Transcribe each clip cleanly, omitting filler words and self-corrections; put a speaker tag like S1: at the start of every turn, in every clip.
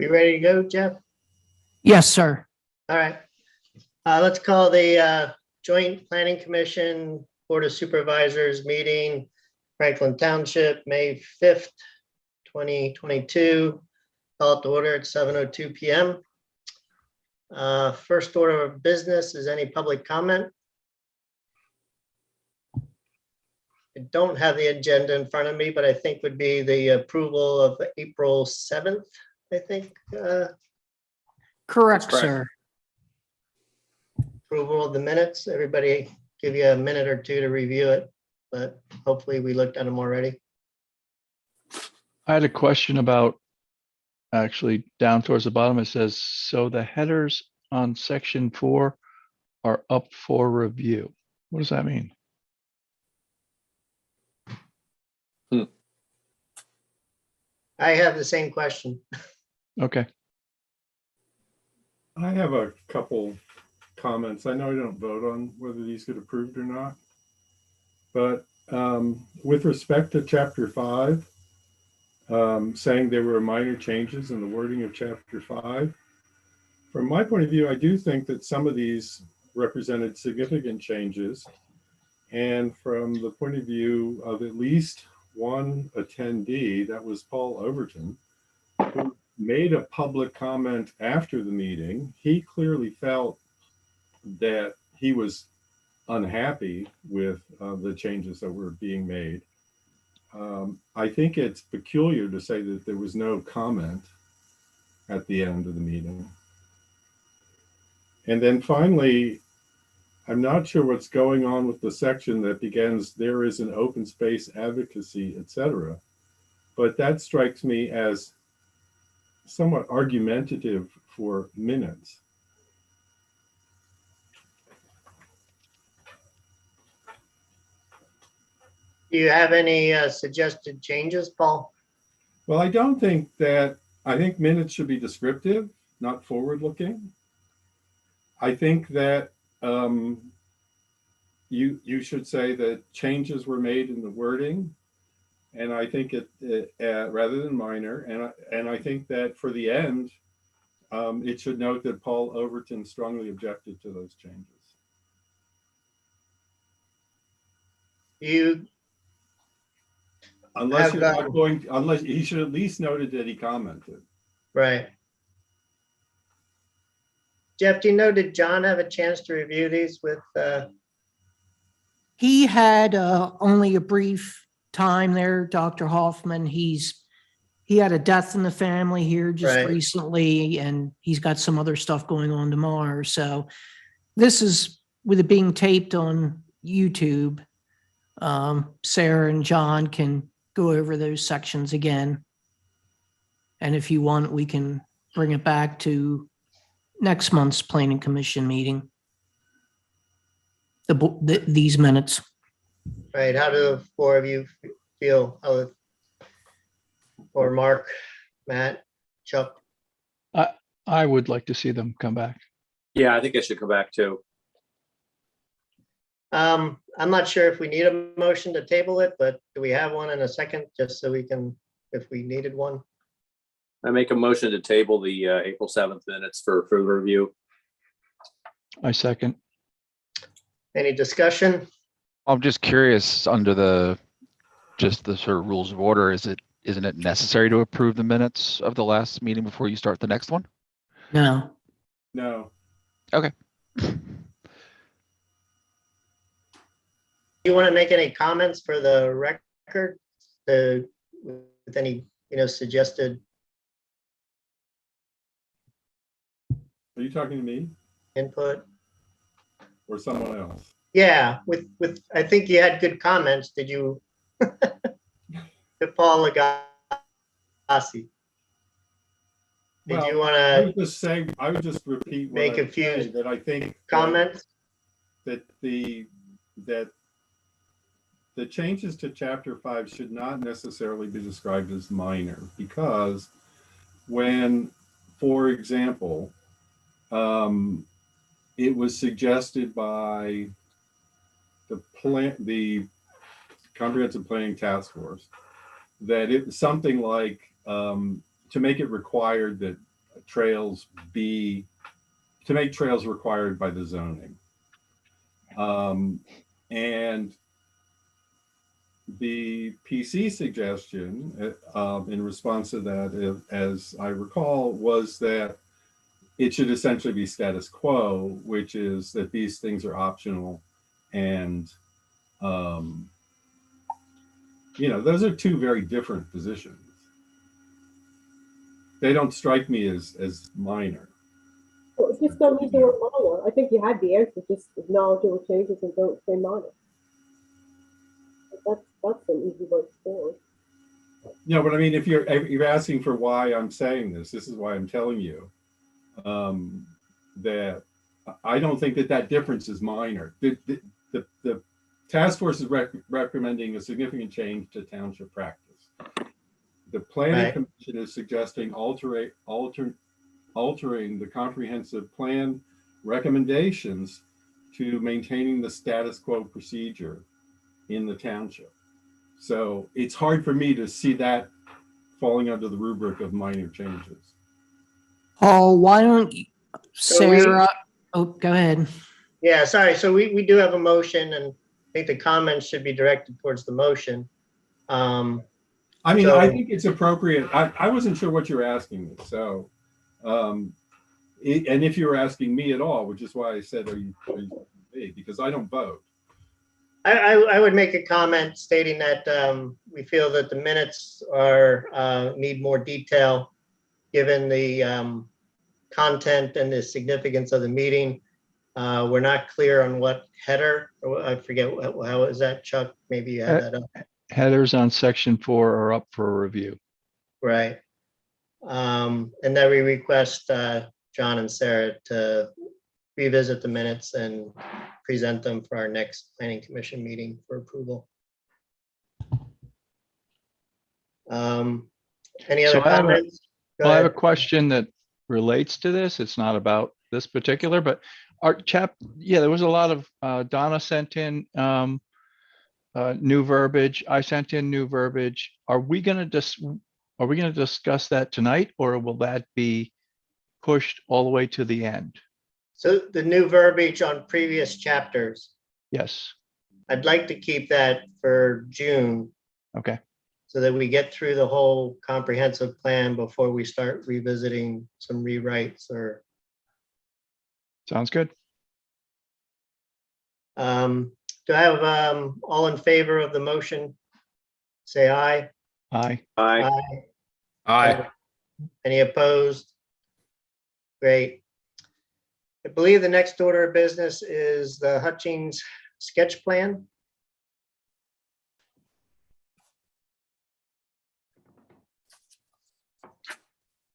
S1: We ready to go, Jeff?
S2: Yes, sir.
S1: All right. Let's call the Joint Planning Commission Board of Supervisors meeting, Franklin Township, May 5th, 2022. Call it to order at 7:02 p.m. First order of business is any public comment. I don't have the agenda in front of me, but I think would be the approval of April 7th, I think.
S2: Correct,
S3: correct.
S2: sir.
S1: Approval of the minutes. Everybody give you a minute or two to review it, but hopefully we looked at them already.
S4: I had a question about actually down towards the bottom. It says, so the headers on section 4 are up for review. What does that mean?
S1: I have the same question.
S4: Okay.
S3: I have a couple comments. I know I don't vote on whether these get approved or not, but with respect to chapter 5, saying there were minor changes in the wording of chapter 5, from my point of view, I do think that some of these represented significant changes. And from the point of view of at least one attendee, that was Paul Overton, who made a public comment after the meeting. He clearly felt that he was unhappy with the changes that were being made. I think it's peculiar to say that there was no comment at the end of the meeting. And then finally, I'm not sure what's going on with the section that begins, there is an open space advocacy, etc. But that strikes me as somewhat argumentative for minutes.
S1: Do you have any suggested changes, Paul?
S3: Well, I don't think that, I think minutes should be descriptive, not forward-looking. I think that you should say that changes were made in the wording, and I think it rather than minor, and I think that for the end, it should note that Paul Overton strongly objected to those changes. Unless you're not going, unless he should at least noted that he commented.
S1: Right. Jeff, do you know, did John have a chance to review these with?
S2: He had only a brief time there, Dr. Hoffman. He had a death in the family here just
S1: Right.
S2: recently, and he's got some other stuff going on tomorrow. So this is, with it being taped on YouTube, Sarah and John can go over those sections again. And if you want, we can bring it back to next month's Planning Commission meeting. These minutes.
S1: Right, how do the four of you feel? Or Mark, Matt, Chuck?
S4: I would like to see them come back.
S5: Yeah, I think it should come back too.
S1: I'm not sure if we need a motion to table it, but do we have one in a second, just so we can, if we needed one?
S5: I make a motion to table the April 7th minutes for further review.
S4: I second.
S1: Any discussion?
S6: I'm just curious, under the sort of rules of order, isn't it necessary to approve the minutes of the last meeting before you start the next one?
S2: No.
S3: No.
S6: Okay.
S1: Do you want to make any comments for the record? With any, suggested
S3: Are you talking to me
S1: input?
S3: or someone else?
S1: Yeah, with I think you had good comments. Did you? To Paul Lagasse. Did you want
S3: I
S1: to
S3: would just say, I would just repeat what
S1: make
S3: I
S1: a
S3: would
S1: few
S3: say, that I think
S1: comment?
S3: that the changes to chapter 5 should not necessarily be described as minor, because when, for example, it was suggested by the Comprehensive Planning Task Force that it was something like to make it required that trails be, to make trails required by the zoning. And the PC suggestion in response to that, as I recall, was that it should essentially be status quo, which is that these things are optional. And, those are two very different positions. They don't strike me as minor.
S7: Well, just don't use the word minor. I think you had the answer. Just acknowledge there were changes and don't say minor. That's an easy way to do it.
S3: No, but I mean, if you're asking for why I'm saying this is why I'm telling you that I don't think that difference is minor. The task force is recommending a significant change to township practice. The planning commission is suggesting altering the comprehensive plan recommendations to maintaining the status quo procedure in the township. So it's hard for me to see that falling under the rubric of minor changes.
S2: Paul, why don't you,
S1: So we-
S2: Sarah, oh, go ahead.
S1: Yeah, sorry. So we do have a motion, and I think the comments should be directed towards the motion.
S3: I mean,
S1: So-
S3: I think it's appropriate. I wasn't sure what you were asking me. So, and if you were asking me at all, which is why I said, are you because I don't vote.
S1: I would make a comment stating that we feel that the minutes need more detail, given the content and the significance of the meeting. We're not clear on what header, or I forget, how is that, Chuck? Maybe you had that up.
S4: Headers on section 4 are up for review.
S1: Right. And that we request John and Sarah to revisit the minutes and present them for our next planning commission meeting for approval. Any other
S4: So I have a-
S1: comments? Go
S4: Well, I have a
S1: ahead.
S4: question that relates to this. It's not about this particular, but there was a lot of, Donna sent in new verbiage. I sent in new verbiage. Are we gonna discuss that tonight, or will that be pushed all the way to the end?
S1: So the new verbiage on previous chapters,
S4: Yes.
S1: I'd like to keep that for June
S4: Okay.
S1: so that we get through the whole comprehensive plan before we start revisiting some rewrites or
S4: Sounds good.
S1: do I have all in favor of the motion? Say aye.
S4: Aye.
S5: Aye.
S1: Aye. Any opposed? Great. I believe the next order of business is the Hutchings sketch plan.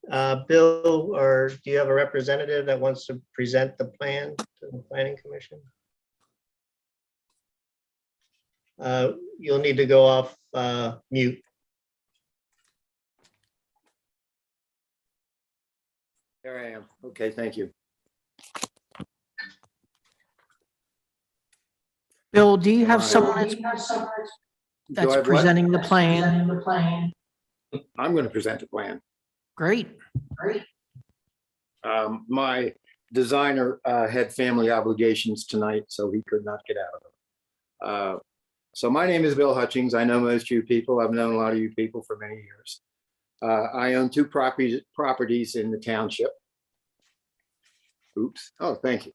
S1: Bill, or do you have a representative that wants to present the plan to the planning commission? You'll need to go off mute.
S8: There I am. Okay, thank you.
S2: Bill, do you have
S8: Right.
S2: someone
S8: Do I
S2: that's
S8: have what?
S2: presenting the plan?
S8: I'm going to present a plan.
S2: Great.
S8: My designer had family obligations tonight, so he could not get out of them. So my name is Bill Hutchings. I know most of you people. I've known a lot of you people for many years. I own two properties in the township. Oops. Oh, thank you.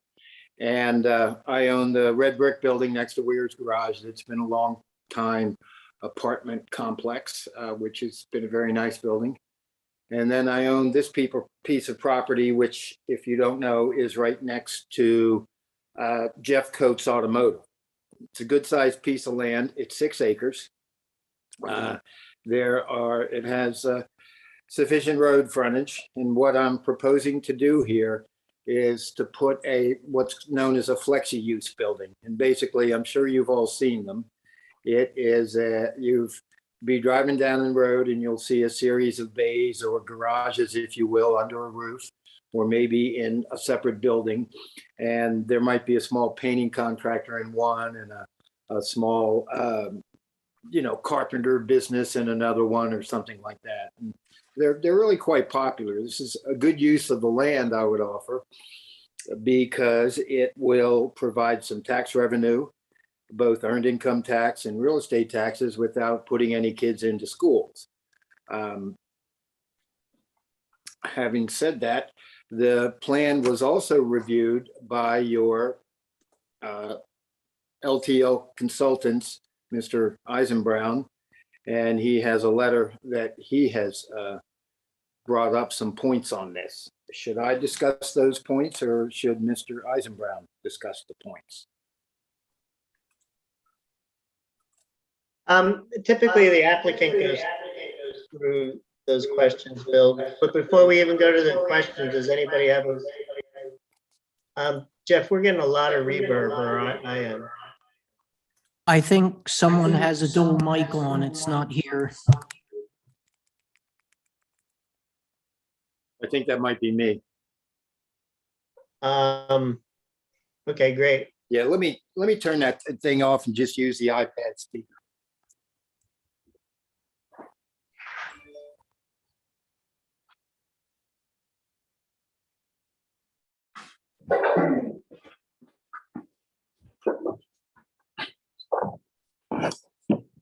S8: And I own the red brick building next to Weir's Garage. It's been a long time apartment complex, which has been a very nice building. And then I own this piece of property, which, if you don't know, is right next to Jeff Coates Automotive. It's a good sized piece of land. It's 6 acres. It has sufficient road frontage. And what I'm proposing to do here is to put what's known as a flexi use building. And basically, I'm sure you've all seen them. It is you've be driving down the road and you'll see a series of bays or garages, if you will, under a roof, or maybe in a separate building. And there might be a small painting contractor in one and a small carpenter business in another one or something like that. And they're really quite popular. This is a good use of the land, I would offer, because it will provide some tax revenue, both earned income tax and real estate taxes, without putting any kids into schools. Having said that, the plan was also reviewed by your LTL consultants, Mr. Eisenbrown, and he has a letter that he has brought up some points on this. Should I discuss those points, or should Mr. Eisenbrown discuss the points?
S1: Typically, the applicant goes through those questions, Bill. But before we even go to the questions, does anybody have Jeff, we're getting a lot of reverb, or I am.
S2: I think someone has a dual mic on. It's not here.
S8: I think that might be me.
S1: Okay, great.
S8: Yeah, let me turn that thing off and just use the iPad speaker.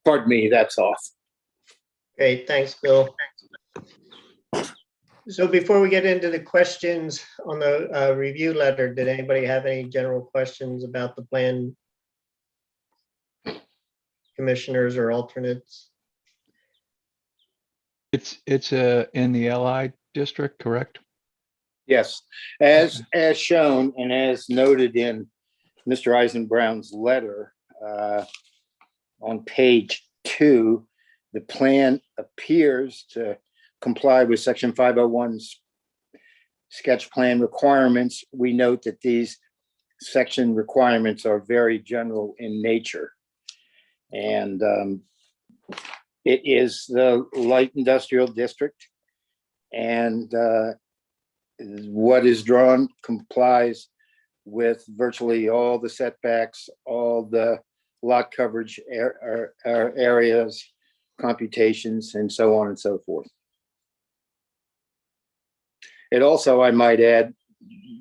S8: Pardon me, that's off.
S1: Great, thanks, Bill. So before we get into the questions on the review letter, did anybody have any general questions about the plan? Commissioners or alternates?
S4: It's in the LI district, correct?
S8: Yes, as shown and as noted in Mr. Eisenbrown's letter, on page 2, the plan appears to comply with section 501's sketch plan requirements. We note that these section requirements are very general in nature. And it is the light industrial district, and what is drawn complies with virtually all the setbacks, all the lot coverage areas, computations, and so on and so forth. It also, I might add,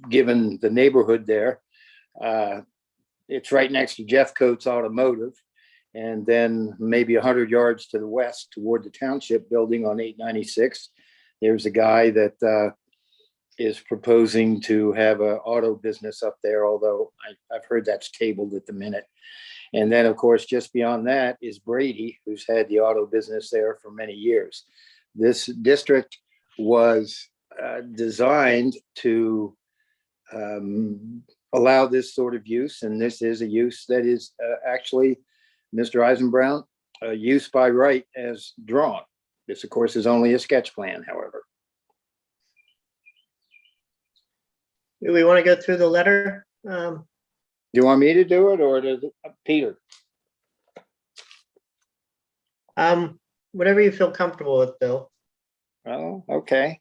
S8: given the neighborhood there, it's right next to Jeff Coates Automotive, and then maybe 100 yards to the west toward the Township building on 896. There's a guy that is proposing to have an auto business up there, although I've heard that's tabled at the minute. And then, of course, just beyond that is Brady, who's had the auto business there for many years. This district was designed to allow this sort of use, and this is a use that is actually, Mr. Eisenbrown, use by right as drawn. This, of course, is only a sketch plan, however.
S1: Do we want to go through the letter?
S8: Do you want me to do it, or does Peter?
S1: Whatever you feel comfortable with, Bill.
S8: Oh, okay.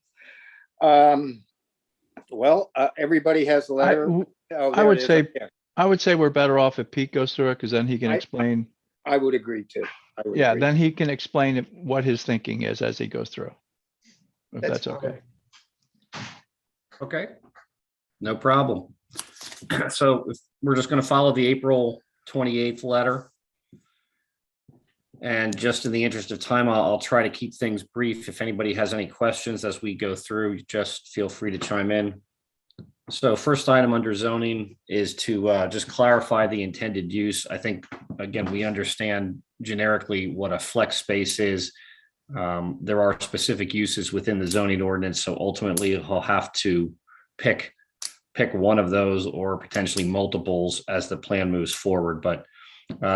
S8: Well, everybody has the letter. Oh,
S4: I
S8: there
S4: would
S8: it is.
S4: say,
S8: Okay.
S4: I would say we're better off if Pete goes through it, because then he can explain.
S8: I would agree too.
S4: Yeah, then he can explain what his thinking is as he goes through. If that's
S1: fine.
S4: okay.
S9: Okay, no problem. So we're just going to follow the April 28th letter. And just in the interest of time, I'll try to keep things brief. If anybody has any questions as we go through, just feel free to chime in. So first item under zoning is to just clarify the intended use. I think, again, we understand generically what a flex space is. There are specific uses within the zoning ordinance, so ultimately he'll have to pick one of those or potentially multiples as the plan moves forward. But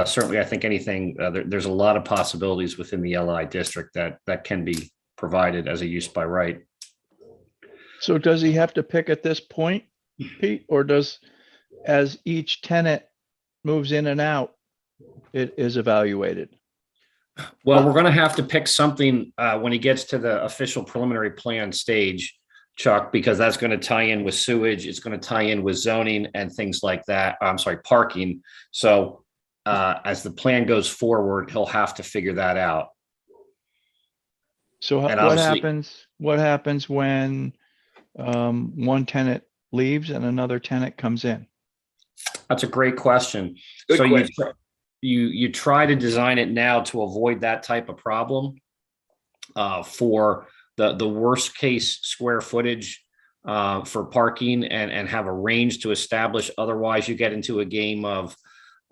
S9: certainly, I think anything, there's a lot of possibilities within the LI district that can be provided as a use by right.
S4: So does he have to pick at this point, Pete, or as each tenant moves in and out, it is evaluated?
S9: Well, we're going to have to pick something when he gets to the official preliminary plan stage, Chuck, because that's going to tie in with sewage. It's going to tie in with zoning and things like that. I'm sorry, parking. So as the plan goes forward, he'll have to figure that out.
S4: So
S9: And
S4: what
S9: obviously-
S4: happens when one tenant leaves and another tenant comes in?
S9: That's a great question.
S8: Good
S9: So
S8: question.
S9: you try to design it now to avoid that type of problem. For the worst case square footage for parking and have a range to establish. Otherwise, you get into a game of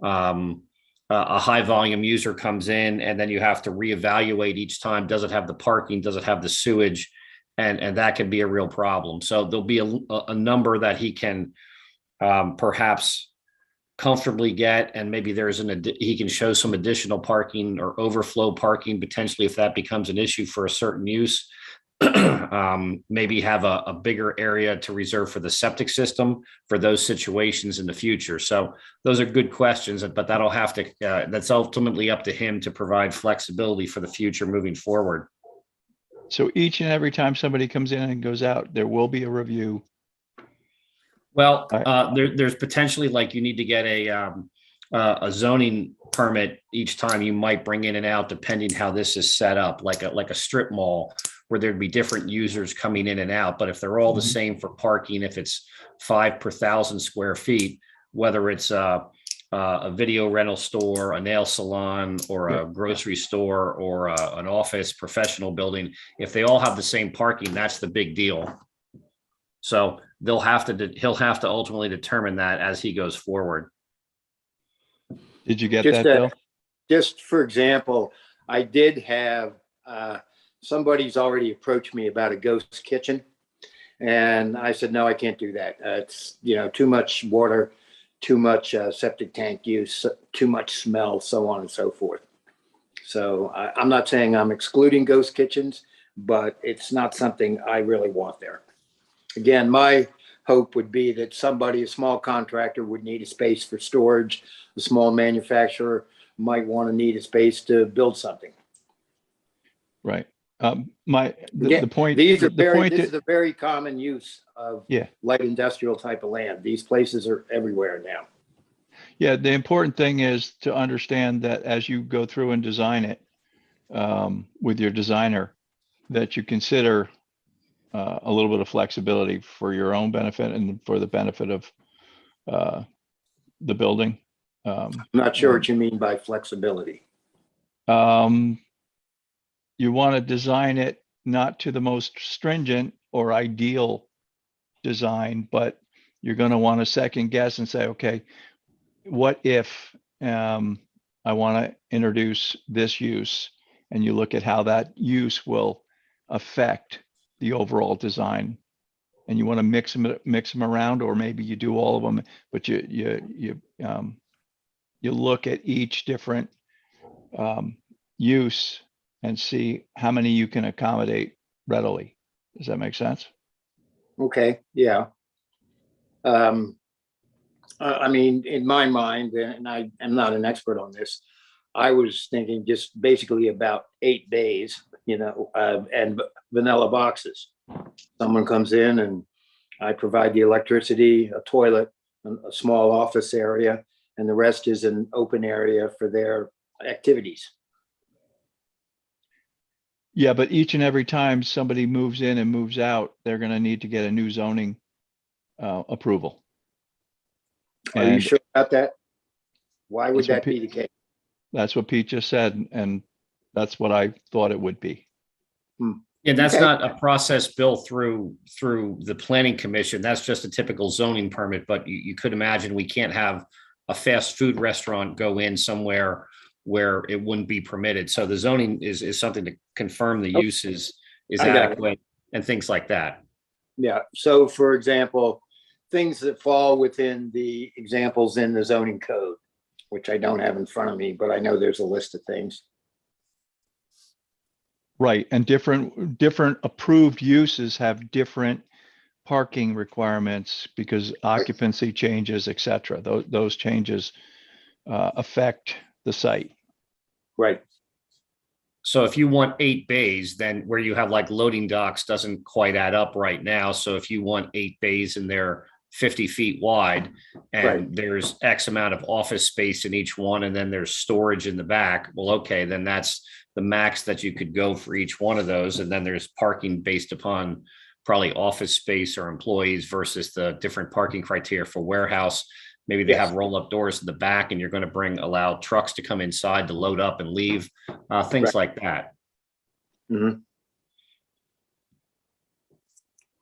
S9: a high volume user comes in and then you have to reevaluate each time. Does it have the parking? Does it have the sewage? And that can be a real problem. So there'll be a number that he can perhaps comfortably get, and maybe he can show some additional parking or overflow parking potentially if that becomes an issue for a certain use. Maybe have a bigger area to reserve for the septic system for those situations in the future. So those are good questions, but that'll have to, that's ultimately up to him to provide flexibility for the future moving forward.
S4: So each and every time somebody comes in and goes out, there will be a review.
S9: Well, there's potentially like you need to get a zoning permit each time you might bring in and out, depending how this is set up, like a strip mall where there'd be different users coming in and out. But if they're all the same for parking, if it's 5 per 1,000 square feet, whether it's a video rental store, a nail salon, or a grocery store, or an office professional building, if they all have the same parking, that's the big deal. So he'll have to ultimately determine that as he goes forward.
S4: Did you get
S8: Just
S4: that, Bill?
S8: Just for example, I did have, somebody's already approached me about a ghost kitchen. And I said, no, I can't do that. It's, too much water, too much septic tank use, too much smell, so on and so forth. So I'm not saying I'm excluding ghost kitchens, but it's not something I really want there. Again, my hope would be that a small contractor would need a space for storage. A small manufacturer might want to need a space to build something.
S4: Right. The point.
S8: This
S4: that-
S8: is a very common use of light industrial type of land. These places are everywhere now.
S4: Yeah, the important thing is to understand that as you go through and design it with your designer, that you consider a little bit of flexibility for your own benefit and for the benefit of the building.
S8: I'm not sure what you mean by flexibility.
S4: You want to design it not to the most stringent or ideal design, but you're going to want to second guess and say, okay, what if I want to introduce this use, and you look at how that use will affect the overall design, and you want to mix them around, or maybe you do all of them, but you look at each different use and see how many you can accommodate readily. Does that make sense?
S8: Okay, yeah. I mean, in my mind, and I am not an expert on this, I was thinking just basically about 8 bays, and vanilla boxes. Someone comes in and I provide the electricity, a toilet, a small office area, and the rest is an open area for their activities.
S4: Yeah, but each and every time somebody moves in and moves out, they're going to need to get a new zoning approval.
S8: Are you
S4: And
S8: sure about that? Why would
S4: That's what
S8: that be the case?
S4: that's what Pete just said, and that's what I thought it would be.
S9: Yeah, that's
S8: Okay.
S9: not a process built through the planning commission. That's just a typical zoning permit, but you could imagine we can't have a fast food restaurant go in somewhere where it wouldn't be permitted. So the zoning is something to confirm the use is
S8: I got it.
S9: adequate and things like that.
S8: Yeah, so for example, things that fall within the examples in the zoning code, which I don't have in front of me, but I know there's a list of things.
S4: Right, and different approved uses have different parking requirements because occupancy changes, et cetera. Those changes affect the site.
S8: Right.
S9: So if you want 8 bays, then where you have like loading docks doesn't quite add up right now. So if you want 8 bays in there 50 feet wide, and
S8: Right.
S9: there's X amount of office space in each one, and then there's storage in the back. Well, okay, then that's the max that you could go for each one of those. And then there's parking based upon probably office space or employees versus the different parking criteria for warehouse. Maybe they
S8: Yes.
S9: have roll-up doors in the back, and you're going to allow trucks to come inside to load up and leave, things like that.
S8: Mhm.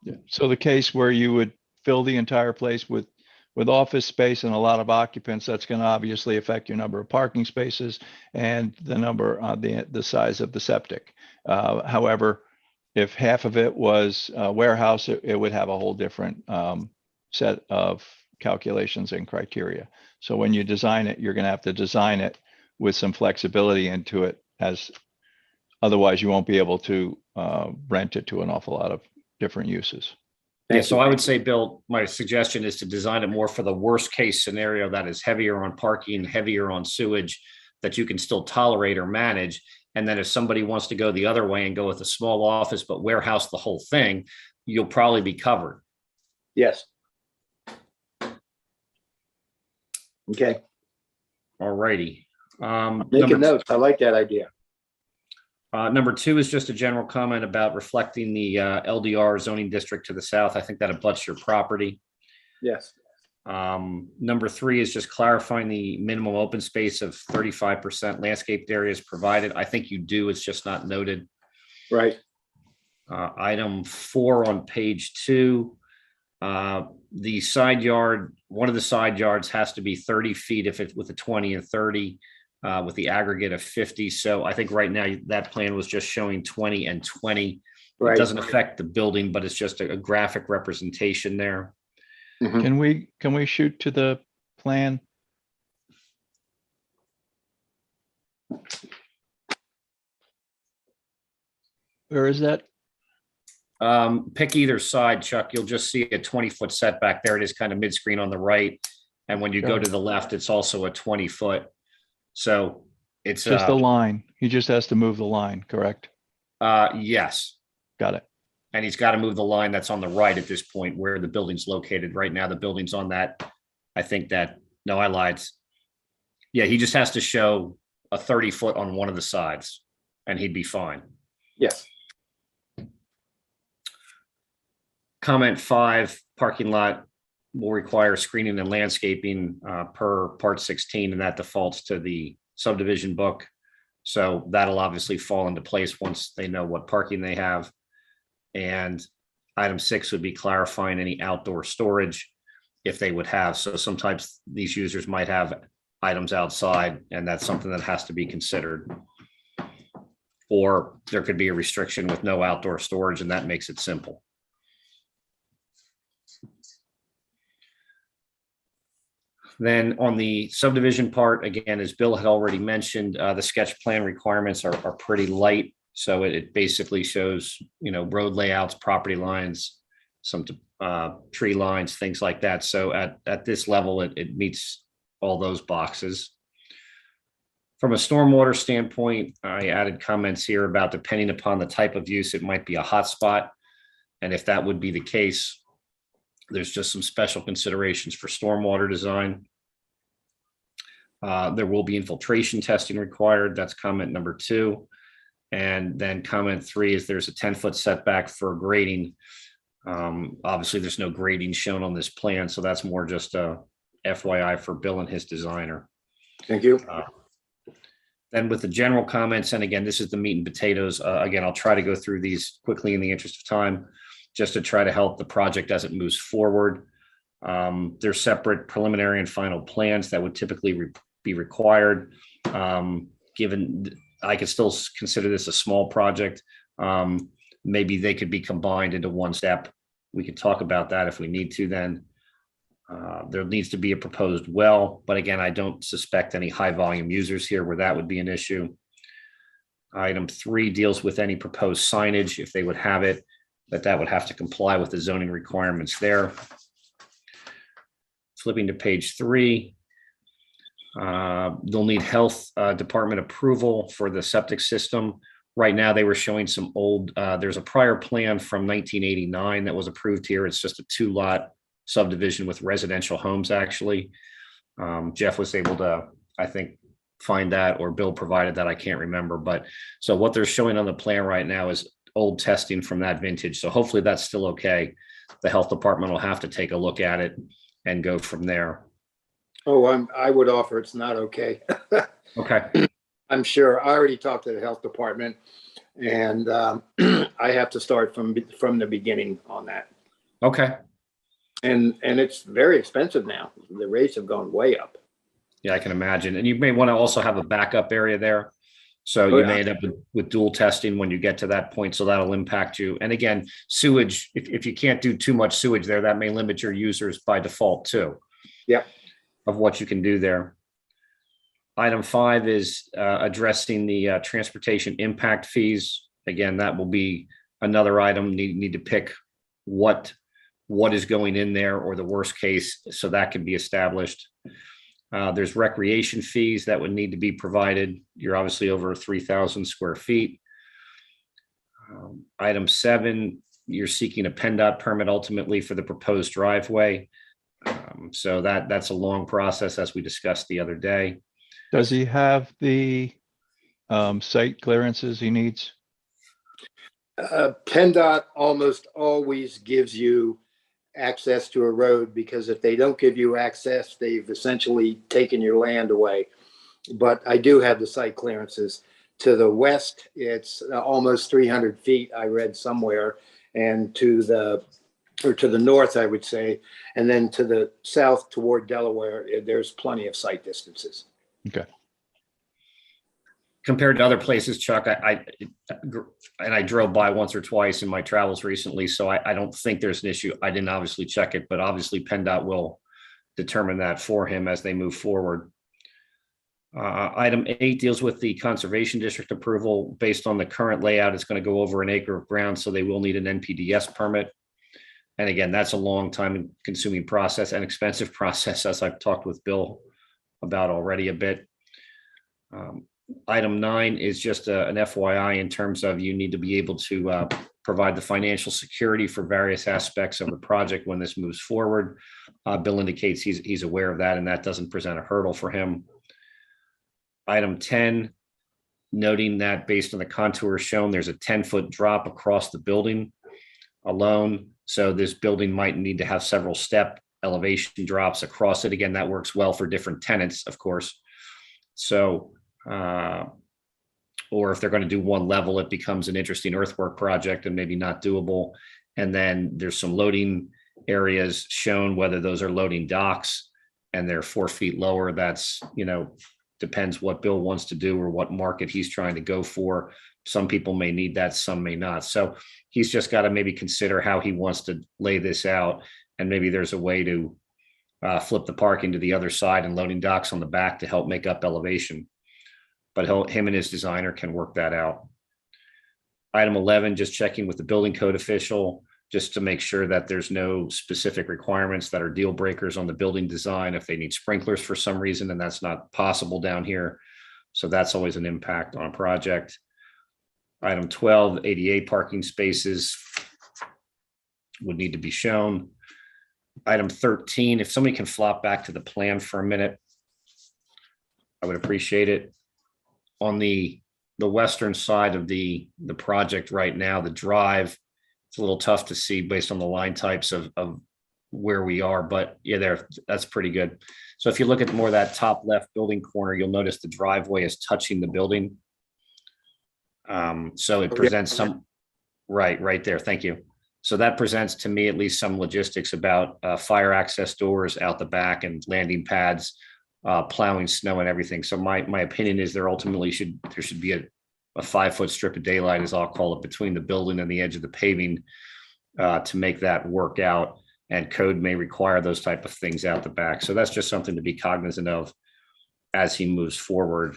S4: Yeah. So the case where you would fill the entire place with office space and a lot of occupants, that's going to obviously affect your number of parking spaces and the number, the size of the septic. However, if half of it was warehouse, it would have a whole different set of calculations and criteria. So when you design it, you're going to have to design it with some flexibility into it, as otherwise you won't be able to rent it to an awful lot of different uses.
S9: Yeah, so I would say, Bill, my suggestion is to design it more for the worst case scenario that is heavier on parking, heavier on sewage, that you can still tolerate or manage. And then if somebody wants to go the other way and go with a small office but warehouse the whole thing, you'll probably be covered.
S8: Yes. Okay,
S9: All righty.
S8: making notes. I like that idea.
S9: Number 2 is just a general comment about reflecting the LDR zoning district to the south. I think that abuts your property.
S8: Yes.
S9: Number 3 is just clarifying the minimum open space of 35% landscaped areas provided. I think you do, it's just not noted.
S8: Right.
S9: Item 4 on page 2, the side yard, one of the side yards has to be 30 feet if it's with a 20 and 30. With the aggregate of 50. So I think right now that plan was just showing 20 and 20.
S8: Right.
S9: It doesn't affect the building, but it's just a graphic representation there.
S8: Mhm.
S4: Can we shoot to the plan? Where is that?
S9: Pick either side, Chuck. You'll just see a 20-foot setback. There it is, kind of mid-screen on the right. And when you go
S4: Sure.
S9: to the left, it's also a 20-foot. So it's
S4: Just the line. He just has to move the line, correct?
S9: yes.
S4: Got it.
S9: And he's got to move the line that's on the right at this point where the building's located. Right now, the building's on that. I think that, no, I lied. Yeah, he just has to show a 30-foot on one of the sides and he'd be fine.
S8: Yes.
S9: Comment 5, parking lot will require screening and landscaping per part 16, and that defaults to the subdivision book. So that'll obviously fall into place once they know what parking they have. And item 6 would be clarifying any outdoor storage if they would have. So sometimes these users might have items outside, and that's something that has to be considered. Or there could be a restriction with no outdoor storage, and that makes it simple. Then on the subdivision part, again, as Bill had already mentioned, the sketch plan requirements are pretty light. So it basically shows, road layouts, property lines, some tree lines, things like that. So at this level, it meets all those boxes. From a stormwater standpoint, I added comments here about depending upon the type of use, it might be a hotspot. And if that would be the case, there's just some special considerations for stormwater design. There will be infiltration testing required. That's comment number 2. And then comment 3 is there's a 10-foot setback for grading. Obviously, there's no grading shown on this plan, so that's more just a FYI for Bill and his designer.
S8: Thank you.
S9: Then with the general comments, and again, this is the meat and potatoes. Again, I'll try to go through these quickly in the interest of time, just to try to help the project as it moves forward. There's separate preliminary and final plans that would typically be required. Given I could still consider this a small project, maybe they could be combined into one step. We could talk about that if we need to then. There needs to be a proposed well, but again, I don't suspect any high volume users here where that would be an issue. Item 3 deals with any proposed signage, if they would have it, that would have to comply with the zoning requirements there. Flipping to page 3, they'll need health department approval for the septic system. Right now, they were showing some old, there's a prior plan from 1989 that was approved here. It's just a 2-lot subdivision with residential homes, actually. Jeff was able to, I think, find that, or Bill provided that, I can't remember. But so what they're showing on the plan right now is old testing from that vintage. So hopefully that's still okay. The health department will have to take a look at it and go from there.
S8: Oh, I would offer it's not okay.
S9: Okay.
S8: I'm sure. I already talked to the health department, and I have to start from the beginning on that.
S9: Okay.
S8: And it's very expensive now. The rates have gone way up.
S9: Yeah, I can imagine. And you may want to also have a backup area there. So
S8: Oh,
S9: you
S8: yeah.
S9: may end up with dual testing when you get to that point. So that'll impact you. And again, sewage, if you can't do too much sewage there, that may limit your users by default too.
S8: Yep.
S9: Of what you can do there. Item 5 is addressing the transportation impact fees. Again, that will be another item. Need to pick what is going in there, or the worst case, so that can be established. There's recreation fees that would need to be provided. You're obviously over 3,000 square feet. Item 7, you're seeking a PennDOT permit ultimately for the proposed driveway. So that's a long process, as we discussed the other day.
S4: Does he have the site clearances he needs?
S8: PennDOT almost always gives you access to a road, because if they don't give you access, they've essentially taken your land away. But I do have the site clearances. To the west, it's almost 300 feet, I read somewhere, and to the north, I would say, and then to the south toward Delaware, there's plenty of site distances.
S4: Okay.
S9: Compared to other places, Chuck, I drove by once or twice in my travels recently, so I don't think there's an issue. I didn't obviously check it, but obviously PennDOT will determine that for him as they move forward. Item 8 deals with the conservation district approval. Based on the current layout, it's going to go over an acre of ground, so they will need an NPDES permit. And again, that's a long time consuming process and expensive process, as I've talked with Bill about already a bit. Item 9 is just an FYI in terms of you need to be able to provide the financial security for various aspects of the project when this moves forward. Bill indicates he's aware of that, and that doesn't present a hurdle for him. Item 10, noting that based on the contours shown, there's a 10-foot drop across the building alone. So this building might need to have several step elevation drops across it. Again, that works well for different tenants, of course. So, or if they're going to do one level, it becomes an interesting earthwork project and maybe not doable. And then there's some loading areas shown, whether those are loading docks and they're 4 feet lower. That's, depends what Bill wants to do or what market he's trying to go for. Some people may need that, some may not. So he's just got to maybe consider how he wants to lay this out. And maybe there's a way to flip the parking to the other side and loading docks on the back to help make up elevation. But him and his designer can work that out. Item 11, just checking with the building code official, just to make sure that there's no specific requirements that are deal breakers on the building design. If they need sprinklers for some reason, and that's not possible down here. So that's always an impact on a project. Item 12, ADA parking spaces would need to be shown. Item 13, if somebody can flop back to the plan for a minute, I would appreciate it. On the western side of the project right now, the drive, it's a little tough to see based on the line types of where we are, but yeah, that's pretty good. So if you look at more of that top left building corner, you'll notice the driveway is touching the building. So it presents some, right there. Thank you. So that presents to me at least some logistics about fire access doors out the back and landing pads, plowing snow and everything. So my opinion is there should be a 5-foot strip of daylight, as I'll call it, between the building and the edge of the paving to make that work out. And code may require those type of things out the back. So that's just something to be cognizant of as he moves forward.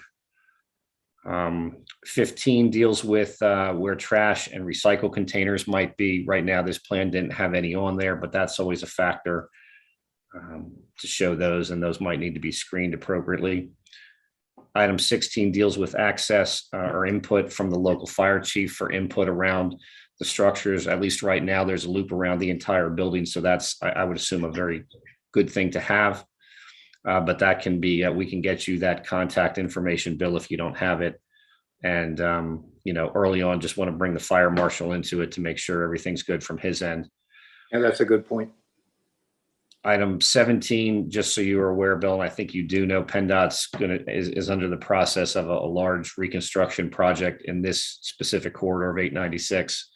S9: 15 deals with where trash and recycle containers might be. Right now, this plan didn't have any on there, but that's always a factor to show those, and those might need to be screened appropriately. Item 16 deals with access or input from the local fire chief for input around the structures. At least right now, there's a loop around the entire building. So that's, I would assume, a very good thing to have. But that can be, we can get you that contact information, Bill, if you don't have it. And, early on, just want to bring the fire marshal into it to make sure everything's good from his end.
S8: And that's a good point.
S9: Item 17, just so you are aware, Bill, and I think you do know, PennDOT's is under the process of a large reconstruction project in this specific corridor of 896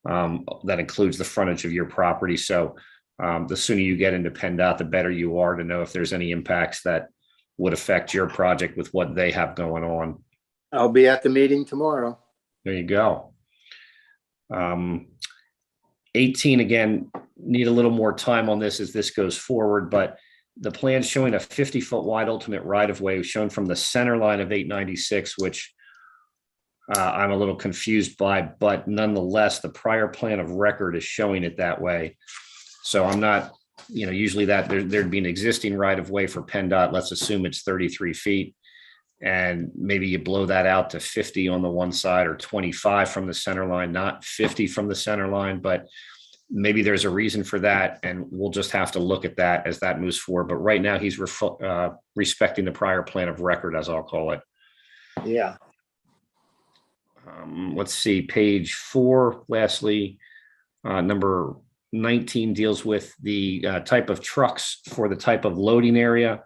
S9: that includes the frontage of your property. So the sooner you get into PennDOT, the better you are to know if there's any impacts that would affect your project with what they have going on.
S8: I'll be at the meeting tomorrow.
S9: There you go. 18, again, need a little more time on this as this goes forward, but the plan showing a 50-foot wide ultimate right-of-way shown from the center line of 896, which I'm a little confused by, but nonetheless, the prior plan of record is showing it that way. So I'm not, usually that there'd be an existing right-of-way for PennDOT. Let's assume it's 33 feet. And maybe you blow that out to 50 on the one side or 25 from the center line, not 50 from the center line, but maybe there's a reason for that. And we'll just have to look at that as that moves forward. But right now he's respecting the prior plan of record, as I'll call it.
S8: Yeah.
S9: Let's see, page 4, lastly, number 19 deals with the type of trucks for the type of loading area.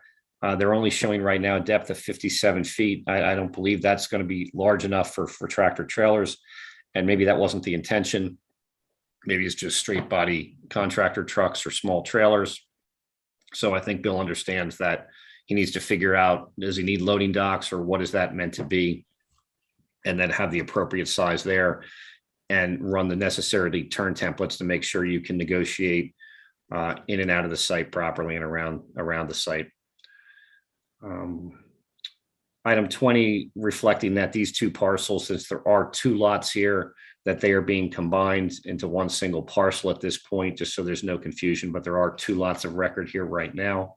S9: They're only showing right now a depth of 57 feet. I don't believe that's going to be large enough for tractor trailers. And maybe that wasn't the intention. Maybe it's just straight body contractor trucks or small trailers. So I think Bill understands that he needs to figure out, does he need loading docks or what is that meant to be? And then have the appropriate size there and run the necessary turn templates to make sure you can negotiate in and out of the site properly and around the site. Item 20, reflecting that these two parcels, since there are two lots here, that they are being combined into one single parcel at this point, just so there's no confusion, but there are two lots of record here right now.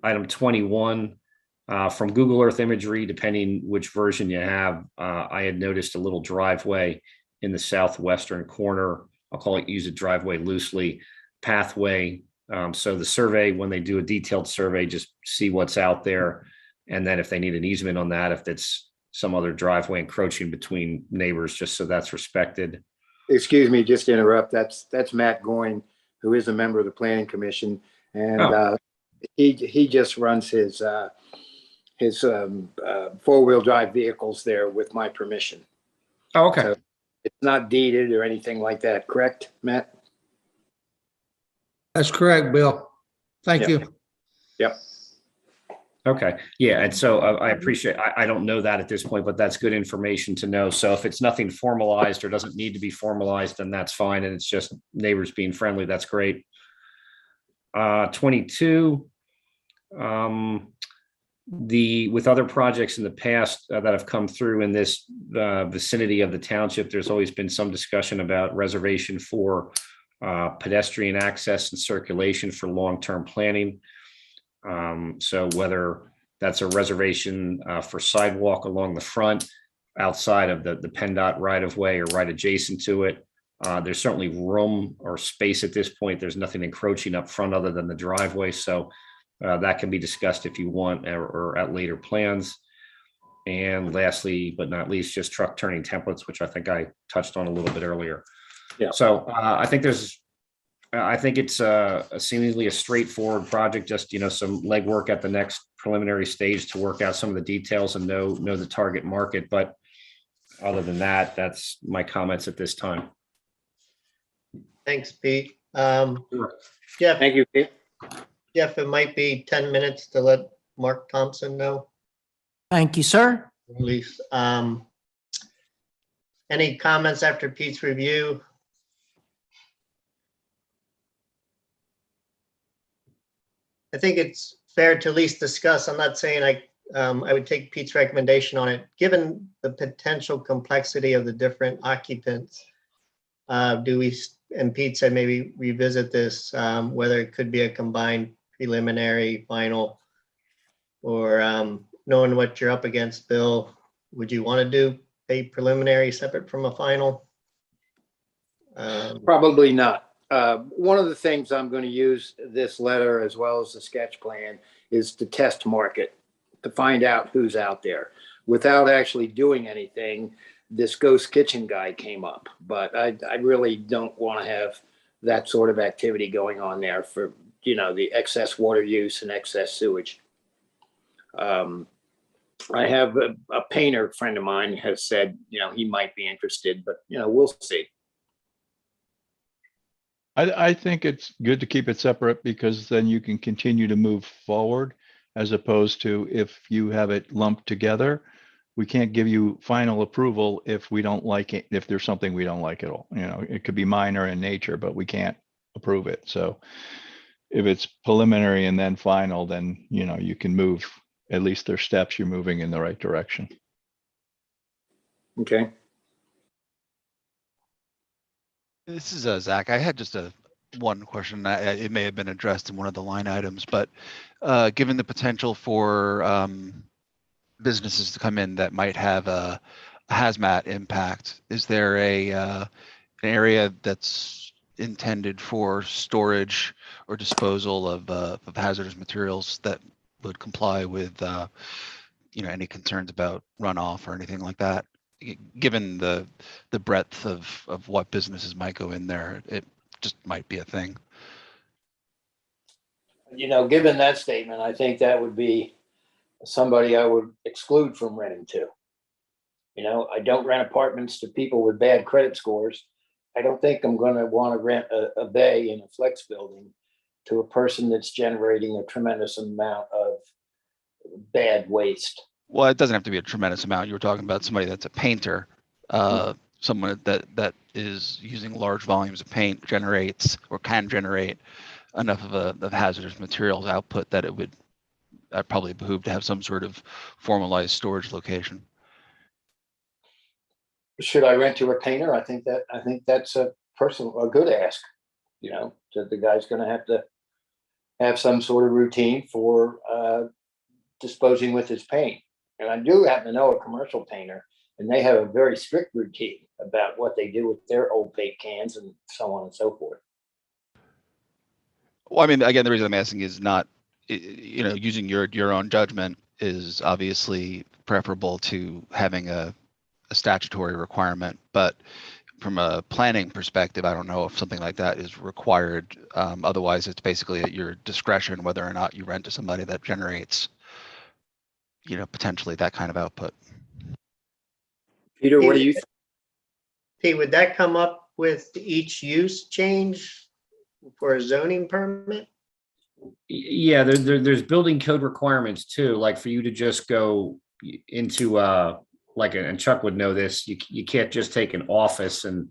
S9: Item 21, from Google Earth imagery, depending which version you have, I had noticed a little driveway in the southwestern corner. I'll call it, use a driveway loosely, pathway. So the survey, when they do a detailed survey, just see what's out there. And then if they need an easement on that, if it's some other driveway encroaching between neighbors, just so that's respected.
S8: Excuse me, just to interrupt. That's Matt Goyne, who is a member of the Planning Commission. And he just runs his four-wheel drive vehicles there with my permission.
S9: Oh, okay.
S8: So it's not deeded or anything like that, correct, Matt?
S10: That's correct, Bill. Thank
S8: Yeah.
S10: you.
S8: Yep.
S9: Okay. Yeah. And so I appreciate, I don't know that at this point, but that's good information to know. So if it's nothing formalized or doesn't need to be formalized, then that's fine. And it's just neighbors being friendly. That's great. 22, with other projects in the past that have come through in this vicinity of the township, there's always been some discussion about reservation for pedestrian access and circulation for long-term planning. So whether that's a reservation for sidewalk along the front, outside of the PennDOT right-of-way or right adjacent to it, there's certainly room or space at this point. There's nothing encroaching up front other than the driveway. So that can be discussed if you want or at later plans. And lastly, but not least, just truck turning templates, which I think I touched on a little bit earlier.
S5: Yeah.
S9: So I think it's seemingly a straightforward project, just, some legwork at the next preliminary stage to work out some of the details and know the target market. But other than that, that's my comments at this time.
S1: Thanks, Pete.
S9: Sure.
S1: Jeff,
S8: Thank you, Pete.
S1: Jeff, it might be 10 minutes to let Mark Thompson know,
S2: Thank you, sir.
S1: release. Any comments after Pete's review? I think it's fair to at least discuss. I'm not saying I would take Pete's recommendation on it. Given the potential complexity of the different occupants, and Pete said maybe revisit this, whether it could be a combined preliminary, final, or knowing what you're up against, Bill, would you want to do a preliminary separate from a final?
S8: Probably not. One of the things I'm going to use this letter as well as the sketch plan is to test market, to find out who's out there. Without actually doing anything, this ghost kitchen guy came up, but I really don't want to have that sort of activity going on there for, the excess water use and excess sewage. I have a painter friend of mine has said, he might be interested, but, we'll see.
S4: I think it's good to keep it separate because then you can continue to move forward as opposed to if you have it lumped together, we can't give you final approval if we don't like it, if there's something we don't like at all. It could be minor in nature, but we can't approve it. So if it's preliminary and then final, then, you can move, at least there's steps you're moving in the right direction.
S8: Okay.
S6: This is Zach. I had just one question. It may have been addressed in one of the line items, but given the potential for businesses to come in that might have a hazmat impact, is there an area that's intended for storage or disposal of hazardous materials that would comply with any concerns about runoff or anything like that? Given the breadth of what businesses might go in there, it just might be a thing.
S8: Given that statement, I think that would be somebody I would exclude from renting to. I don't rent apartments to people with bad credit scores. I don't think I'm going to want to rent a bay in a flex building to a person that's generating a tremendous amount of bad waste.
S6: Well, it doesn't have to be a tremendous amount. You were talking about somebody that's a painter, someone that is using large volumes of paint generates or can generate enough of hazardous materials output that it would probably behoove to have some sort of formalized storage location.
S8: Should I rent to a painter? I think that's a good ask. That the guy's going to have some sort of routine for disposing with his paint. And I do happen to know a commercial painter, and they have a very strict routine about what they do with their old paint cans and so on and so forth.
S6: Well, I mean, again, the reason I'm asking is not, using your own judgment is obviously preferable to having a statutory requirement, but from a planning perspective, I don't know if something like that is required. Otherwise, it's basically at your discretion whether or not you rent to somebody that generates, potentially that kind of output.
S8: Peter, what do you think?
S1: Pete, would that come up with each use change for a zoning permit?
S9: Yeah, there's building code requirements too, like for you to just go into and Chuck would know this, you can't just take an office and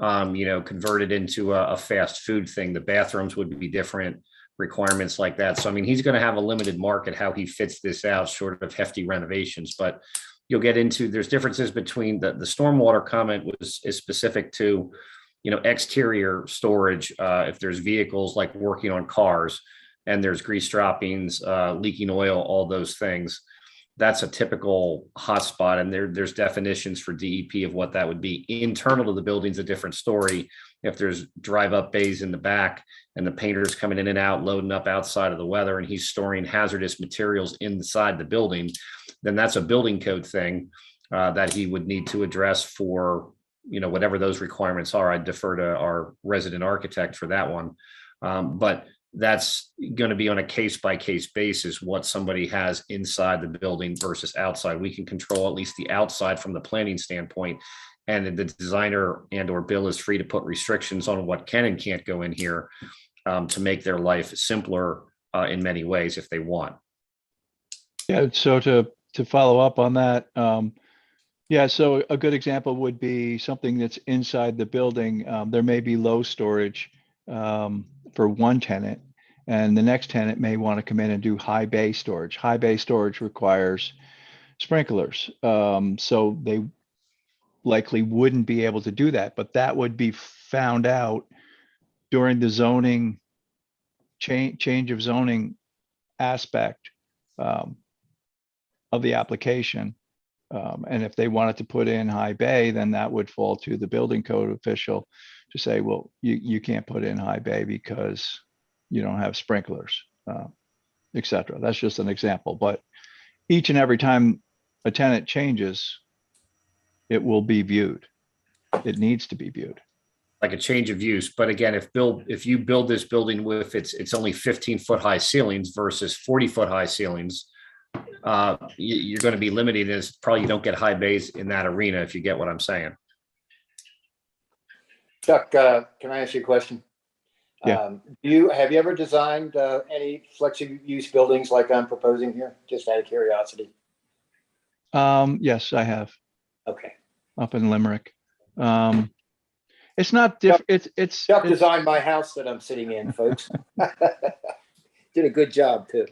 S9: convert it into a fast food thing. The bathrooms would be different, requirements like that. So I mean, he's going to have a limited market how he fits this out, short of hefty renovations. But you'll get into, there's differences between the stormwater comment is specific to exterior storage. If there's vehicles like working on cars and there's grease droppings, leaking oil, all those things, that's a typical hotspot. And there's definitions for DEP of what that would be. Internal to the building's a different story. If there's drive up bays in the back and the painter's coming in and out, loading up outside of the weather, and he's storing hazardous materials inside the building, then that's a building code thing that he would need to address for, whatever those requirements are. I'd defer to our resident architect for that one. But that's going to be on a case-by-case basis, what somebody has inside the building versus outside. We can control at least the outside from the planning standpoint, and the designer and or Bill is free to put restrictions on what can and can't go in here to make their life simpler in many ways if they want.
S4: Yeah, so to follow up on that, so a good example would be something that's inside the building. There may be low storage for one tenant, and the next tenant may want to come in and do high bay storage. High bay storage requires sprinklers, so they likely wouldn't be able to do that, but that would be found out during the zoning change of zoning aspect of the application. And if they wanted to put in high bay, then that would fall to the building code official to say, well, you can't put in high bay because you don't have sprinklers, et cetera. That's just an example, but each and every time a tenant changes, it will be viewed. It needs to be viewed.
S9: Like a change of use. But again, if you build this building with it's only 15-foot high ceilings versus 40-foot high ceilings, you're going to be limited as probably you don't get high bays in that arena, if you get what I'm saying.
S8: Chuck, can I ask you a question?
S4: Yeah.
S8: Have you ever designed any flexi-use buildings like I'm proposing here? Just out of curiosity.
S4: Yes, I have,
S8: Okay.
S4: up in Limerick. It's not different.
S8: Chuck designed my house that I'm sitting in, folks. Did a good job too.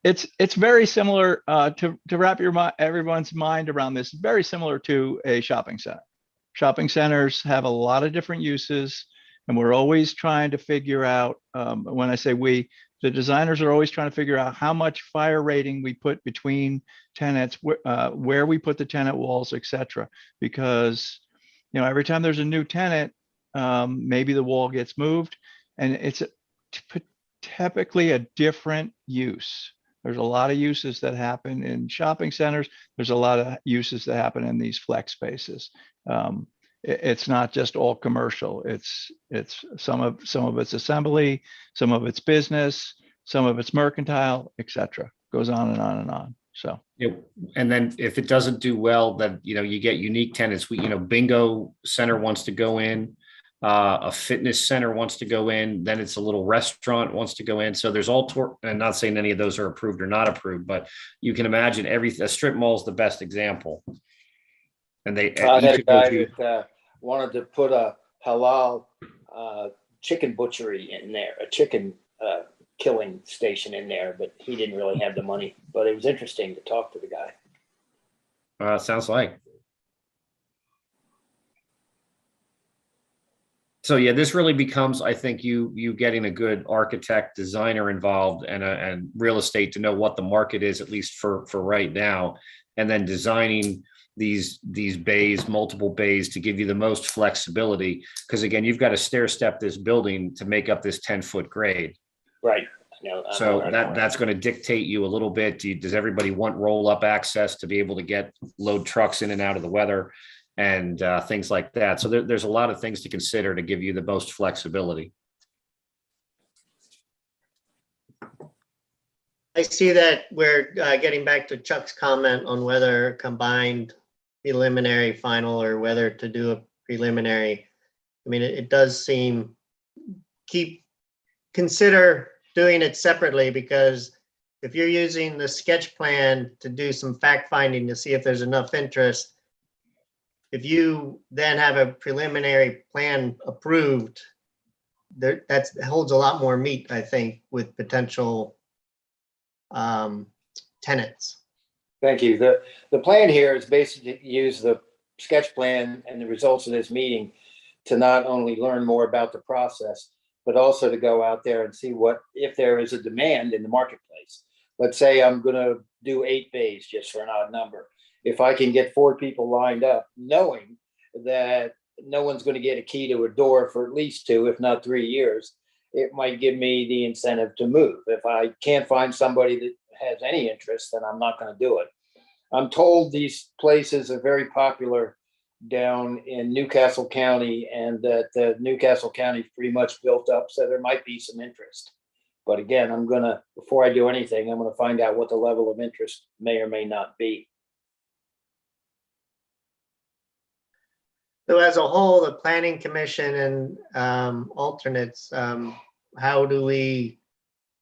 S4: It's very similar to wrap everyone's mind around this. Very similar to a shopping center. Shopping centers have a lot of different uses, and we're always trying to figure out. When I say we, the designers are always trying to figure out how much fire rating we put between tenants, where we put the tenant walls, etc. Because every time there's a new tenant, maybe the wall gets moved, and it's typically a different use. There's a lot of uses that happen in shopping centers. There's a lot of uses that happen in these flex spaces. It's not just all commercial. It's some of it's assembly, some of it's business, some of it's mercantile, etc. Goes on and on and on. So.
S9: And then if it doesn't do well, then you get unique tenants. Bingo center wants to go in. A fitness center wants to go in, then it's a little restaurant wants to go in. So there's I'm not saying any of those are approved or not approved, but you can imagine a strip mall is the best example. And I
S8: had a guy that wanted to put a halal chicken butchery in there, a chicken killing station in there, but he didn't really have the money. But it was interesting to talk to the guy.
S9: Sounds like. So yeah, this really becomes, I think, you getting a good architect, designer involved, and real estate to know what the market is, at least for right now, and then designing these bays, multiple bays, to give you the most flexibility. Because again, you've got to stair step this building to make up this 10-foot grade.
S8: Right.
S9: So that's going to dictate you a little bit. Does everybody want roll-up access to be able to load trucks in and out of the weather? And things like that. So there's a lot of things to consider to give you the most flexibility.
S1: I see that we're getting back to Chuck's comment on whether combined preliminary final or whether to do a preliminary. I mean, it does seem consider doing it separately, because if you're using the sketch plan to do some fact finding to see if there's enough interest, if you then have a preliminary plan approved, that holds a lot more meat, I think, with potential tenants.
S8: Thank you. The plan here is basically to use the sketch plan and the results of this meeting to not only learn more about the process, but also to go out there and see if there is a demand in the marketplace. Let's say I'm going to do 8 bays just for an odd number. If I can get 4 people lined up, knowing that no one's going to get a key to a door for at least 2, if not 3 years, it might give me the incentive to move. If I can't find somebody that has any interest, then I'm not going to do it. I'm told these places are very popular down in Newcastle County, and that Newcastle County is pretty much built up, so there might be some interest. But again, before I do anything, I'm going to find out what the level of interest may or may not be.
S1: So as a whole, the planning commission and alternates,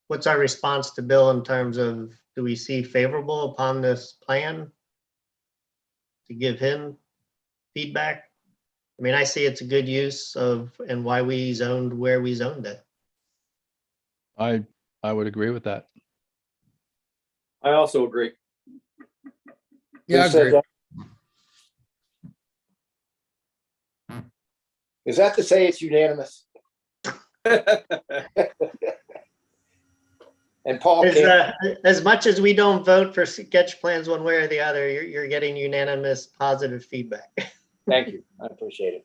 S1: what's our response to Bill in terms of, do we see favorable upon this plan to give him feedback? I mean, I see it's a good use of, and why we zoned where we zoned it.
S4: I would agree with that.
S5: I also agree.
S10: Yeah, I agree.
S8: Is that to say it's unanimous? And Paul
S1: As,
S8: can't,
S1: as much as we don't vote for sketch plans one way or the other, you're getting unanimous positive feedback.
S8: thank you. I appreciate it.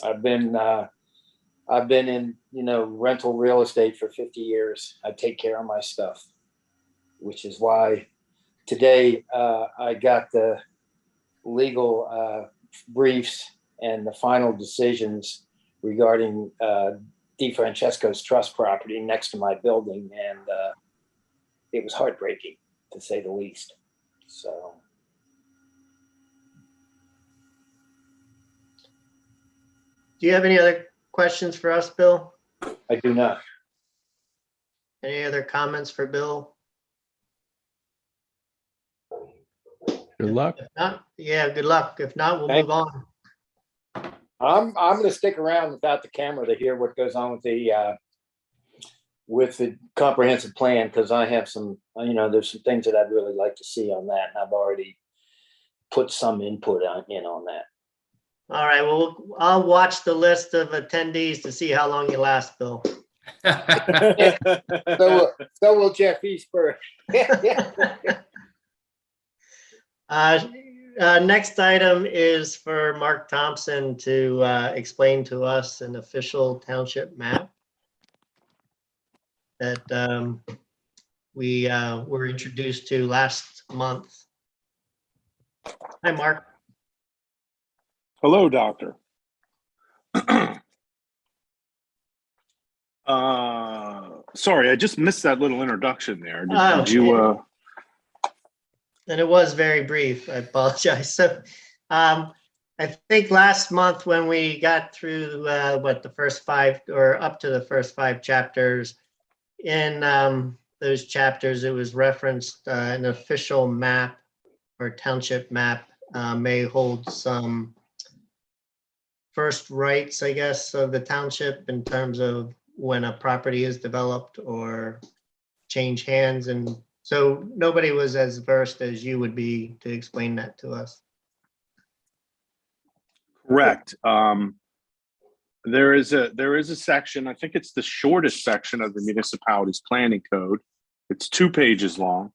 S8: I've been in, rental real estate for 50 years. I take care of my stuff, which is why today I got the legal briefs and the final decisions regarding DeFrancesco's trust property next to my building, and it was heartbreaking, to say the least. So.
S1: Do you have any other questions for us, Bill?
S8: I do not.
S1: Any other comments for Bill?
S4: Good luck.
S1: If not, yeah, good luck. If not, we'll
S8: Thank
S1: move on.
S8: I'm going to stick around without the camera to hear what goes on with the comprehensive plan, because I have some, there's some things that I'd really like to see on that, and I've already put some input on that.
S1: All right, well, I'll watch the list of attendees to see how long you last, Bill.
S8: So will Jeff Eastburg.
S1: Next item is for Mark Thompson to explain to us an official township map that we were introduced to last month. Hi, Mark.
S11: Hello, Doctor. Sorry, I just missed that little introduction there. Did you?
S1: And it was very brief. I apologize. So, I think last month when we got through the first 5 or up to the first 5 chapters, in those chapters, it was referenced an official map or township map may hold some first rights, I guess, of the township in terms of when a property is developed or change hands. And so nobody was as versed as you would be to explain that to us.
S11: Correct. There is a section, I think it's the shortest section of the municipality's planning code. It's 2 pages long.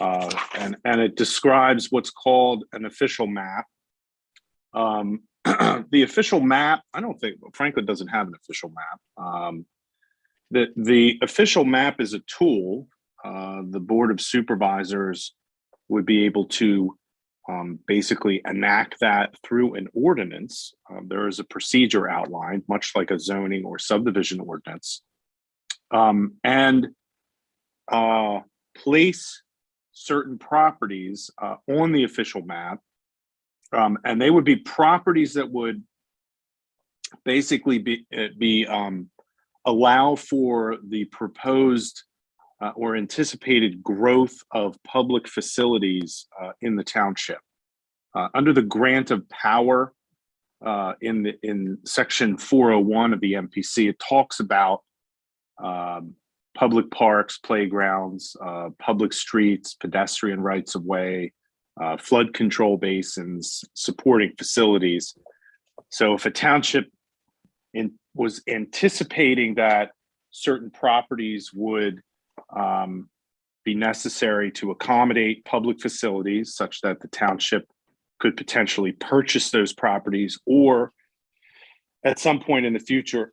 S11: And it describes what's called an official map. The official map, I don't think, Franklin doesn't have an official map. The official map is a tool. The Board of Supervisors would be able to basically enact that through an ordinance. There is a procedure outlined, much like a zoning or subdivision ordinance, and place certain properties on the official map. And they would be properties that would basically be allow for the proposed or anticipated growth of public facilities in the township. Under the grant of power in section 401 of the MPC, it talks about public parks, playgrounds, public streets, pedestrian rights of way, flood control basins, supporting facilities. So if a township was anticipating that certain properties would be necessary to accommodate public facilities such that the township could potentially purchase those properties, or at some point in the future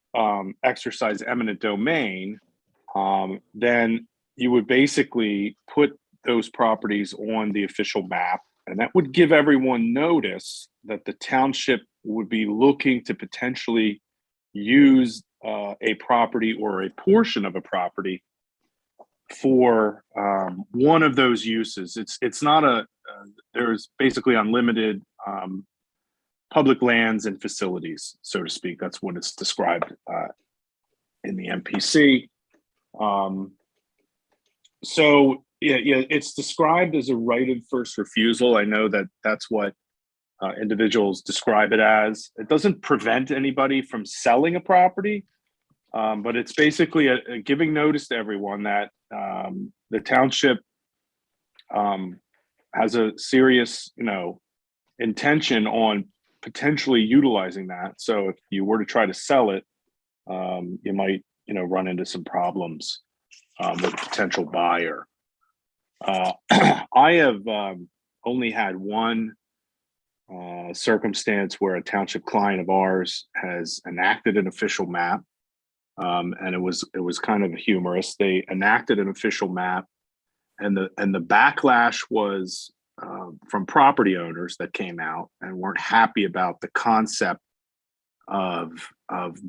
S11: exercise eminent domain, then you would basically put those properties on the official map, and that would give everyone notice that the township would be looking to potentially use a property or a portion of a property for one of those uses. It's not there's basically unlimited public lands and facilities, so to speak. That's what it's described in the MPC. So yeah, it's described as a right of first refusal. I know that that's what individuals describe it as. It doesn't prevent anybody from selling a property, but it's basically a giving notice to everyone that the township has a serious, intention on potentially utilizing that. So if you were to try to sell it, you might run into some problems with a potential buyer. I have only had one circumstance where a township client of ours has enacted an official map, and it was kind of humorous. They enacted an official map, and the backlash was from property owners that came out and weren't happy about the concept of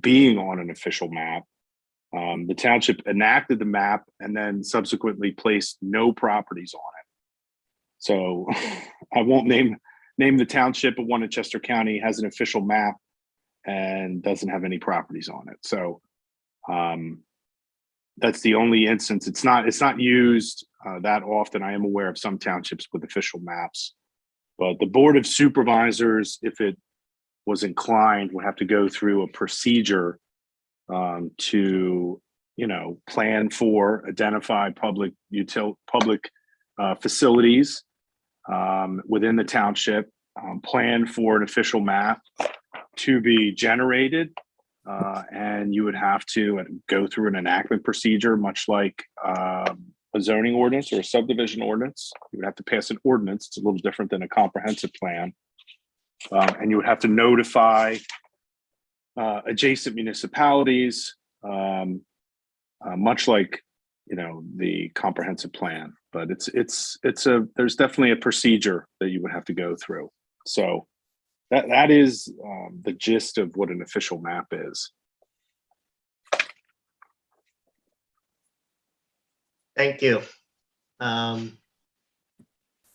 S11: being on an official map. The township enacted the map and then subsequently placed no properties on it. So I won't name the township, but one in Chester County has an official map and doesn't have any properties on it. So that's the only instance. It's not used that often. I am aware of some townships with official maps, but the Board of Supervisors, if it was inclined, would have to go through a procedure to plan for, identify public facilities within the township, plan for an official map to be generated, and you would have to go through an enactment procedure, much like a zoning ordinance or a subdivision ordinance. You would have to pass an ordinance. It's a little different than a comprehensive plan, and you would have to notify adjacent municipalities, much like the comprehensive plan. But there's definitely a procedure that you would have to go through. So that is the gist of what an official map is.
S1: Thank you.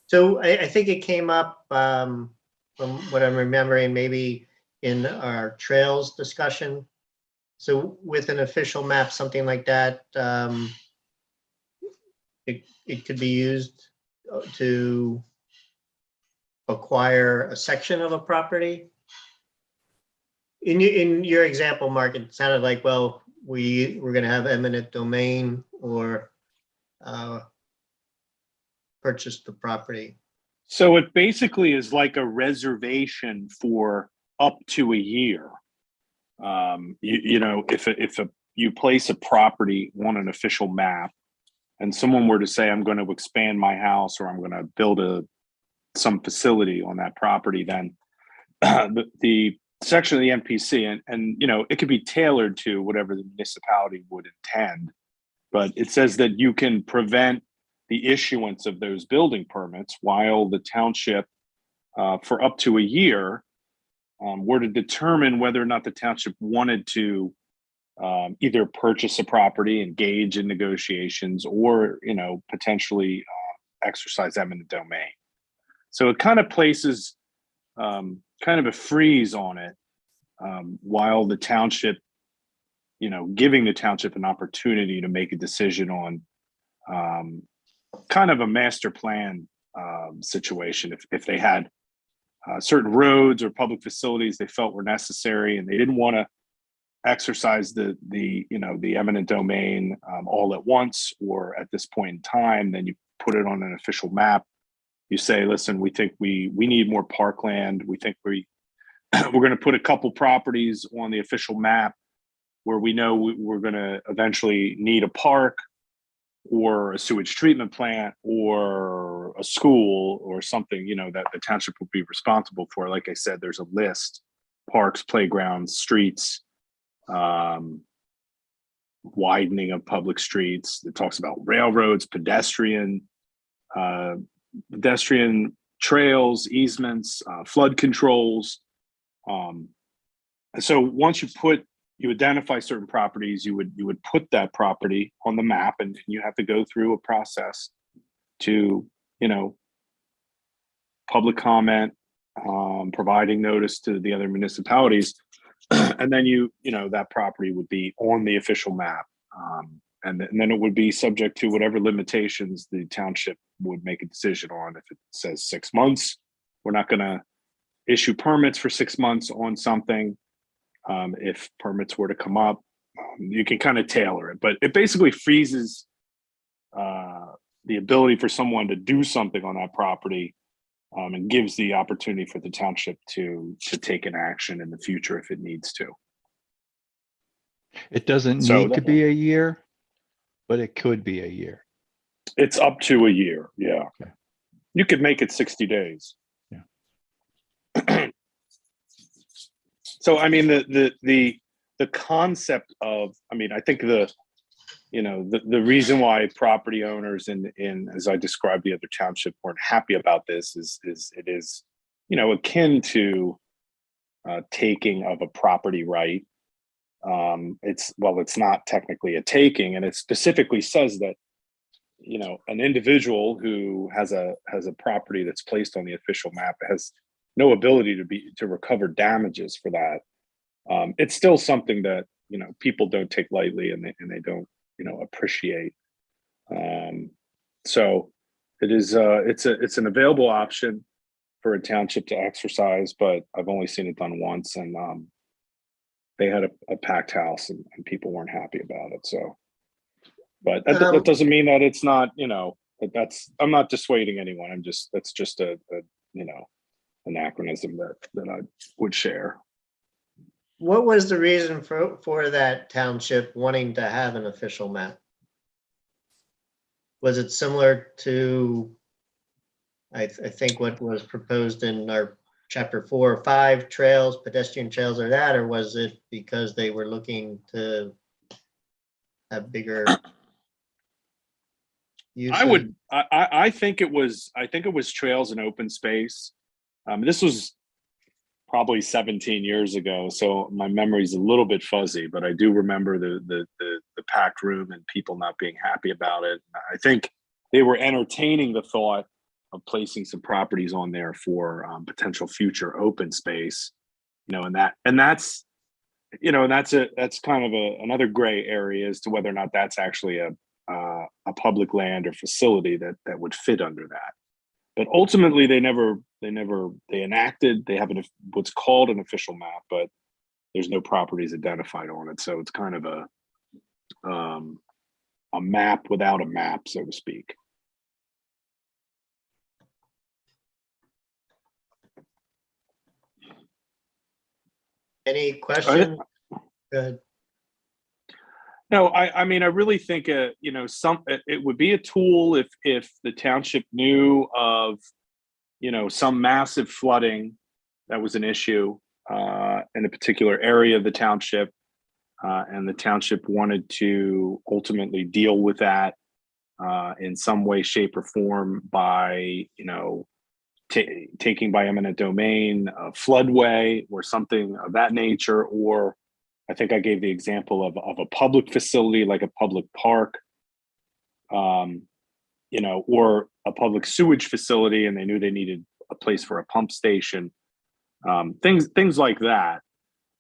S1: So I think it came up from what I'm remembering, maybe in our trails discussion. So with an official map, something like that, it could be used to acquire a section of a property. In your example, Mark, it sounded like, well, we're going to have eminent domain or purchase the property.
S11: So it basically is like a reservation for up to a year. If you place a property on an official map, and someone were to say, I'm going to expand my house or I'm going to build some facility on that property, then the section of the MPC, and it could be tailored to whatever the municipality would intend, but it says that you can prevent the issuance of those building permits while the township, for up to a year, were to determine whether or not the township wanted to either purchase a property, engage in negotiations, or potentially exercise eminent domain. So it kind of places kind of a freeze on it while the township, giving the township an opportunity to make a decision on kind of a master plan situation. If they had certain roads or public facilities they felt were necessary and they didn't want to exercise the eminent domain all at once or at this point in time, then you put it on an official map. You say, listen, we think we need more parkland. We think we're going to put a couple properties on the official map where we know we're going to eventually need a park or a sewage treatment plant or a school or something, that the township will be responsible for. Like I said, there's a list: parks, playgrounds, streets, widening of public streets. It talks about railroads, pedestrian trails, easements, flood controls. So once you identify certain properties, you would put that property on the map, and you have to go through a process to, public comment, providing notice to the other municipalities, and then that property would be on the official map, and then it would be subject to whatever limitations the township would make a decision on. If it says 6 months, we're not going to issue permits for 6 months on something. If permits were to come up, you can kind of tailor it, but it basically freezes the ability for someone to do something on that property, and gives the opportunity for the township to take an action in the future if it needs to.
S4: It doesn't
S11: So
S4: need to be a year, but it could be a year.
S11: it's up to a year. Yeah.
S4: Okay.
S11: You could make it 60 days.
S4: Yeah.
S11: So, I mean, the concept of, I mean, I think the reason why property owners in, as I described the other township, weren't happy about this is it is, akin to taking of a property right. It's not technically a taking, and it specifically says that, an individual who has a property that's placed on the official map has no ability to recover damages for that. It's still something that, people don't take lightly, and they don't, appreciate. So it is, it's an available option for a township to exercise, but I've only seen it done once, and they had a packed house, and people weren't happy about it. So, but that doesn't mean that it's not, I'm not dissuading anyone. That's just a anachronism that I would share.
S1: What was the reason for that township wanting to have an official map? Was it similar to, I think, what was proposed in our chapter 4 or 5, trails, pedestrian trails, or that, or was it because they were looking to have bigger usage?
S11: I think it was trails and open space. This was probably 17 years ago, so my memory's a little bit fuzzy, but I do remember the packed room and people not being happy about it. I think they were entertaining the thought of placing some properties on there for potential future open space, and that's kind of another gray area as to whether or not that's actually a public land or facility that would fit under that. But ultimately, they enacted. They have what's called an official map, but there's no properties identified on it. So it's kind of a map without a map, so to speak.
S1: Any questions? Good.
S11: No, I mean, I really think it would be a tool if the township knew of some massive flooding that was an issue in a particular area of the township, and the township wanted to ultimately deal with that in some way, shape, or form by taking by eminent domain, a floodway, or something of that nature. Or I think I gave the example of a public facility like a public park, or a public sewage facility, and they knew they needed a place for a pump station, things like that.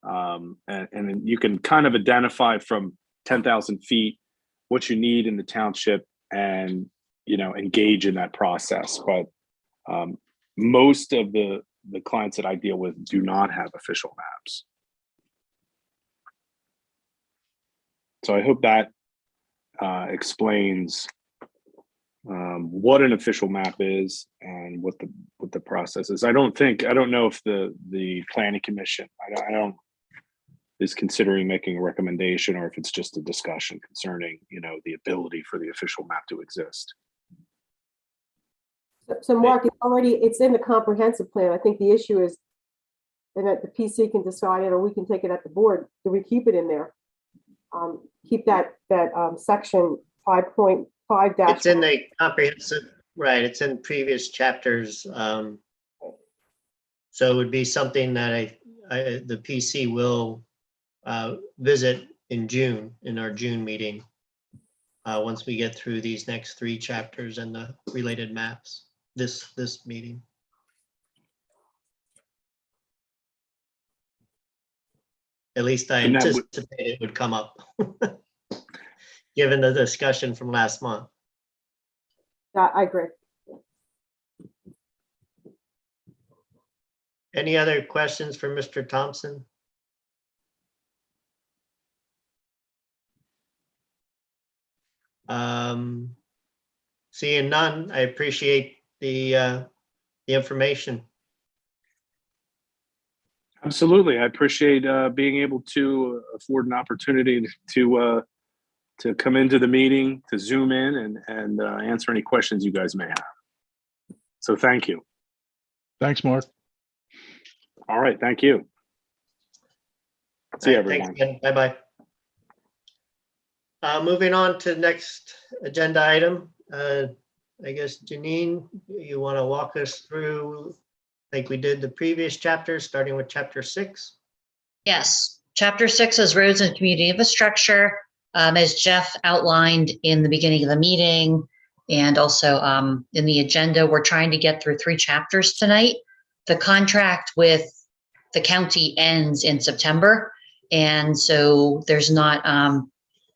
S11: And then you can kind of identify from 10,000 feet what you need in the township and, engage in that process. But most of the clients that I deal with do not have official maps. So I hope that explains what an official map is and what the process is. I don't know if the planning commission is considering making a recommendation, or if it's just a discussion concerning the ability for the official map to exist.
S7: So Mark, it's in the comprehensive plan. I think the issue is, and that the PC can decide it, or we can take it at the board. Do we keep it in there? Keep that section 5.5 dash.
S1: It's in the comprehensive, right? It's in previous chapters. So it would be something that the PC will visit in June, in our June meeting, once we get through these next 3 chapters and the related maps. This meeting. At least I anticipate it would come up, given the discussion from last month.
S7: I agree.
S1: Any other questions for Mr. Thompson? Seeing none, I appreciate the information.
S11: Absolutely. I appreciate being able to afford an opportunity to come into the meeting, to zoom in and answer any questions you guys may have. So thank you.
S4: Thanks, Mark.
S11: All right. Thank you. See you, everyone.
S1: Bye-bye. Moving on to the next agenda item. I guess, Janine, you want to walk us through, like we did the previous chapter, starting with chapter 6?
S12: Yes, chapter 6 is roads and community infrastructure. As Jeff outlined in the beginning of the meeting and also in the agenda, we're trying to get through 3 chapters tonight. The contract with the county ends in September, and so there's not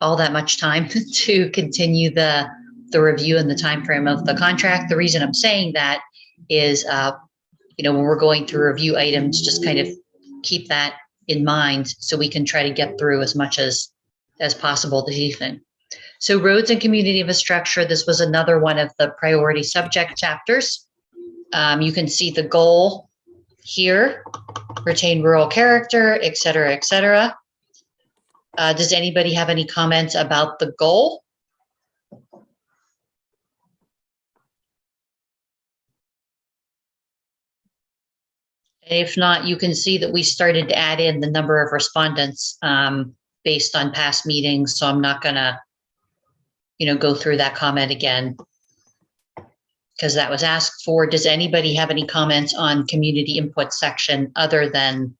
S12: all that much time to continue the review and the time frame of the contract. The reason I'm saying that is, when we're going through review items, just kind of keep that in mind so we can try to get through as much as possible this evening. So roads and community infrastructure, this was another one of the priority subject chapters. You can see the goal here, retain rural character, et cetera, et cetera. Does anybody have any comments about the goal? If not, you can see that we started to add in the number of respondents based on past meetings. So I'm not gonna, go through that comment again because that was asked for. Does anybody have any comments on community input section other than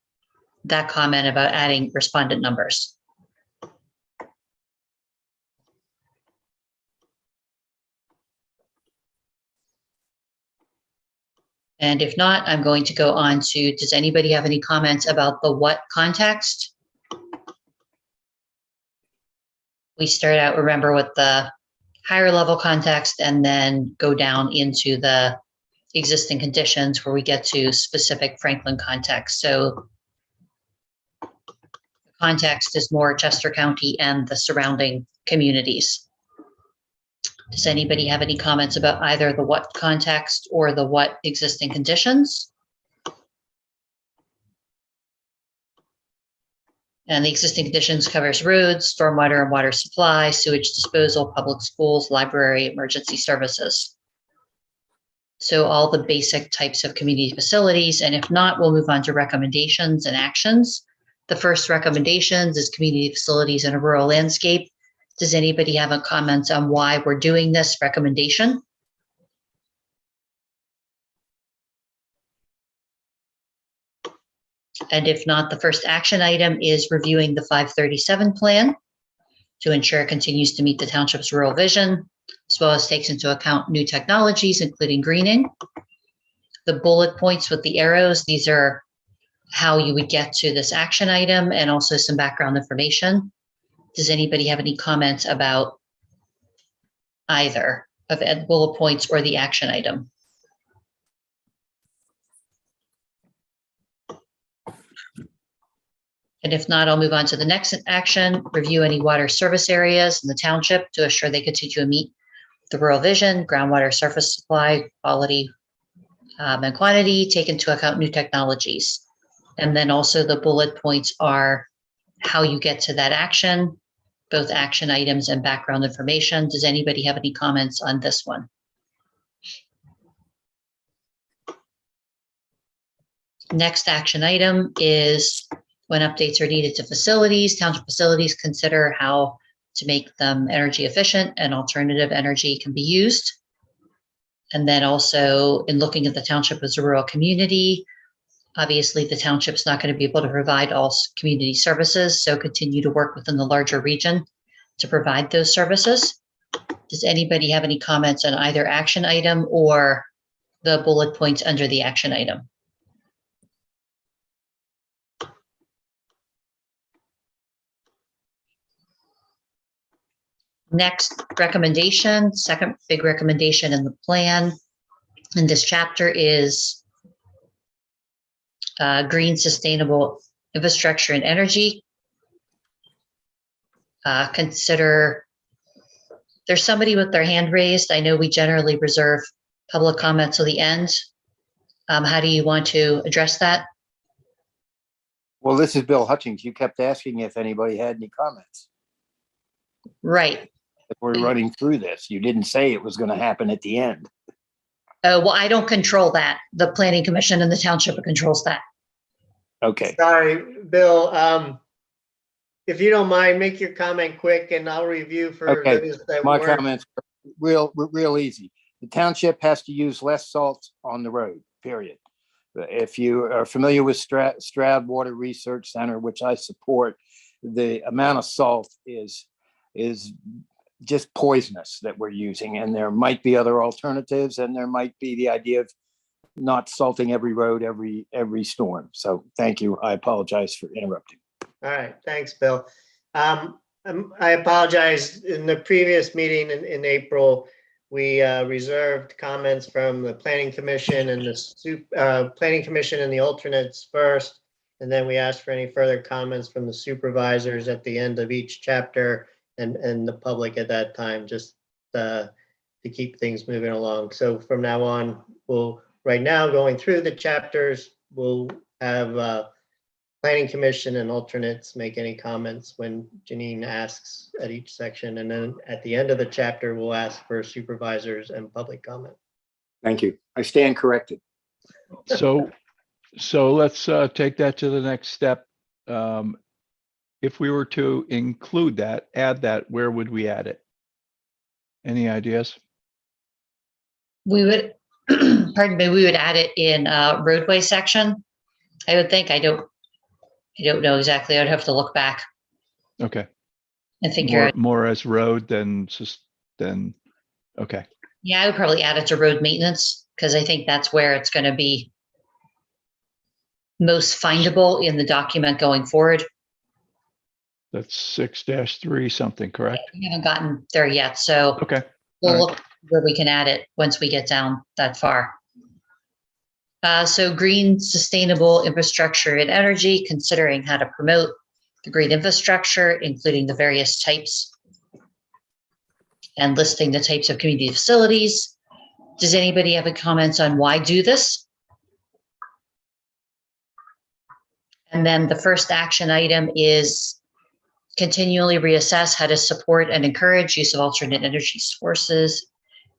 S12: that comment about adding respondent numbers? And if not, I'm going to go on to, does anybody have any comments about the what context? We start out, remember, with the higher level context and then go down into the existing conditions where we get to specific Franklin context. So the context is more Chester County and the surrounding communities. Does anybody have any comments about either the what context or the what existing conditions? And the existing conditions covers roads, stormwater and water supply, sewage disposal, public schools, library, emergency services. So all the basic types of community facilities. And if not, we'll move on to recommendations and actions. The first recommendations is community facilities in a rural landscape. Does anybody have a comment on why we're doing this recommendation? And if not, the first action item is reviewing the 537 plan to ensure it continues to meet the township's rural vision, as well as takes into account new technologies, including greening. The bullet points with the arrows, these are how you would get to this action item and also some background information. Does anybody have any comments about either of the bullet points or the action item? And if not, I'll move on to the next action, review any water service areas in the township to assure they continue to meet the rural vision, groundwater surface supply, quality and quantity, take into account new technologies. And then also the bullet points are how you get to that action, both action items and background information. Does anybody have any comments on this one? Next action item is when updates are needed to facilities, township facilities, consider how to make them energy efficient and alternative energy can be used. And then also in looking at the township as a rural community, obviously the township's not going to be able to provide all community services, so continue to work within the larger region to provide those services. Does anybody have any comments on either action item or the bullet points under the action item? Next recommendation, second big recommendation in the plan in this chapter is green sustainable infrastructure and energy. Consider, there's somebody with their hand raised. I know we generally reserve public comment till the end. How do you want to address that?
S8: Well, this is Bill Hutchings. You kept asking if anybody had any comments.
S12: Right.
S8: If we're running through this, you didn't say it was going to happen at the end.
S12: Well, I don't control that. The planning commission and the township controls that.
S8: Okay.
S1: Sorry, Bill. If you don't mind, make your comment quick and I'll review for
S8: Okay,
S1: those that
S8: My
S1: weren't.
S8: comments are real easy. The township has to use less salt on the road, period. If you are familiar with Stroud Water Research Center, which I support, the amount of salt is just poisonous that we're using. And there might be other alternatives, and there might be the idea of not salting every road every storm. So thank you. I apologize for interrupting.
S1: All right, thanks, Bill. I apologize. In the previous meeting in April, we reserved comments from the Planning Commission and the Planning Commission and the alternates first, and then we asked for any further comments from the supervisors at the end of each chapter and the public at that time, just to keep things moving along. So from now on, right now going through the chapters, we'll have Planning Commission and alternates make any comments when Janine asks at each section. And then at the end of the chapter, we'll ask for supervisors and public comment.
S8: Thank you. I stand corrected.
S4: So let's take that to the next step. If we were to include that, add that, where would we add it? Any ideas?
S12: We would, pardon me, we would add it in roadway section. I would think. I don't know exactly. I'd have to look back
S4: Okay.
S12: and figure out.
S4: More as road than okay.
S12: Yeah, I would probably add it to road maintenance because I think that's where it's going to be most findable in the document going forward.
S4: That's 6-3 something, correct?
S12: We haven't gotten there yet, so
S4: Okay.
S12: we'll
S4: All right.
S12: look where we can add it once we get down that far. So green, sustainable infrastructure and energy, considering how to promote the green infrastructure, including the various types and listing the types of community facilities. Does anybody have any comments on why do this? And then the first action item is continually reassess how to support and encourage use of alternate energy sources,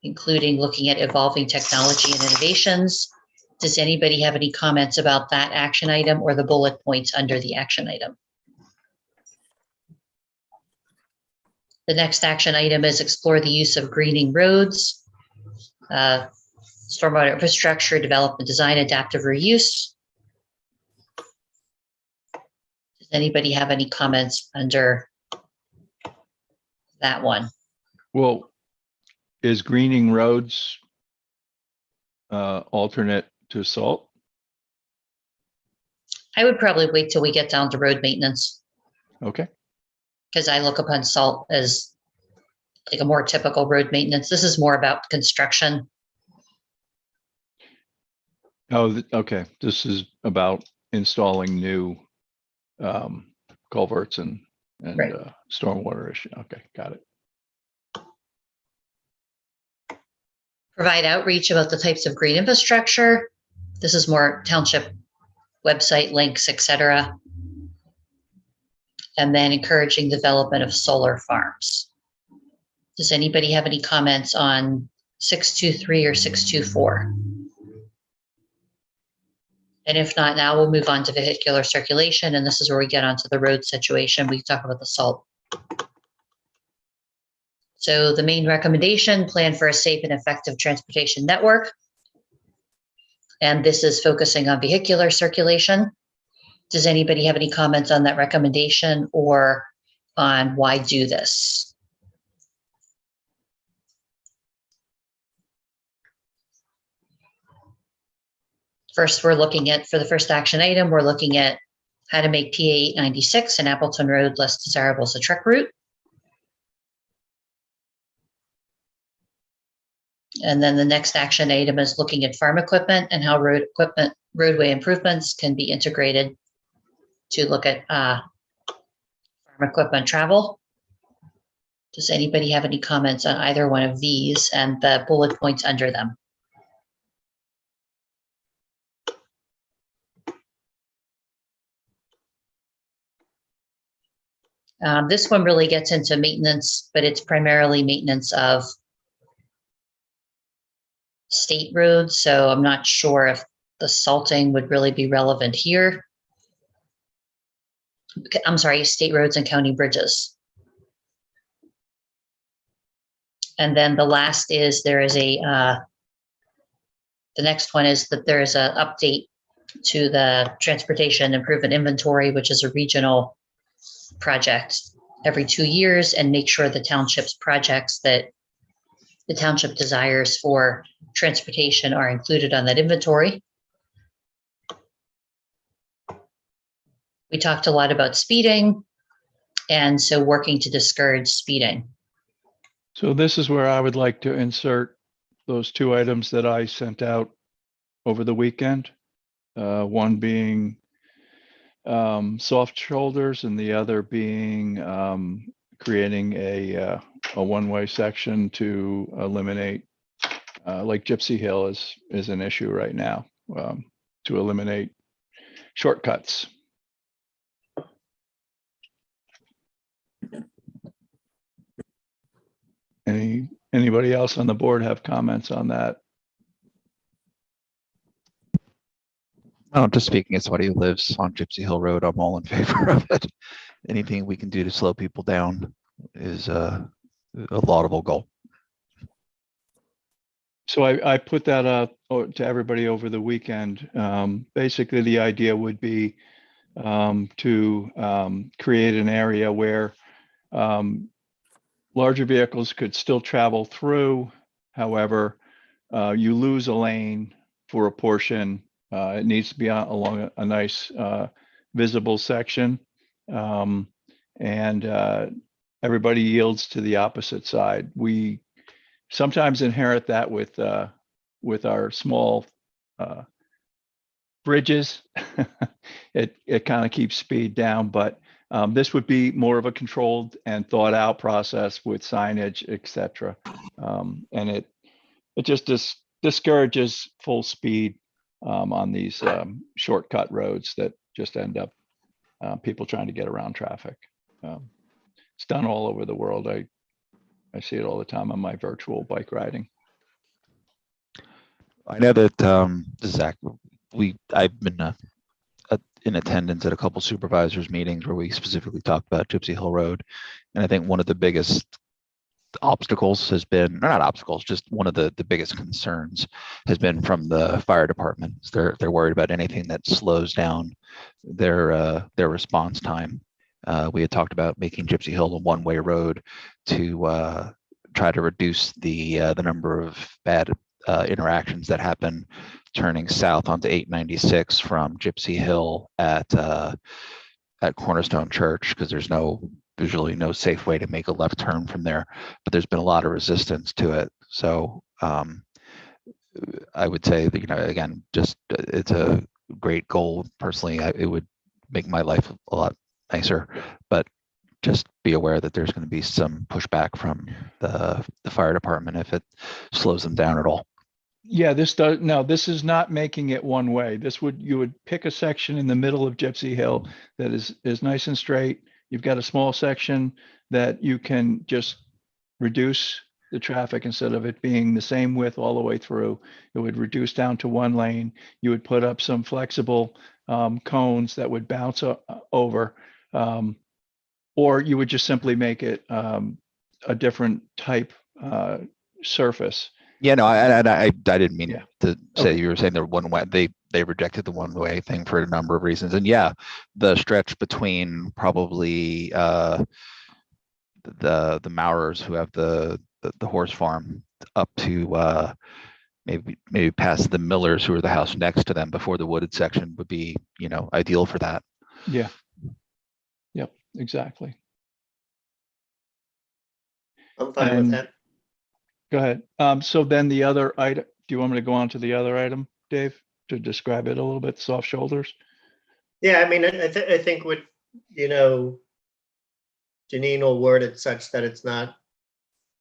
S12: including looking at evolving technology and innovations. Does anybody have any comments about that action item or the bullet points under the action item? The next action item is explore the use of greening roads, stormwater infrastructure, development, design, adaptive reuse. Does anybody have any comments under that one?
S4: Well, is greening roads alternate to salt?
S12: I would probably wait till we get down to road maintenance
S4: Okay.
S12: because I look upon salt as like a more typical road maintenance. This is more about construction.
S4: Oh, okay. This is about installing new culverts and
S12: Right.
S4: stormwater issue. Okay, got it.
S12: Provide outreach about the types of green infrastructure. This is more township website links, etc. And then encouraging development of solar farms. Does anybody have any comments on 623 or 624? And if not, now we'll move on to vehicular circulation. And this is where we get onto the road situation. We talk about the salt. So the main recommendation, plan for a safe and effective transportation network. And this is focusing on vehicular circulation. Does anybody have any comments on that recommendation or on why do this? First, we're looking at, for the first action item, we're looking at how to make PA 896 and Appleton Road less desirable as a truck route. And then the next action item is looking at farm equipment and how roadway improvements can be integrated to look at farm equipment travel. Does anybody have any comments on either one of these and the bullet points under them? This one really gets into maintenance, but it's primarily maintenance of state roads. So I'm not sure if the salting would really be relevant here. I'm sorry, state roads and county bridges. And then the last is there is the next one is that there is an update to the transportation improvement inventory, which is a regional project every 2 years, and make sure the township's projects that the township desires for transportation are included on that inventory. We talked a lot about speeding, and so working to discourage speeding.
S4: So this is where I would like to insert those 2 items that I sent out over the weekend. One being soft shoulders and the other being creating a one-way section to eliminate, like Gypsy Hill is an issue right now, to eliminate shortcuts. Anybody else on the board have comments on that?
S6: Just speaking as somebody who lives on Gypsy Hill Road, I'm all in favor of it. Anything we can do to slow people down is a laudable goal.
S4: So I put that up to everybody over the weekend. Basically, the idea would be to create an area where larger vehicles could still travel through. However, you lose a lane for a portion. It needs to be along a nice visible section. And everybody yields to the opposite side. We sometimes inherit that with our small bridges. It kind of keeps speed down, but this would be more of a controlled and thought out process with signage, etc. And it just discourages full speed on these shortcut roads that just end up people trying to get around traffic. It's done all over the world. I see it all the time on my virtual bike riding.
S6: I know that Zach, I've been in attendance at a couple supervisors meetings where we specifically talked about Gypsy Hill Road, and I think one of the biggest obstacles has been, or not obstacles, just one of the biggest concerns has been from the fire department. They're worried about anything that slows down their response time. We had talked about making Gypsy Hill a one-way road to try to reduce the number of bad interactions that happen turning south onto 896 from Gypsy Hill at Cornerstone Church, because there's usually no safe way to make a left turn from there, but there's been a lot of resistance to it. So I would say that, again, just it's a great goal. Personally, it would make my life a lot nicer, but just be aware that there's going to be some pushback from the fire department if it slows them down at all.
S4: Yeah, this is not making it one way. You would pick a section in the middle of Gypsy Hill that is nice and straight. You've got a small section that you can just reduce the traffic instead of it being the same width all the way through. It would reduce down to one lane. You would put up some flexible cones that would bounce over, or you would just simply make it a different type surface.
S6: Yeah, no, I didn't mean
S4: Yeah.
S6: to say
S4: Okay.
S6: You were saying they're one way. They rejected the one way thing for a number of reasons, and yeah, the stretch between probably the Maurers who have the horse farm up to maybe past the Millers who are the house next to them before the wooded section would be ideal for that.
S4: Yeah. Yep. Exactly.
S1: I'm fine with
S4: And-
S1: that.
S4: Go ahead. So then the other item, do you want me to go on to the other item, Dave, to describe it a little bit, soft shoulders?
S1: Yeah, I mean, I think what, Janine will word it such that it's not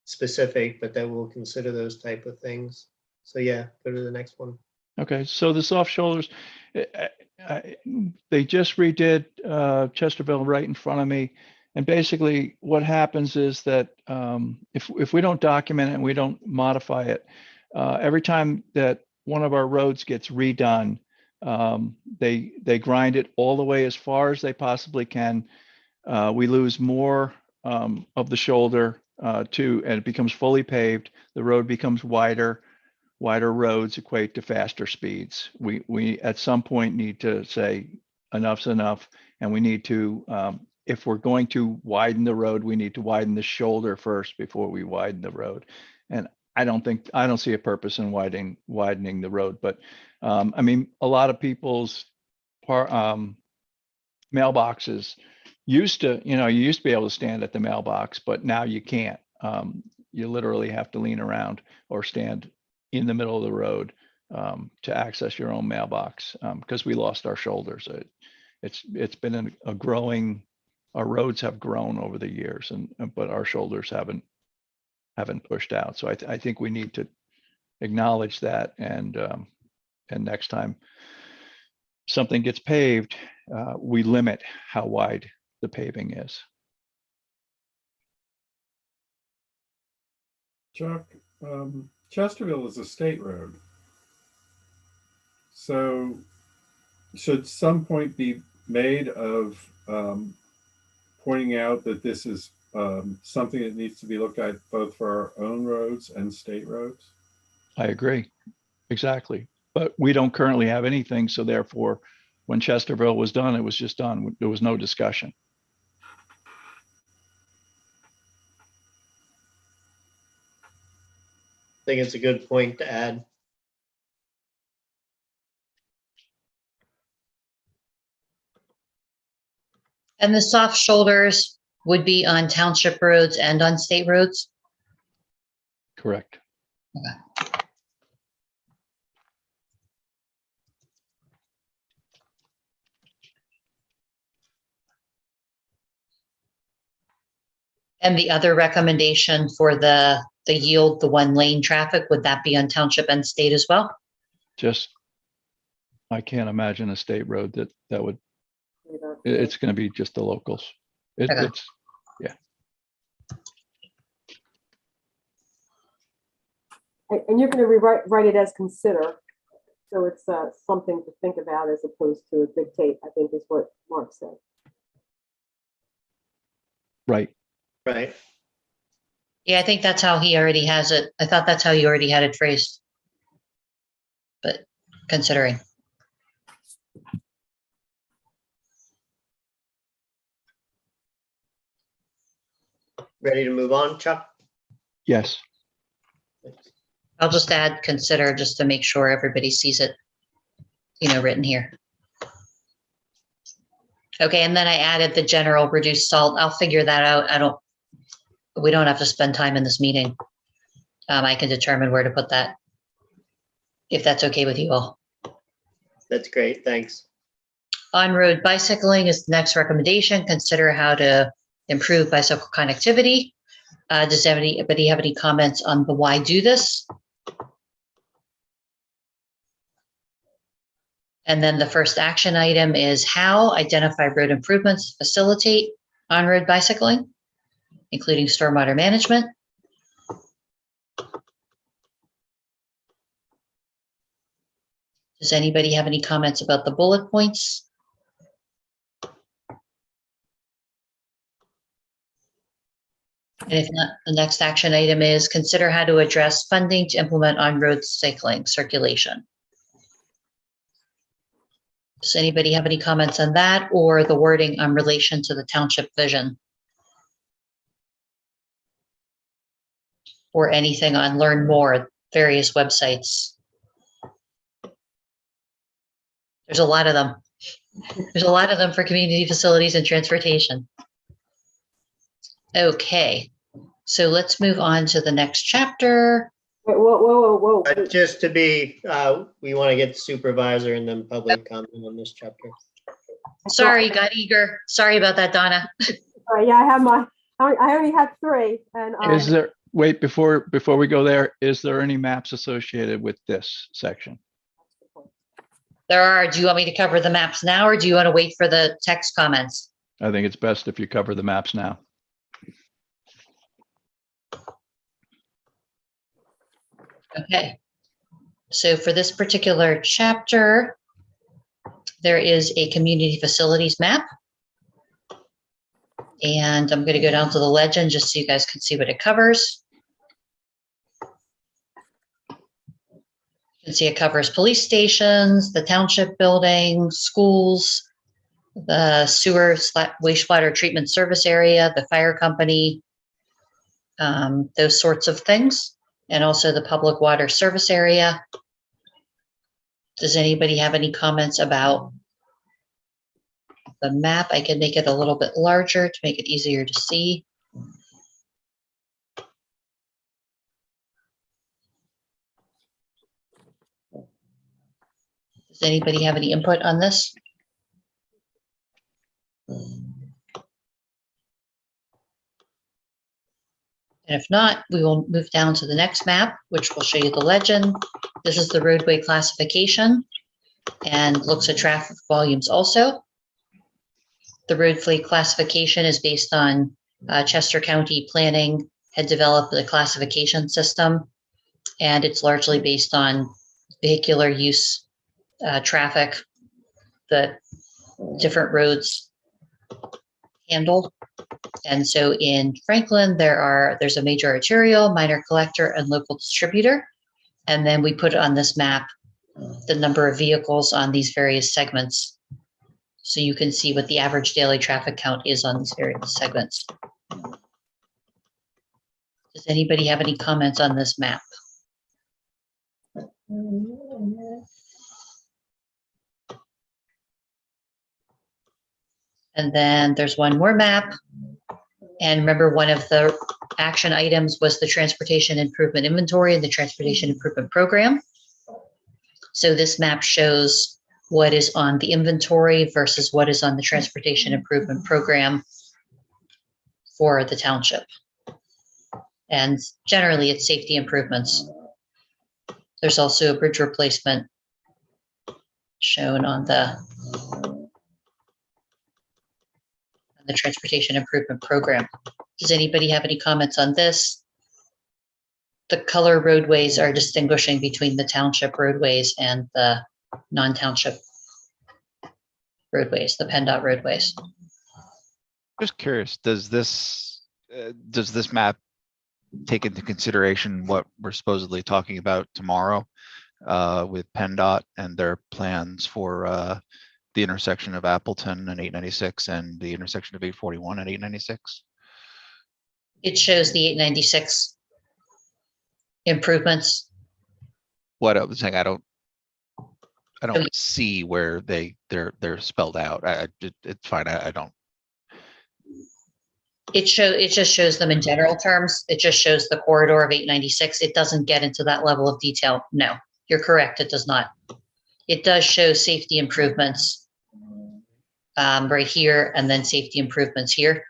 S1: specific, but that we'll consider those type of things. So yeah, go to the next one.
S4: Okay, so the soft shoulders, they just redid Chesterville right in front of me. And basically what happens is that if we don't document it and we don't modify it, every time that one of our roads gets redone, they grind it all the way as far as they possibly can. We lose more of the shoulder and it becomes fully paved. The road becomes wider. Wider roads equate to faster speeds. We at some point need to say enough's enough, and we need to, if we're going to widen the road, we need to widen the shoulder first before we widen the road. And I don't see a purpose in widening the road, but I mean, a lot of people's mailboxes used to, you used to be able to stand at the mailbox, but now you can't. You literally have to lean around or stand in the middle of the road to access your own mailbox because we lost our shoulders. It's been a growing. Our roads have grown over the years, but our shoulders haven't pushed out. So I think we need to acknowledge that, and next time something gets paved, we limit how wide the paving is.
S3: Chuck, Chesterville is a state road. So should some point be made of pointing out that this is something that needs to be looked at both for our own roads and state roads?
S4: I agree, exactly. But we don't currently have anything, so therefore, when Chesterville was done, it was just done. There was no discussion.
S1: I think it's a good point to add.
S12: And the soft shoulders would be on township roads and on state roads?
S4: Correct.
S12: Okay. And the other recommendation for the yield, the one lane traffic, would that be on township and state as well?
S4: Just, I can't imagine a state road that would, it's going to be just the locals.
S12: Okay.
S4: It's, yeah.
S7: And you're going to write it as consider. So it's something to think about as opposed to a dictate, I think is what Mark said.
S4: Right.
S1: Right.
S12: Yeah, I think that's how he already has it. I thought that's how you already had it phrased. But considering.
S1: Ready to move on, Chuck?
S4: Yes.
S12: I'll just add consider just to make sure everybody sees it, written here. Okay, and then I added the general reduced salt. I'll figure that out. We don't have to spend time in this meeting. I can determine where to put that, if that's okay with you all.
S1: That's great, thanks.
S12: On-road bicycling is the next recommendation. Consider how to improve bicycle connectivity. Does anybody have any comments on the why do this? And then the first action item is how identify road improvements to facilitate on-road bicycling, including stormwater management. Does anybody have any comments about the bullet points? And if not, the next action item is consider how to address funding to implement on-road cycling circulation. Does anybody have any comments on that or the wording on relation to the township vision? Or anything on learn more, various websites? There's a lot of them. There's a lot of them for community facilities and transportation. Okay, so let's move on to the next chapter.
S7: Wait, whoa.
S1: Just to be, we want to get supervisor and then public comment on this chapter.
S12: Sorry, got eager. Sorry about that, Donna.
S7: Yeah, I only have 3. And
S4: Is there, wait, before we go there, is there any maps associated with this section?
S12: There are. Do you want me to cover the maps now or do you want to wait for the text comments?
S4: I think it's best if you cover the maps now.
S12: Okay. So for this particular chapter, there is a community facilities map. And I'm going to go down to the legend just so you guys can see what it covers. You can see it covers police stations, the township building, schools, the sewer wastewater treatment service area, the fire company, those sorts of things, and also the public water service area. Does anybody have any comments about the map? I can make it a little bit larger to make it easier to see. Does anybody have any input on this? And if not, we will move down to the next map, which will show you the legend. This is the roadway classification and looks at traffic volumes also. The roadway classification is based on Chester County Planning had developed the classification system, and it's largely based on vehicular use, traffic, that different roads handle. And so in Franklin, there's a major arterial, minor collector, and local distributor. And then we put on this map the number of vehicles on these various segments, so you can see what the average daily traffic count is on these various segments. Does anybody have any comments on this map? And then there's one more map. And remember, one of the action items was the transportation improvement inventory and the transportation improvement program. So this map shows what is on the inventory versus what is on the transportation improvement program for the township. And generally it's safety improvements. There's also a bridge replacement shown on the transportation improvement program. Does anybody have any comments on this? The color roadways are distinguishing between the township roadways and the non-township roadways, the PennDOT roadways.
S6: Just curious, does this map take into consideration what we're supposedly talking about tomorrow with PennDOT and their plans for the intersection of Appleton and 896 and the intersection of 841 and 896?
S12: It shows the 896 improvements.
S6: What I was saying, I don't see where they're spelled out. It's fine. I don't.
S12: It just shows them in general terms. It just shows the corridor of 896. It doesn't get into that level of detail. No, you're correct. It does not. It does show safety improvements right here, and then safety improvements here.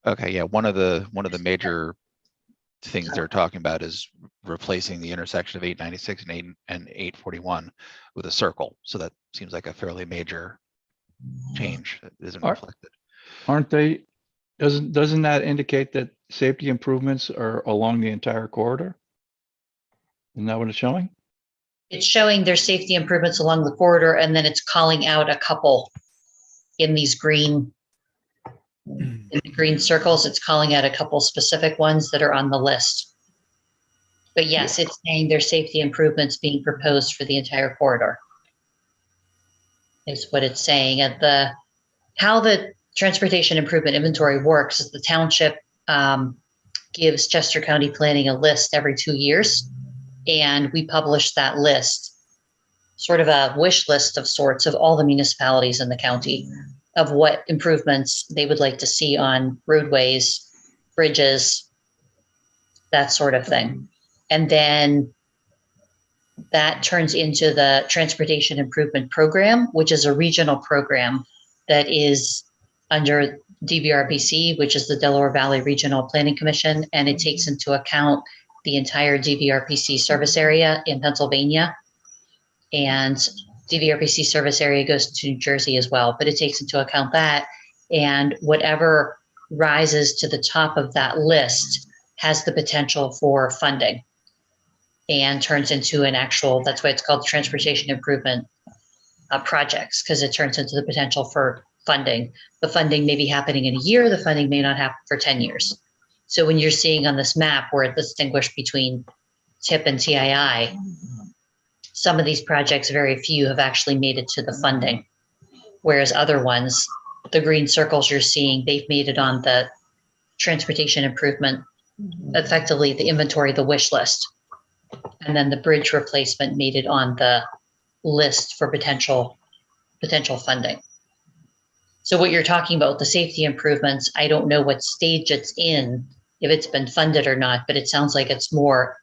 S6: Okay, yeah. One of the major things they're talking about is replacing the intersection of 896 and 841 with a circle. So that seems like a fairly major change that isn't reflected.
S4: Aren't they? Doesn't that indicate that safety improvements are along the entire corridor? Isn't that what it's showing?
S12: It's showing there's safety improvements along the corridor, and then it's calling out a couple in these green circles. It's calling out a couple specific ones that are on the list. But yes, it's saying there's safety improvements being proposed for the entire corridor, is what it's saying. And how the transportation improvement inventory works is the township gives Chester County Planning a list every 2 years. And we publish that list, sort of a wish list of sorts of all the municipalities in the county of what improvements they would like to see on roadways, bridges, that sort of thing. And then that turns into the Transportation Improvement Program, which is a regional program that is under DVRPC, which is the Delaware Valley Regional Planning Commission, and it takes into account the entire DVRPC service area in Pennsylvania. And DVRPC service area goes to New Jersey as well, but it takes into account that, and whatever rises to the top of that list has the potential for funding and turns into an actual, that's why it's called transportation improvement projects, because it turns into the potential for funding. The funding may be happening in a year, the funding may not happen for 10 years. So when you're seeing on this map where it's distinguished between TIP and TII, some of these projects, very few have actually made it to the funding. Whereas other ones, the green circles you're seeing, they've made it on the transportation improvement, effectively the inventory, the wish list. And then the bridge replacement made it on the list for potential funding. So what you're talking about, the safety improvements, I don't know what stage it's in, if it's been funded or not, but it sounds like it's more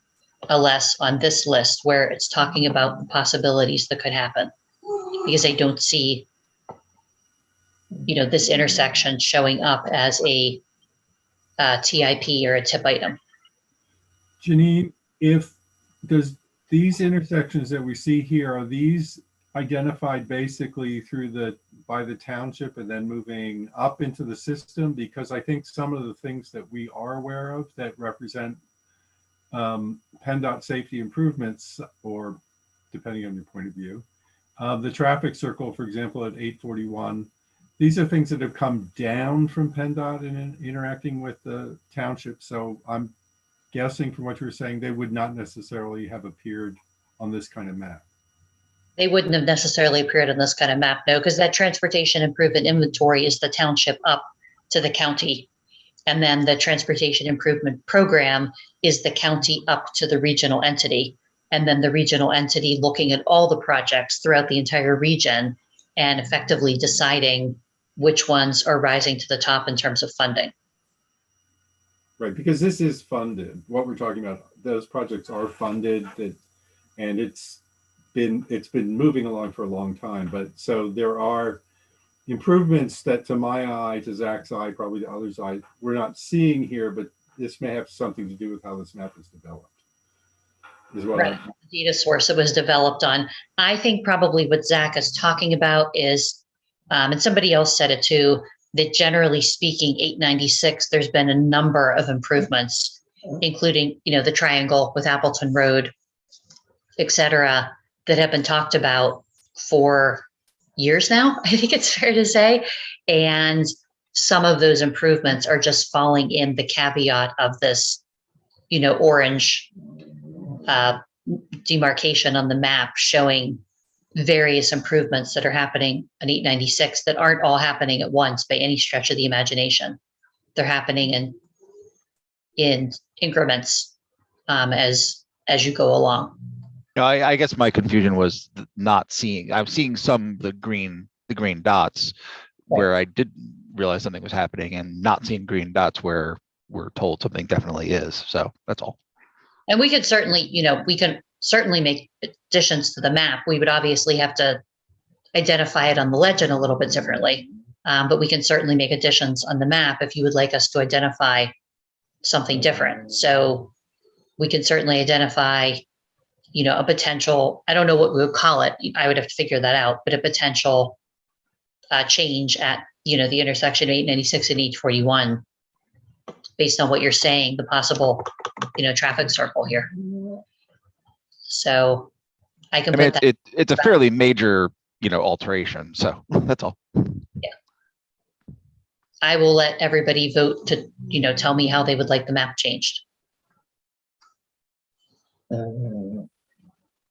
S12: or less on this list where it's talking about the possibilities that could happen. Because I don't see, this intersection showing up as a TIP or a TIP item.
S3: Janine, does these intersections that we see here, are these identified basically by the township and then moving up into the system? Because I think some of the things that we are aware of that represent PennDOT safety improvements, or depending on your point of view, the traffic circle, for example, at 841, these are things that have come down from PennDOT and interacting with the township. So I'm guessing from what you were saying, they would not necessarily have appeared on this kind of map.
S12: They wouldn't have necessarily appeared on this kind of map, no, because that transportation improvement inventory is the township up to the county. And then the transportation improvement program is the county up to the regional entity. And then the regional entity looking at all the projects throughout the entire region and effectively deciding which ones are rising to the top in terms of funding.
S3: Right, because this is funded. What we're talking about, those projects are funded, and it's been moving along for a long time. But so there are improvements that, to my eye, to Zach's eye, probably to others' eye, we're not seeing here, but this may have something to do with how this map is developed.
S12: Right, the data source that was developed on. I think probably what Zach is talking about is, and somebody else said it too, that generally speaking, 896, there's been a number of improvements, including, the triangle with Appleton Road, et cetera, that have been talked about for years now, I think it's fair to say. And some of those improvements are just falling in the caveat of this, orange demarcation on the map showing various improvements that are happening on 896 that aren't all happening at once by any stretch of the imagination. They're happening in increments as you go along.
S6: No, I guess my confusion was not seeing. I'm seeing some of the green dots where I didn't realize something was happening, and not seeing green dots where we're told something definitely is. So that's all.
S12: And we could certainly, make additions to the map. We would obviously have to identify it on the legend a little bit differently, but we can certainly make additions on the map if you would like us to identify something different. So we can certainly identify, a potential, I don't know what we would call it. I would have to figure that out, but a potential change at, the intersection of 896 and 841, based on what you're saying, the possible, traffic circle here. So I can put that.
S6: It's a fairly major, alteration. So that's all.
S12: Yeah. I will let everybody vote to, tell me how they would like the map changed.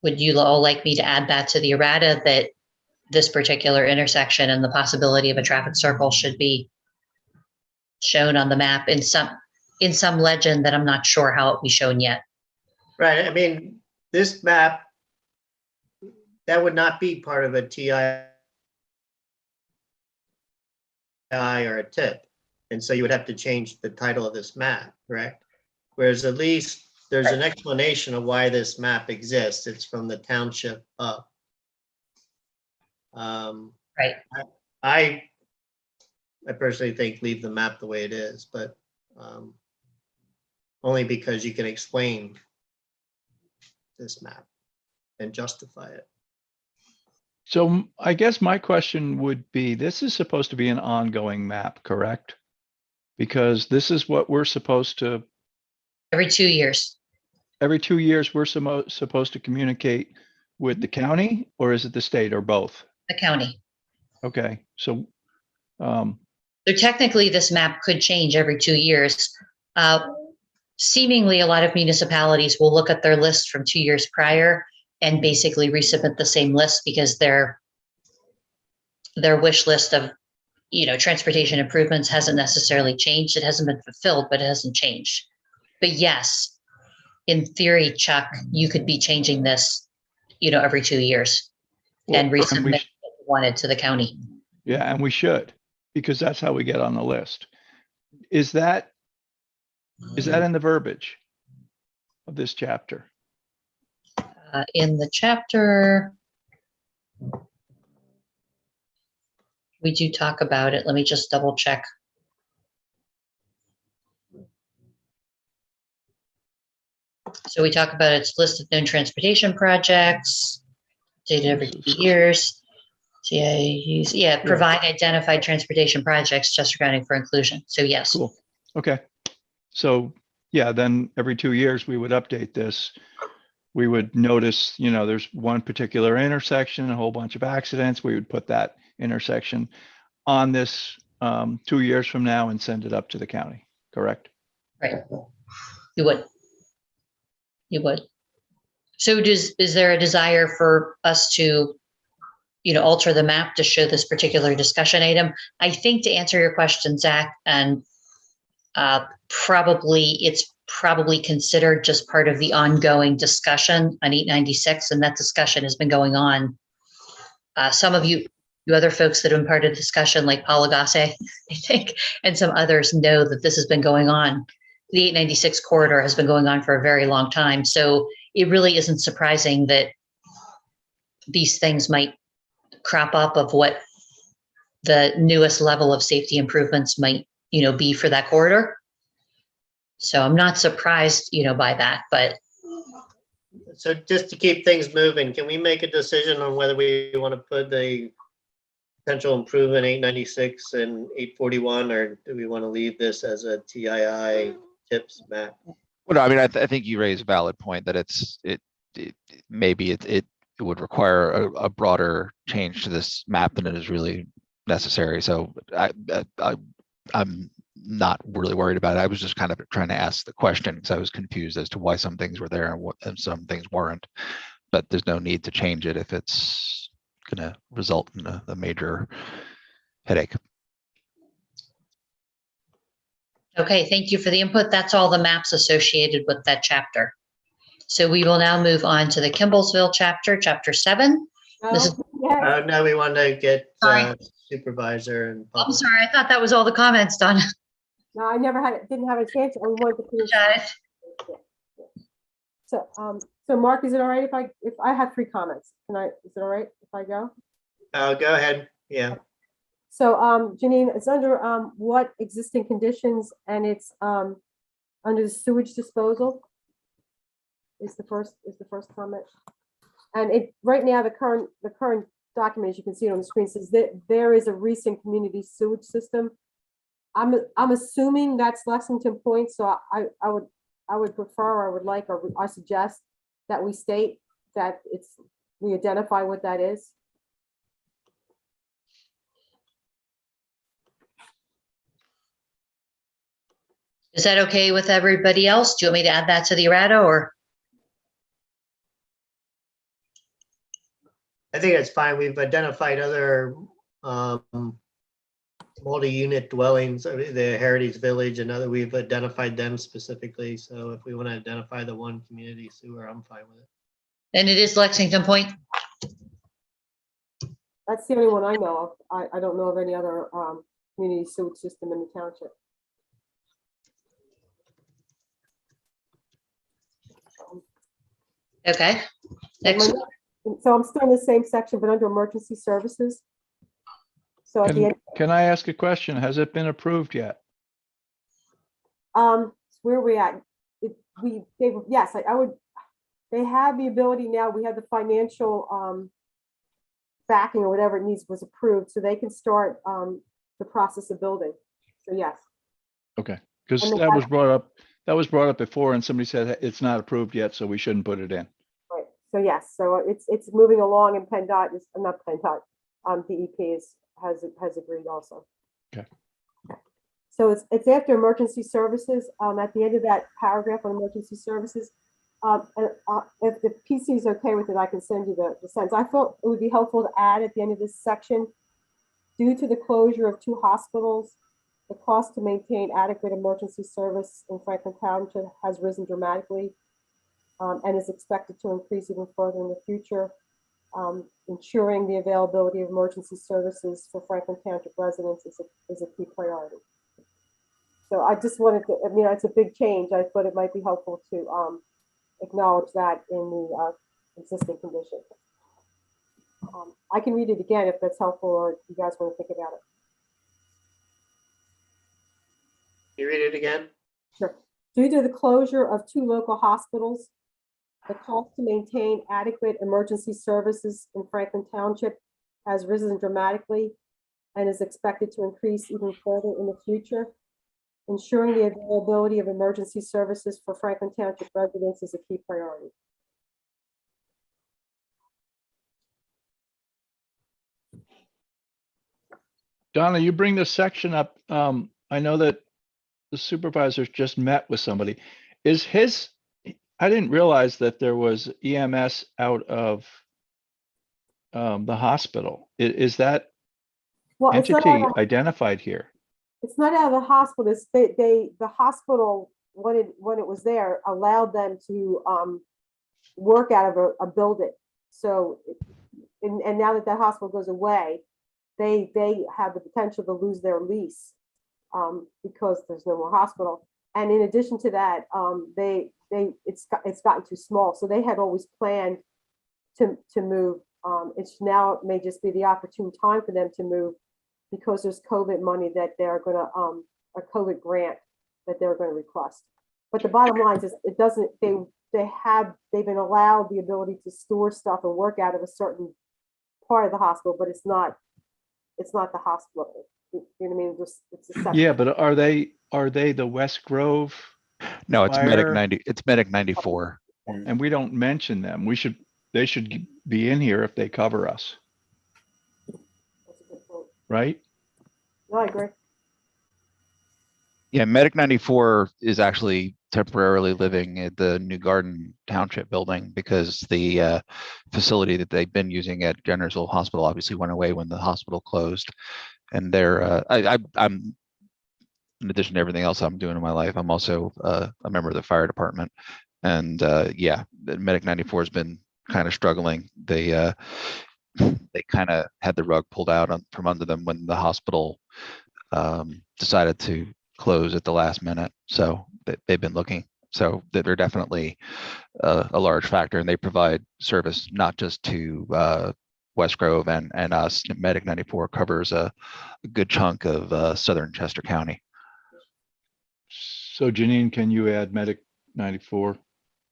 S12: Would you all like me to add that to the errata, that this particular intersection and the possibility of a traffic circle should be shown on the map in some legend that I'm not sure how it will be shown yet?
S1: Right, I mean, this map, that would not be part of a TI or a TIP. And so you would have to change the title of this map, correct? Whereas at least there's an explanation of why this map exists. It's from the township up.
S12: Right.
S1: I personally think leave the map the way it is, but only because you can explain this map and justify it.
S4: So I guess my question would be, this is supposed to be an ongoing map, correct? Because this is what we're supposed to,
S12: Every 2 years.
S4: every 2 years, we're supposed to communicate with the county, or is it the state, or both?
S12: The county.
S4: Okay, so,
S12: So technically, this map could change every 2 years. Seemingly, a lot of municipalities will look at their list from 2 years prior and basically resubmit the same list because their wish list of, transportation improvements hasn't necessarily changed. It hasn't been fulfilled, but it hasn't changed. But yes, in theory, Chuck, you could be changing this, every 2 years and
S4: well, and
S12: resubmit
S4: we
S12: what you wanted to the county.
S4: yeah, and we should, because that's how we get on the list. Is that in the verbiage of this chapter?
S12: In the chapter, we do talk about it. Let me just double check. So we talk about its list of known transportation projects, dated every 2 years. Provide identified transportation projects Chester County for inclusion. So yes.
S4: Cool. Okay. So, yeah, then every 2 years we would update this. We would notice, there's one particular intersection, a whole bunch of accidents. We would put that intersection on this 2 years from now and send it up to the county, correct?
S12: Right. You would. So is there a desire for us to, alter the map to show this particular discussion item? I think, to answer your question, Zach, and it's probably considered just part of the ongoing discussion on 896, and that discussion has been going on. Some of you other folks that have been part of the discussion, like Paul Lagasse, I think, and some others know that this has been going on. The 896 corridor has been going on for a very long time. So it really isn't surprising that these things might crop up of what the newest level of safety improvements might, be for that corridor. So I'm not surprised, by that, but.
S1: So just to keep things moving, can we make a decision on whether we want to put the potential improvement 896 and 841, or do we want to leave this as a TII tips map?
S6: Well, I mean, I think you raise a valid point that maybe it would require a broader change to this map than it is really necessary. So I'm not really worried about it. I was just kind of trying to ask the question because I was confused as to why some things were there and some things weren't. But there's no need to change it if it's going to result in a major headache.
S12: Okay, thank you for the input. That's all the maps associated with that chapter. So we will now move on to the Kimbellsville chapter, chapter 7. This is-
S1: No, we want to get
S12: Sorry.
S1: supervisor and.
S12: I'm sorry, I thought that was all the comments done.
S7: No, I didn't have a chance. I wanted to finish.
S12: Got it.
S7: So Mark, is it all right if I have 3 comments? Is it all right if I go?
S1: Go ahead. Yeah.
S7: So, Janine, it's under, what existing conditions, and it's, under the sewage disposal is the first comment. And right now, the current document, as you can see it on the screen, says that there is a recent community sewage system. I'm assuming that's Lexington Point, so I would prefer, or I suggest that we state that we identify what that is.
S12: Is that okay with everybody else? Do you want me to add that to the errata, or?
S1: I think that's fine. We've identified other multi-unit dwellings, the Heritage Village and other, we've identified them specifically. So if we want to identify the one community sewer, I'm fine with it.
S12: And it is Lexington Point?
S7: That's the only one I know of. I don't know of any other community sewage system in the township.
S12: Okay. Next.
S7: So I'm still in the same section, but under emergency services. So at the end,
S4: Can I ask a question? Has it been approved yet?
S7: where are we at? Yes, I would, they have the ability now, we have the financial backing or whatever it needs was approved, so they can start the process of building. So yes,
S4: Okay, because
S7: And the
S4: that was brought up before and somebody said it's not approved yet, so we shouldn't put it in.
S7: right. So yes, so it's moving along, and PennDOT is not PennDOT, DEP has agreed also.
S4: Okay.
S7: So it's after emergency services. At the end of that paragraph on emergency services, and, if the PC is okay with it, I can send you the sentence. I thought it would be helpful to add at the end of this section, due to the closure of 2 hospitals, the cost to maintain adequate emergency service in Franklin Township has risen dramatically, and is expected to increase even further in the future. Ensuring the availability of emergency services for Franklin Township residents is a key priority. So I just wanted to, I mean, it's a big change. I thought it might be helpful to acknowledge that in the existing condition. I can read it again if that's helpful, or if you guys want to think about it.
S1: You read it again?
S7: Sure. Due to the closure of 2 local hospitals, the cost to maintain adequate emergency services in Franklin Township has risen dramatically and is expected to increase even further in the future. Ensuring the availability of emergency services for Franklin Township residents is a key priority.
S4: Donna, you bring this section up. I know that the supervisors just met with somebody. I didn't realize that there was EMS out of the hospital. Is that
S7: Well, it's not
S4: entity
S7: out of,
S4: identified here?
S7: it's not out of the hospital. It's the hospital, when it was there, allowed them to work out of a building. So, and now that that hospital goes away, they have the potential to lose their lease because there's no more hospital. And in addition to that, it's gotten too small. So they had always planned to move. It's now, it may just be the opportune time for them to move because there's COVID money that they're going to, a COVID grant that they're going to request. But the bottom line is, it doesn't, they've been allowed the ability to store stuff and work out of a certain part of the hospital, but it's not the hospital. You know what I mean? It's a separate.
S4: Yeah, but are they the West Grove?
S6: No, it's Medic
S4: Fire.
S6: 90, it's Medic 94.
S4: And we don't mention them. They should be in here if they cover us,
S7: That's a good point.
S4: right?
S7: No, I agree.
S6: Yeah, Medic 94 is actually temporarily living at the New Garden Township building because the facility that they've been using at Jennersville Hospital obviously went away when the hospital closed. And I'm, in addition to everything else I'm doing in my life, I'm also a member of the fire department. And yeah, the Medic 94 has been kind of struggling. They kind of had the rug pulled out from under them when the hospital decided to close at the last minute. So they've been looking. So they're definitely a large factor, and they provide service not just to West Grove and us. Medic 94 covers a good chunk of southern Chester County.
S4: So Janine, can you add Medic 94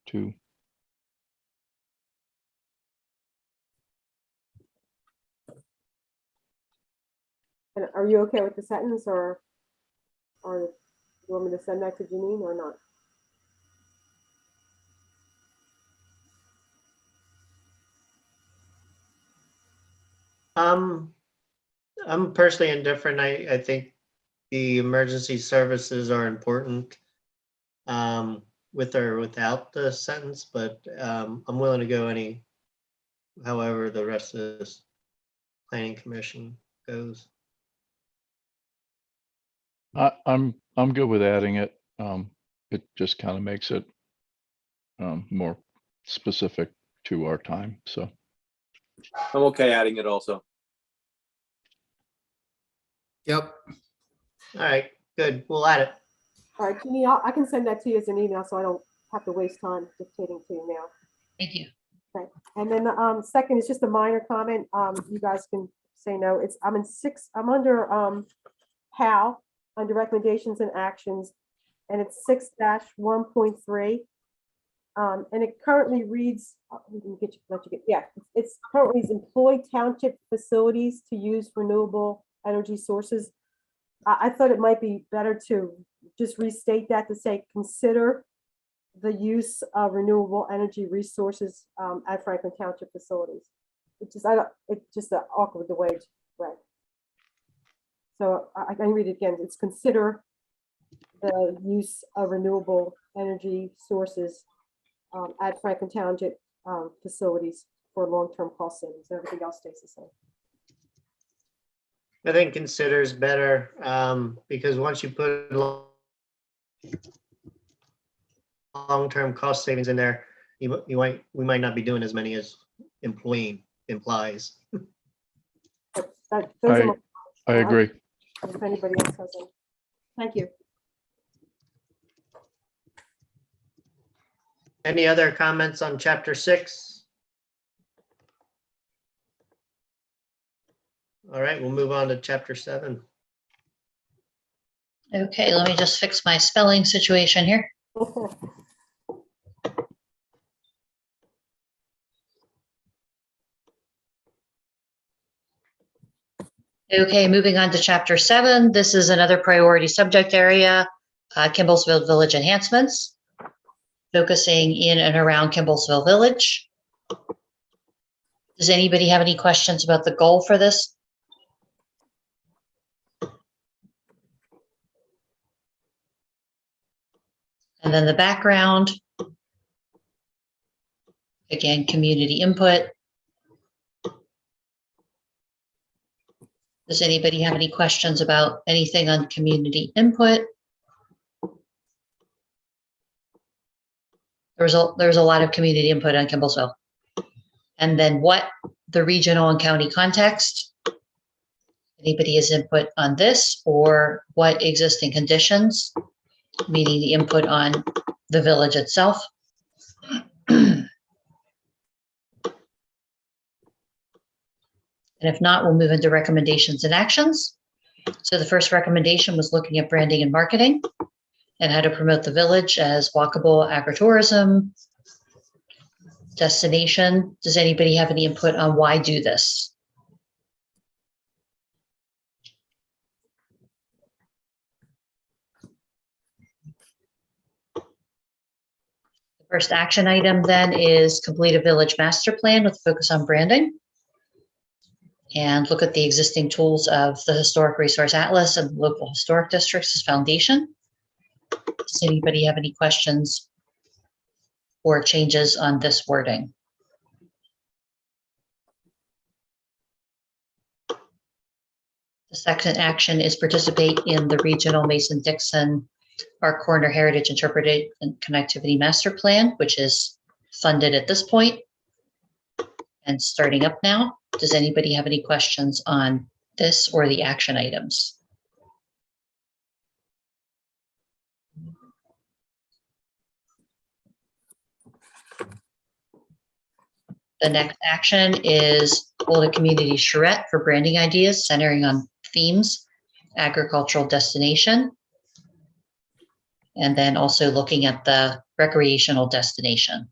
S4: to?
S7: And are you okay with the sentence, or you want me to send that to Janine or not?
S1: I'm personally indifferent. I think the emergency services are important with or without the sentence, but I'm willing to go however the rest of this planning commission goes.
S4: I'm good with adding it. It just kind of makes it more specific to our time. So
S5: I'm okay adding it also.
S10: Yep.
S1: All right, good. We'll add it.
S7: All right, Janine, I can send that to you as an email, so I don't have to waste time dictating to you now.
S12: Thank you.
S7: Okay. And then the second is just a minor comment. You guys can say no. I'm under HAL, under recommendations and actions, and it's 6-1.3. And it currently reads, it's currently employ township facilities to use renewable energy sources. I thought it might be better to just restate that to say, consider the use of renewable energy resources at Franklin Township facilities. It's just awkward the way it's read. So I can read it again. It's consider the use of renewable energy sources at Franklin Township facilities for long-term cost savings. Everything else stays the same.
S1: I think considers better because once you put long-term cost savings in there, we might not be doing as many as employing implies.
S7: Those are my-
S4: I agree.
S7: If anybody else has any. Thank you.
S1: Any other comments on chapter 6? All right, we'll move on to chapter 7.
S12: Okay, let me just fix my spelling situation here. Okay, moving on to chapter 7. This is another priority subject area, Kimbellsville Village enhancements, focusing in and around Kimbellsville Village. Does anybody have any questions about the goal for this? And then the background. Again, community input. Does anybody have any questions about anything on community input? There's a lot of community input on Kimbellsville. And then what the regional and county context? Anybody has input on this, or what existing conditions, meaning the input on the village itself? And if not, we'll move into recommendations and actions. So the first recommendation was looking at branding and marketing and how to promote the village as walkable agritourism destination. Does anybody have any input on why do this? The first action item then is complete a village master plan with a focus on branding. And look at the existing tools of the Historic Resource Atlas and local historic districts as foundation. Does anybody have any questions or changes on this wording? The second action is participate in the regional Mason-Dixon Art Corner Heritage Interpreted and Connectivity Master Plan, which is funded at this point and starting up now. Does anybody have any questions on this or the action items? The next action is hold a community charrette for branding ideas centering on themes, agricultural destination, and then also looking at the recreational destination.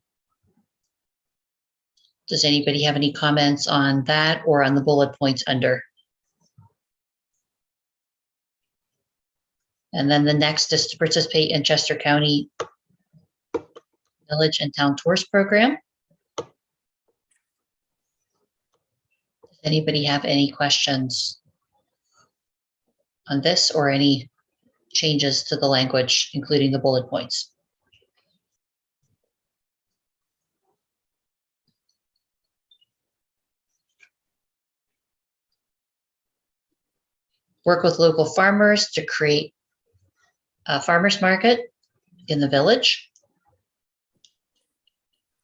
S12: Does anybody have any comments on that or on the bullet points under? And then the next is to participate in Chester County Village and Town Tours Program. Does anybody have any questions on this or any changes to the language, including the bullet points? Work with local farmers to create a farmer's market in the village.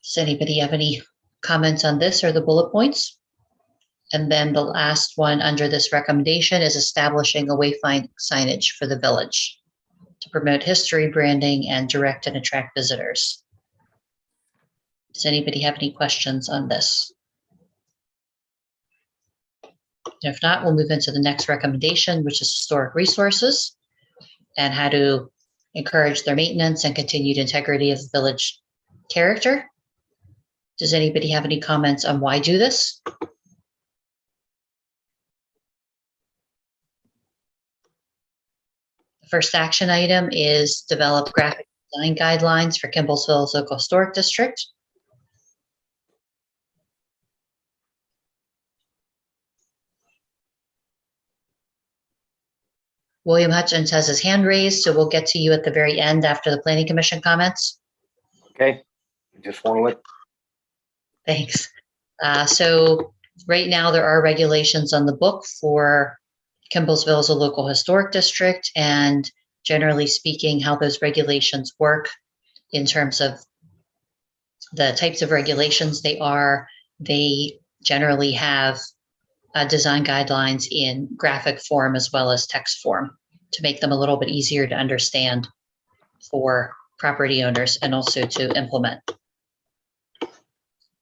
S12: Does anybody have any comments on this or the bullet points? And then the last one under this recommendation is establishing a wayfind signage for the village to promote history, branding, and direct and attract visitors. Does anybody have any questions on this? If not, we'll move into the next recommendation, which is historic resources and how to encourage their maintenance and continued integrity of the village character. Does anybody have any comments on why do this? The first action item is develop graphic design guidelines for Kimbellsville's local historic district. William Hutchins has his hand raised, so we'll get to you at the very end after the planning commission comments.
S10: Okay, just want to let,
S12: Thanks. So right now there are regulations on the book for Kimbellsville as a local historic district, and generally speaking, how those regulations work in terms of the types of regulations they generally have design guidelines in graphic form as well as text form to make them a little bit easier to understand for property owners and also to implement.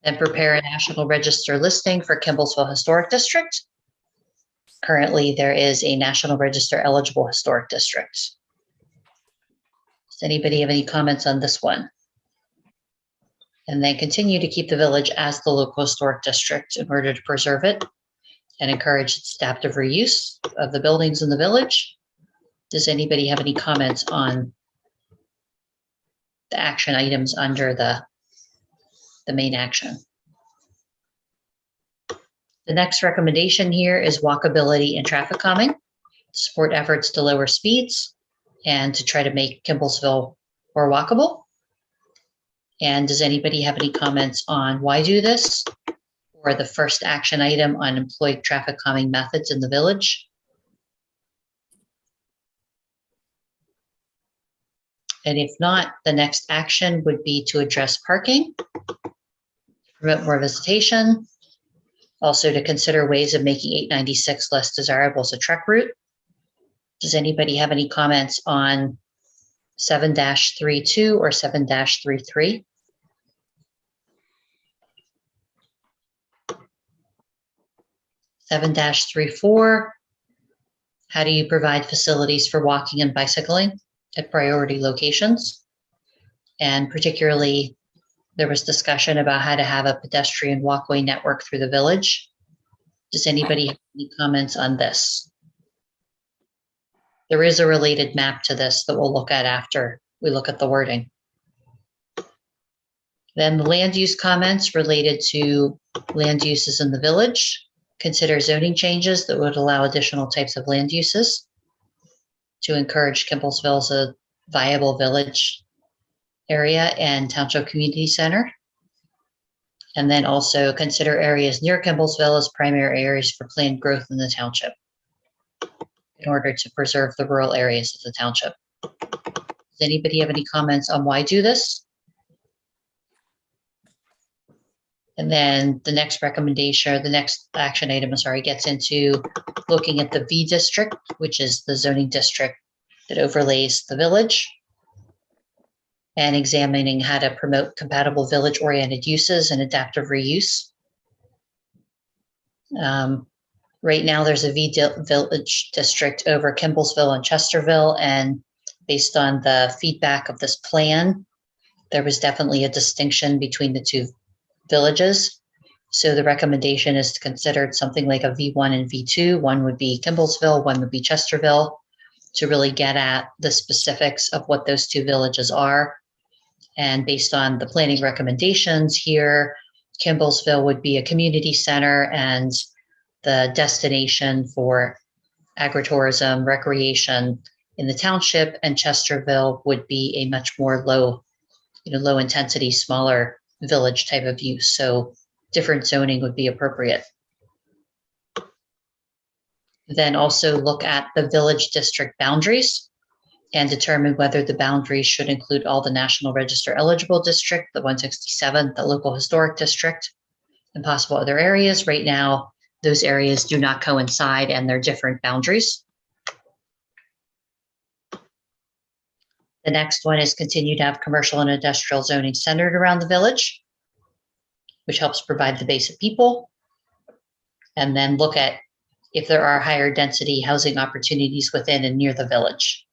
S12: And prepare a National Register listing for Kimbellsville Historic District. Currently, there is a National Register eligible historic district. Does anybody have any comments on this one? And then continue to keep the village as the local historic district in order to preserve it and encourage its adaptive reuse of the buildings in the village. Does anybody have any comments on the action items under the main action? The next recommendation here is walkability and traffic calming, support efforts to lower speeds and to try to make Kimbellsville more walkable. And does anybody have any comments on why do this? Or the first action item on employed traffic calming methods in the village? And if not, the next action would be to address parking, promote more visitation, also to consider ways of making 896 less desirable as a trek route. Does anybody have any comments on 7-32 or 7-33? Seven 34. How do you provide facilities for walking and bicycling at priority locations? And particularly, there was discussion about how to have a pedestrian walkway network through the village. Does anybody have any comments on this? There is a related map to this that we'll look at after we look at the wording. Then the land use comments related to land uses in the village. Consider zoning changes that would allow additional types of land uses to encourage Kimbellsville as a viable village area and township community center. And then also consider areas near Kimbellsville as primary areas for planned growth in the township in order to preserve the rural areas of the township. Does anybody have any comments on why do this? And then the next recommendation, or the next action item, gets into looking at the V district, which is the zoning district that overlays the village, and examining how to promote compatible village-oriented uses and adaptive reuse. Right now, there's a village district over Kimbellsville and Chesterville, and based on the feedback of this plan, there was definitely a distinction between the two villages. So the recommendation is to consider something like a V1 and V2. One would be Kimbellsville, one would be Chesterville, to really get at the specifics of what those two villages are. And based on the planning recommendations here, Kimbellsville would be a community center and the destination for agritourism, recreation in the township, and Chesterville would be a much more low intensity, smaller village type of use. So different zoning would be appropriate. Then also look at the village district boundaries and determine whether the boundaries should include all the National Register eligible district, the 167th, the local historic district, and possible other areas. Right now, those areas do not coincide and they're different boundaries. The next one is continue to have commercial and industrial zoning centered around the village, which helps provide the base of people. And then look at if there are higher density housing opportunities within and near the village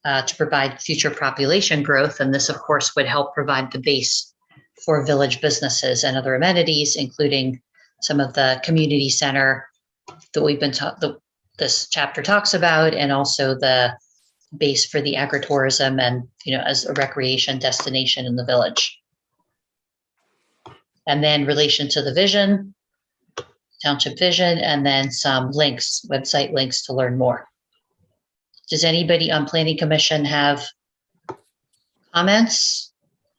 S12: to provide future population growth. And this, of course, would help provide the base for village businesses and other amenities, including some of the community center that we've been this chapter talks about, and also the base for the agritourism and, as a recreation destination in the village. And then relation to the vision, township vision, and then some links, website links to learn more. Does anybody on Planning Commission have comments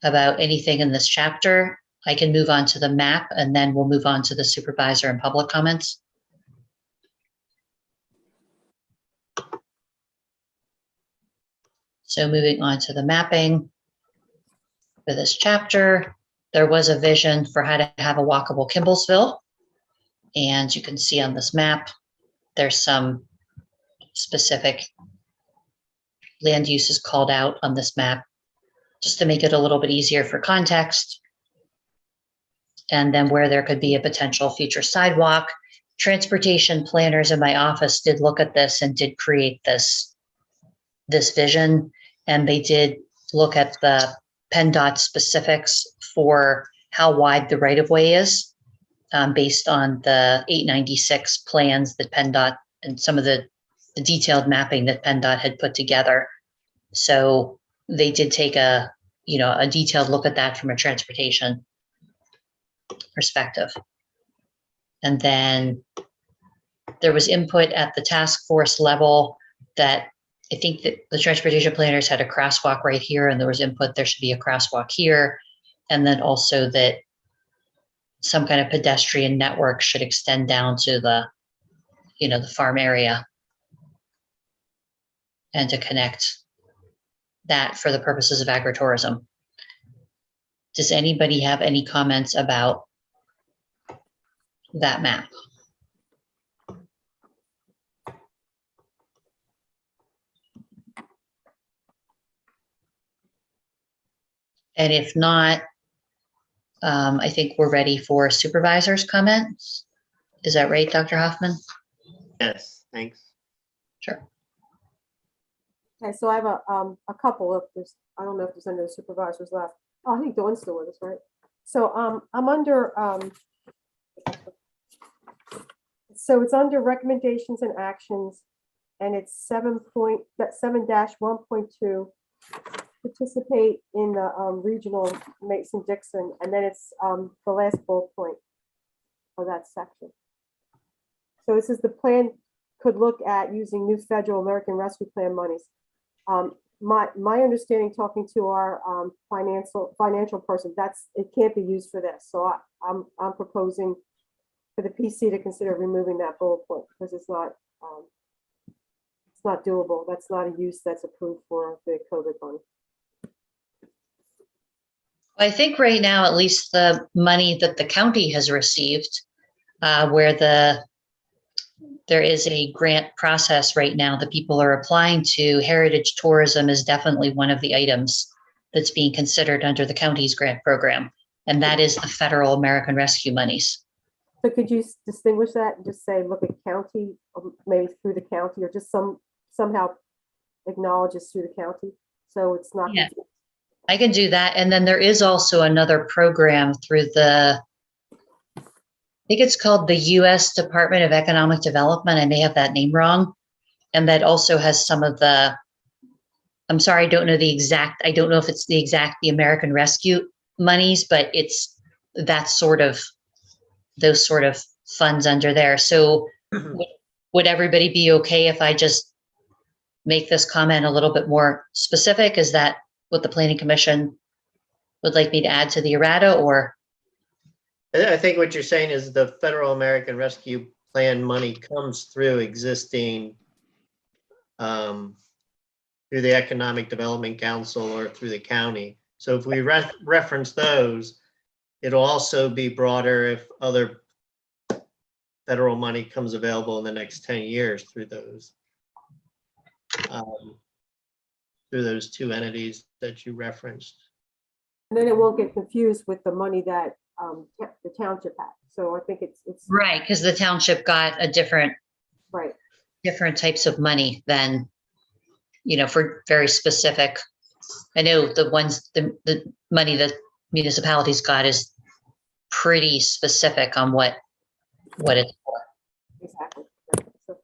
S12: about anything in this chapter? I can move on to the map, and then we'll move on to the supervisor and public comments. So moving on to the mapping for this chapter, there was a vision for how to have a walkable Kimbellsville. And you can see on this map, there's some specific land uses called out on this map, just to make it a little bit easier for context. And then where there could be a potential future sidewalk. Transportation planners in my office did look at this and did create this vision. And they did look at the PennDOT specifics for how wide the right-of-way is, based on the 896 plans that PennDOT and some of the detailed mapping that PennDOT had put together. So they did take a detailed look at that from a transportation perspective. And then there was input at the task force level that I think that the transportation planners had a crosswalk right here, and there was input there should be a crosswalk here. And then also that some kind of pedestrian network should extend down to the farm area, and to connect that for the purposes of agritourism. Does anybody have any comments about that map? And if not, I think we're ready for supervisors' comments. Is that right, Dr. Hoffman?
S1: Yes, thanks.
S12: Sure.
S7: Okay, so I have a couple of this. I don't know if there's any supervisors left. Oh, I think Dawn's still with us, right? So I'm under so it's under recommendations and actions, and it's 7-1.2. Participate in the regional Mason-Dixon, and then it's the last bullet point of that section. So this is the plan could look at using new federal American Rescue Plan monies. My understanding, talking to our financial person, it can't be used for this. So I'm proposing for the PC to consider removing that bullet point, because it's not doable. That's not a use that's approved for the COVID money.
S12: I think right now, at least the money that the county has received, where there is a grant process right now that people are applying to, heritage tourism is definitely one of the items that's being considered under the county's grant program. And that is the federal American Rescue monies.
S7: So could you distinguish that and just say, look at county, or maybe through the county, or just somehow acknowledges through the county? So it's not.
S12: Yeah. I can do that. And then there is also another program through I think it's called the U.S. Department of Economic Development. I may have that name wrong. And that also has some of I'm sorry, I don't know if it's the American Rescue monies, but it's those sort of funds under there. So would everybody be okay if I just make this comment a little bit more specific? Is that what the Planning Commission would like me to add to the errata, or?
S1: I think what you're saying is the Federal American Rescue Plan money comes through existing, through the Economic Development Council or through the county. So if we reference those, it'll also be broader if other federal money comes available in the next 10 years through those two entities that you referenced.
S7: And then it won't get confused with the money that the township had. So I think it's
S12: Right, because the township got a different types of money than, for very specific. I know the money that municipalities got is pretty specific on what it's for.
S7: Exactly. So-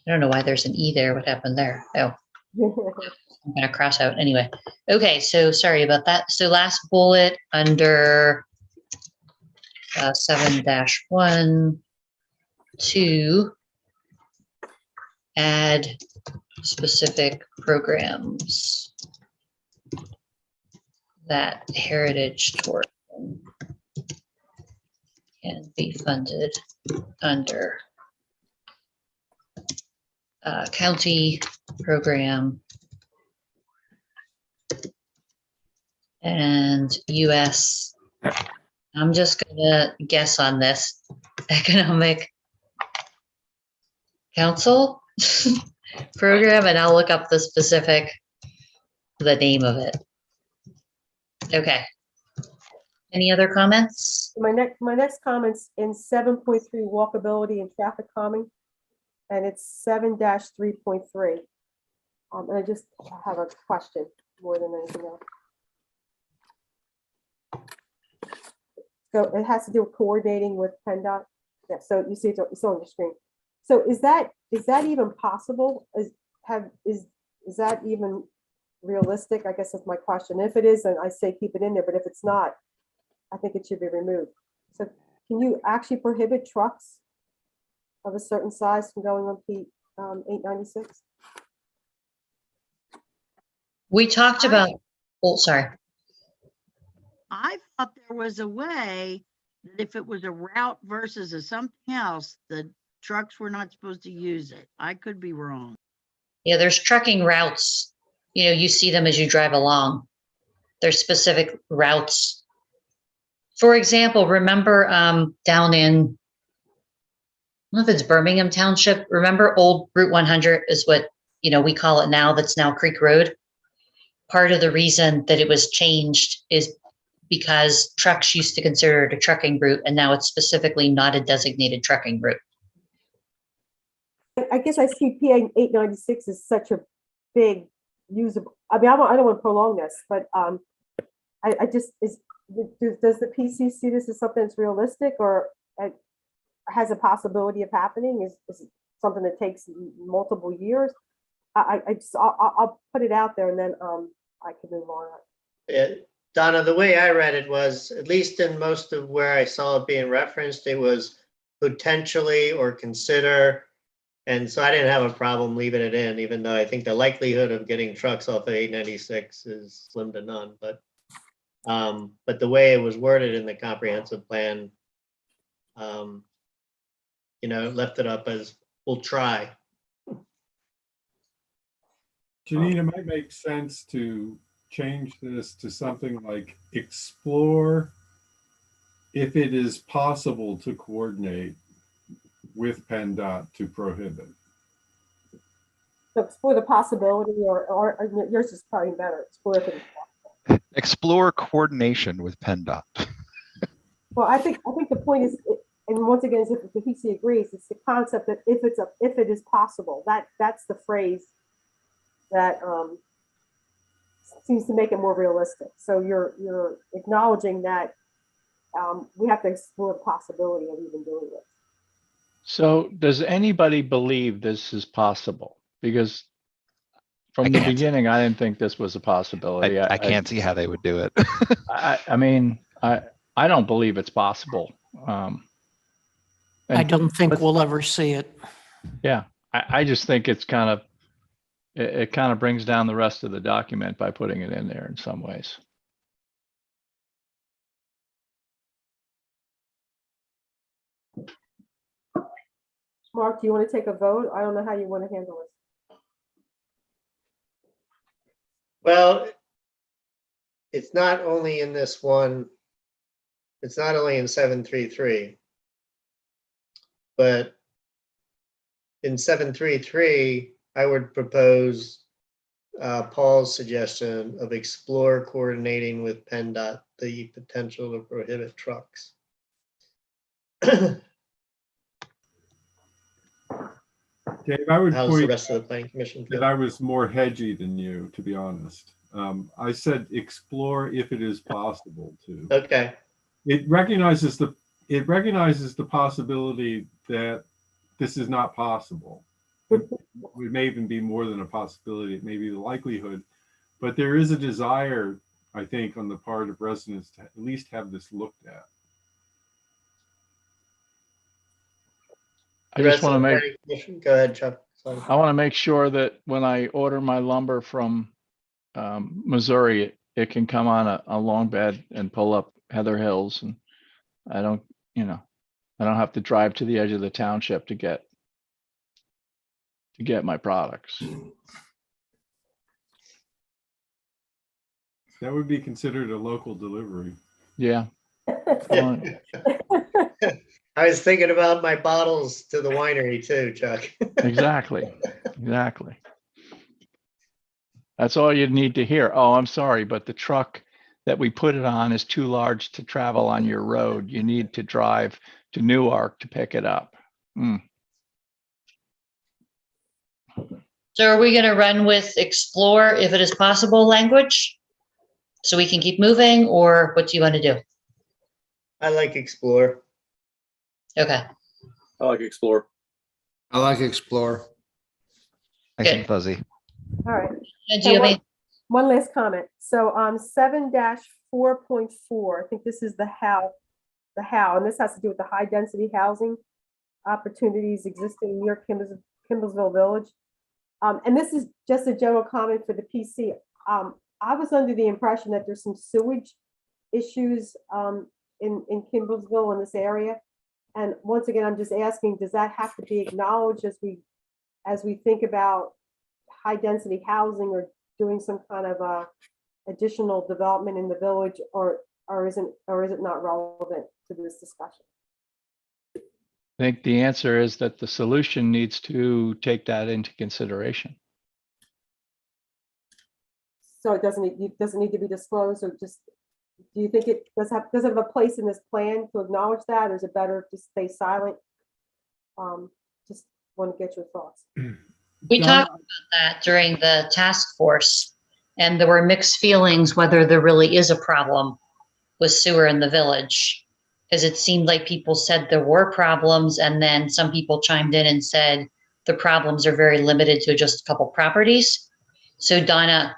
S12: I don't know why there's an E there. What happened there? Oh, I'm gonna cross out anyway. Okay, so sorry about that. So last bullet under 7-1, 2, add specific programs that heritage tourism can be funded under county program and US. I'm just gonna guess on this. Economic Council program, and I'll look up the name of it. Okay. Any other comments?
S7: My next comment's in 7.3 walkability and traffic calming, and it's 7-3.3. And I just have a question more than anything else. So it has to do with coordinating with PennDOT. Yeah, so you see it's on the screen. So is that even possible? Is that even realistic? I guess that's my question. If it is, then I say keep it in there, but if it's not, I think it should be removed. So can you actually prohibit trucks of a certain size from going on P 896?
S12: We talked about, oh, sorry.
S13: I thought there was a way that if it was a route versus a something else, the trucks were not supposed to use it. I could be wrong.
S12: Yeah, there's trucking routes. You know, you see them as you drive along. There's specific routes. For example, remember down in, I don't know if it's Birmingham Township. Remember old Route 100 is what, we call it now. That's now Creek Road. Part of the reason that it was changed is because trucks used to consider it a trucking route, and now it's specifically not a designated trucking route.
S7: I guess I see PA 896 is such a big usable. I mean, I don't want to prolong this, but I just does the PC see this as something that's realistic or has a possibility of happening? Is it something that takes multiple years? I'll put it out there and then I can move on.
S1: Yeah, Donna, the way I read it was, at least in most of where I saw it being referenced, it was potentially or consider. And so I didn't have a problem leaving it in, even though I think the likelihood of getting trucks off of 896 is slim to none. But the way it was worded in the comprehensive plan, it left it up as we'll try.
S3: Janine, it might make sense to change this to something like explore if it is possible to coordinate with PennDOT to prohibit.
S7: So explore the possibility or yours is probably better. Explore if it is possible.
S6: Explore coordination with PennDOT.
S7: Well, I think the point is, and once again, is if the PC agrees, it's the concept that if it is possible, that's the phrase that seems to make it more realistic. So you're acknowledging that we have to explore the possibility of even doing it.
S4: So does anybody believe this is possible? Because from the beginning, I didn't think this was a possibility.
S6: I can't see how they would do it.
S4: I mean, I don't believe it's possible.
S2: I don't think we'll ever see it.
S4: Yeah, I just think it's it kind of brings down the rest of the document by putting it in there in some ways.
S7: Mark, do you want to take a vote? I don't know how you want to handle this.
S1: Well, it's not only in this one, it's not only in 733, but in 733, I would propose Paul's suggestion of explore coordinating with PennDOT the potential to prohibit trucks.
S3: Dave, I would
S1: How's the
S3: point
S1: rest of the planning commission feel?
S3: that I was more hedgy than you, to be honest. I said explore if it is possible to.
S1: Okay,
S3: It recognizes the possibility that this is not possible. It may even be more than a possibility. It may be the likelihood, but there is a desire, I think, on the part of residents to at least have this looked at.
S4: I just want to make,
S1: go ahead, Chuck. Sorry.
S4: I want to make sure that when I order my lumber from Missouri, it can come on a long bed and pull up Heather Hills, and I don't have to drive to the edge of the township to get my products.
S3: That would be considered a local delivery.
S4: Yeah.
S1: I was thinking about my bottles to the winery too, Chuck.
S4: Exactly. That's all you'd need to hear. Oh, I'm sorry, but the truck that we put it on is too large to travel on your road. You need to drive to Newark to pick it up.
S12: So are we going to run with explore if it is possible language? So we can keep moving, or what do you want to do?
S1: I like explore.
S12: Okay.
S5: I like explore.
S8: I like explore.
S6: Nice
S12: Good.
S6: and fuzzy.
S7: All right.
S12: And do you have any?
S7: One last comment. So on 7-4.4, I think this is the how, and this has to do with the high density housing opportunities existing near Kimbellsville Village. And this is just a general comment for the PC. I was under the impression that there's some sewage issues in Kimbellsville in this area. And once again, I'm just asking, does that have to be acknowledged as we think about high density housing or doing some kind of additional development in the village, or is it not relevant to this discussion?
S4: I think the answer is that the solution needs to take that into consideration.
S7: So it doesn't need to be disclosed, or just, do you think it does it have a place in this plan to acknowledge that, or is it better to stay silent? Just want to get your thoughts.
S12: We talked about that during the task force, and there were mixed feelings whether there really is a problem with sewer in the village. Because it seemed like people said there were problems, and then some people chimed in and said the problems are very limited to just a couple properties. So Donna,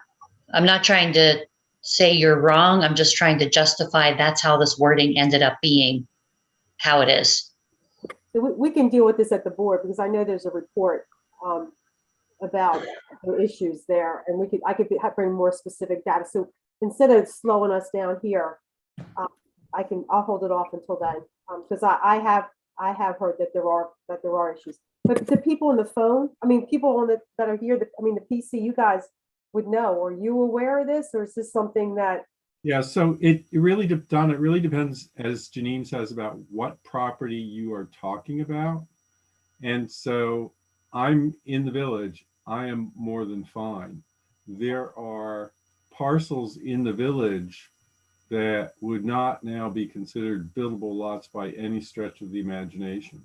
S12: I'm not trying to say you're wrong. I'm just trying to justify that's how this wording ended up being how it is.
S7: So we can deal with this at the board, because I know there's a report about the issues there, and I could bring more specific data. So instead of slowing us down here, I'll hold it off until then, because I have heard that there are issues. But the people on the phone, people that are here, the PC, you guys would know. Are you aware of this, or is this something that?
S3: Yeah, so it really depends, as Janine says, about what property you are talking about. And so I'm in the village. I am more than fine. There are parcels in the village that would not now be considered buildable lots by any stretch of the imagination.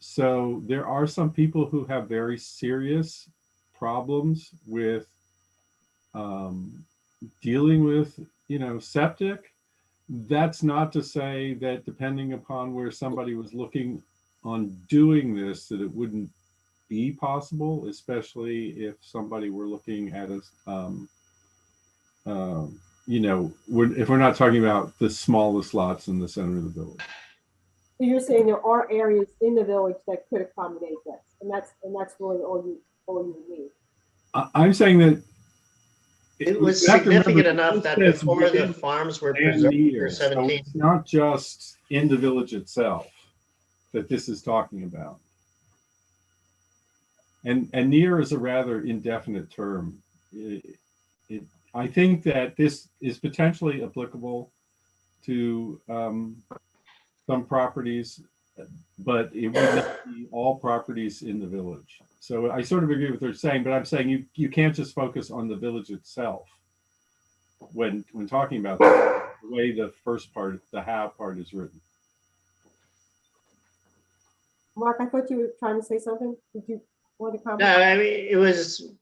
S3: So there are some people who have very serious problems with dealing with, septic. That's not to say that depending upon where somebody was looking on doing this, that it wouldn't be possible, especially if somebody were looking at us, if we're not talking about the smallest lots in the center of the village.
S7: So you're saying there are areas in the village that could accommodate this, and that's really all you need.
S3: I'm saying that
S1: It was significant enough that before the farms were preserved for 17.
S3: So it's not just in the village itself that this is talking about. And near is a rather indefinite term. I think that this is potentially applicable to some properties, but it would not be all properties in the village. So I sort of agree with what they're saying, but I'm saying you can't just focus on the village itself when talking about the way the first part, the how part, is written.
S7: Mark, I thought you were trying to say something. Did you want to comment?
S1: No, it was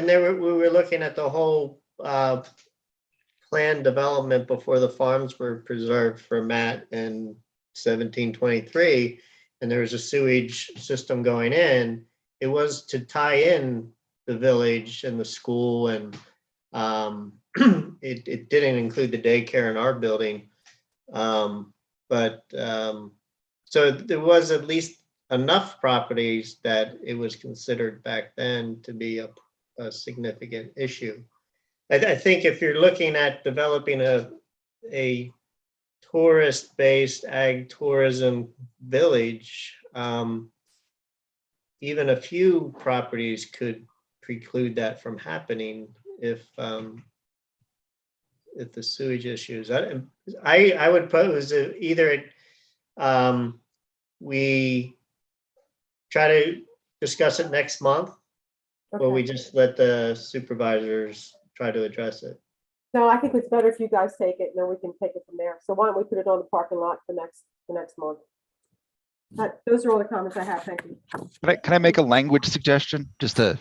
S1: we were looking at the whole planned development before the farms were preserved for Matt in 1723, and there was a sewage system going in, it was to tie in the village and the school, and it didn't include the daycare in our building. So there was at least enough properties that it was considered back then to be a significant issue. I think if you're looking at developing a tourist-based ag tourism village, even a few properties could preclude that from happening if the sewage issues. I would pose either we try to discuss it next month, or we
S7: Okay.
S1: just let the supervisors try to address it.
S7: No, I think it's better if you guys take it and then we can take it from there. So why don't we put it on the parking lot for the next month? Those are all the comments I have. Thank you.
S6: Can I make a language suggestion? Just a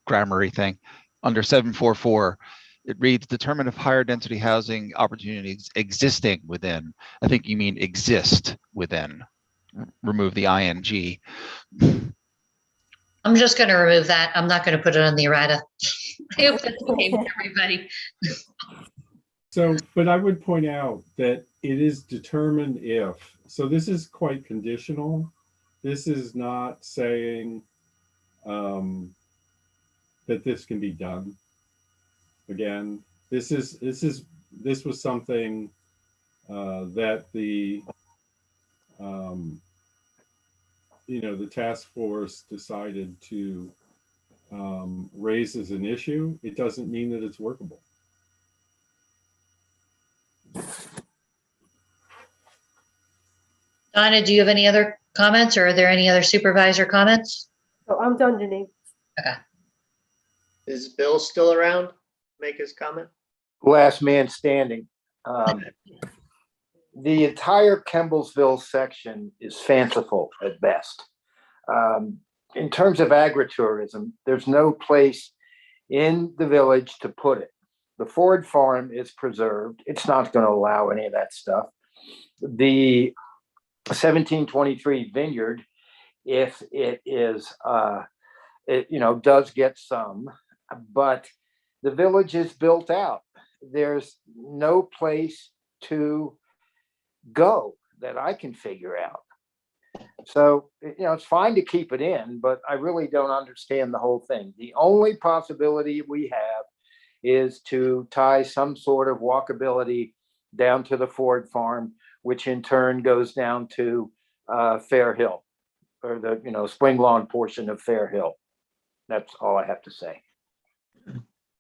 S6: grammary thing. Under 744, it reads, determine if higher density housing opportunities existing within. I think you mean exist within. Remove the ing.
S12: I'm just going to remove that. I'm not going to put it on the errata. I hope that's okay with everybody.
S3: So, but I would point out that it is determined if, so this is quite conditional. This is not saying that this can be done. Again, this was something that the the task force decided to raise as an issue. It doesn't mean that it's workable.
S12: Donna, do you have any other comments, or are there any other supervisor comments?
S7: So I'm done, Janine.
S1: Is Bill still around? Make his comment?
S8: Last man standing. The entire Kimbellsville section is fanciful at best. In terms of agritourism, there's no place in the village to put it. The Ford farm is preserved. It's not going to allow any of that stuff. The 1723 vineyard, if it is, does get some, but the village is built out. There's no place to go that I can figure out. So, it's fine to keep it in, but I really don't understand the whole thing. The only possibility we have is to tie some sort of walkability down to the Ford farm, which in turn goes down to Fair Hill, or the Spring Lawn portion of Fair Hill. That's all I have to say.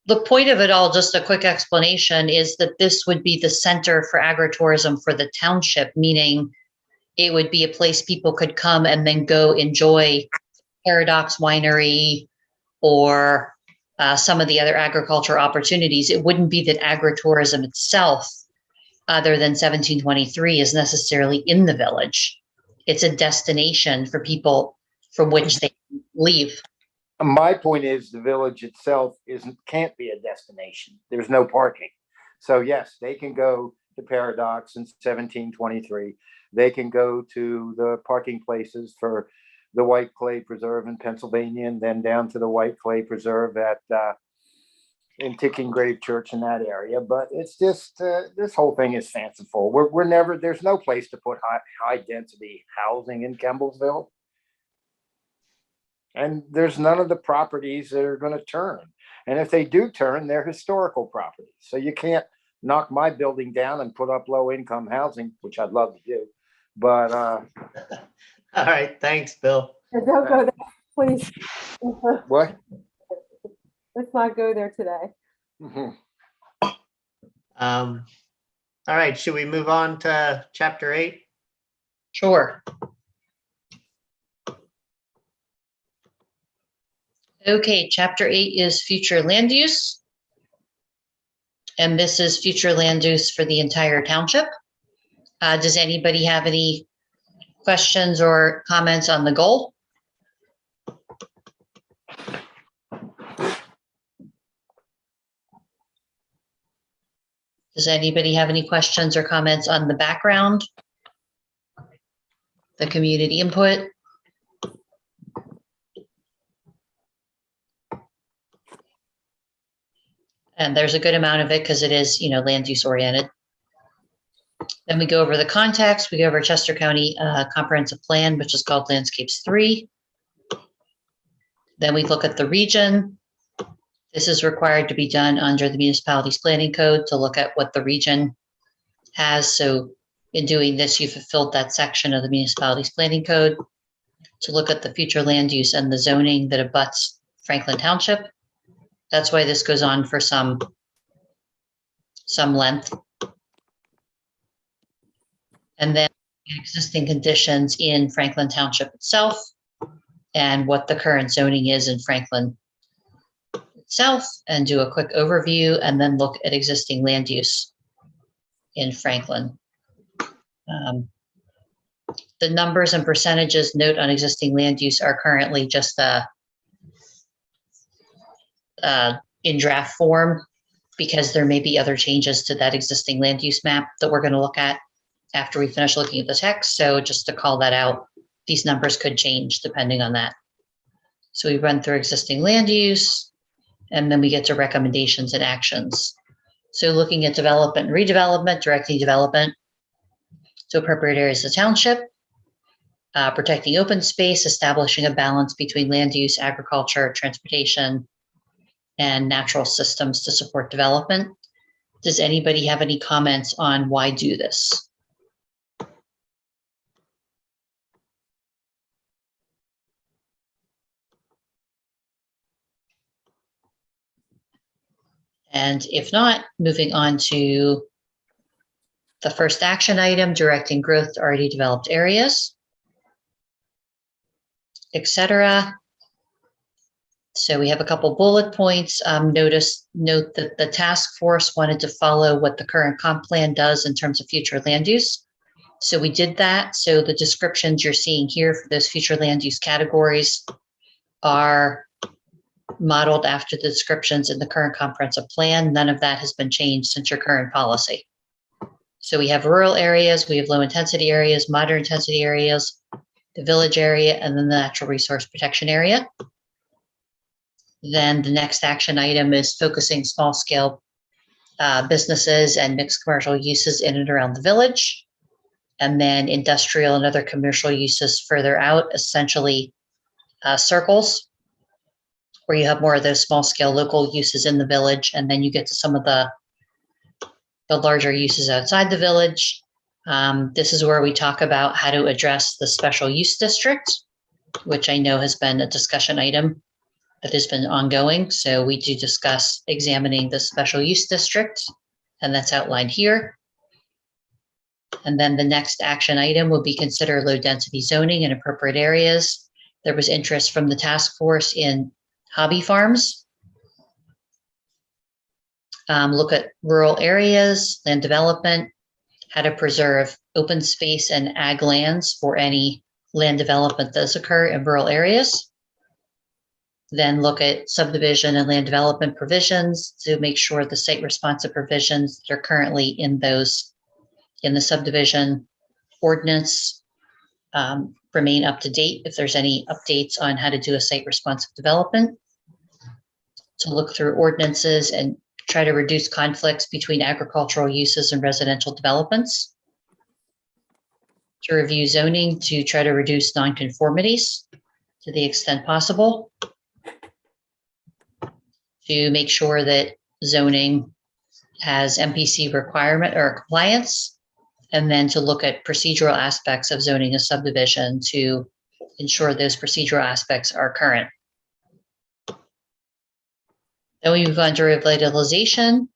S12: The point of it all, just a quick explanation, is that this would be the center for agritourism for the township, meaning it would be a place people could come and then go enjoy Paradox Winery or some of the other agriculture opportunities. It wouldn't be that agritourism itself, other than 1723, is necessarily in the village. It's a destination for people from which they leave.
S8: My point is the village itself can't be a destination. There's no parking. So yes, they can go to Paradox in 1723. They can go to the parking places for the White Clay Preserve in Pennsylvania, and then down to the White Clay Preserve in Ticking Grave Church in that area. But it's just this whole thing is fanciful. There's no place to put high density housing in Kimbellsville. And there's none of the properties that are going to turn. And if they do turn, they're historical properties. So you can't knock my building down and put up low income housing, which I'd love to do. But
S1: all right, thanks, Bill.
S7: Don't go there, please.
S8: What?
S7: Let's not go there today.
S1: All right, should we move on to chapter 8?
S12: Sure. Okay, chapter 8 is future land use. And this is future land use for the entire township. Does anybody have any questions or comments on the goal? Does anybody have any questions or comments on the background? The community input? And there's a good amount of it because it is, land use oriented. Then we go over the context. We go over Chester County Comprehensive Plan, which is called Landscapes 3. Then we look at the region. This is required to be done under the municipality's planning code to look at what the region has. So in doing this, you fulfilled that section of the municipality's planning code to look at the future land use and the zoning that abuts Franklin Township. That's why this goes on for some length. And then existing conditions in Franklin Township itself and what the current zoning is in Franklin itself, and do a quick overview, and then look at existing land use in Franklin. The numbers and percentages note on existing land use are currently just in draft form, because there may be other changes to that existing land use map that we're going to look at after we finish looking at the text. So just to call that out, these numbers could change depending on that. So we run through existing land use, and then we get to recommendations and actions. So looking at development and redevelopment, directing development to appropriate areas of the township, protecting open space, establishing a balance between land use, agriculture, transportation, and natural systems to support development. Does anybody have any comments on why do this? And if not, moving on to the first action item, directing growth to already developed areas, etc. So we have a couple bullet points. Note that the task force wanted to follow what the current comp plan does in terms of future land use. So we did that. So the descriptions you're seeing here for those future land use categories are modeled after the descriptions in the current comprehensive plan. None of that has been changed since your current policy. So we have rural areas, we have low intensity areas, moderate intensity areas, the village area, and then the natural resource protection area. Then the next action item is focusing small scale businesses and mixed commercial uses in and around the village. And then industrial and other commercial uses further out, essentially circles, where you have more of those small scale local uses in the village. And then you get to some of the larger uses outside the village. This is where we talk about how to address the special use district, which I know has been a discussion item that has been ongoing. So we do discuss examining the special use district, and that's outlined here. And then the next action item will be consider low density zoning in appropriate areas. There was interest from the task force in hobby farms. Look at rural areas, land development, how to preserve open space and ag lands for any land development that does occur in rural areas. Then look at subdivision and land development provisions to make sure the site responsive provisions that are currently in the subdivision ordinance remain up to date, if there's any updates on how to do a site responsive development. To look through ordinances and try to reduce conflicts between agricultural uses and residential developments. To review zoning to try to reduce nonconformities to the extent possible. To make sure that zoning has MPC requirement or compliance, and then to look at procedural aspects of zoning a subdivision to ensure those procedural aspects are current. Then we move on to revitalization,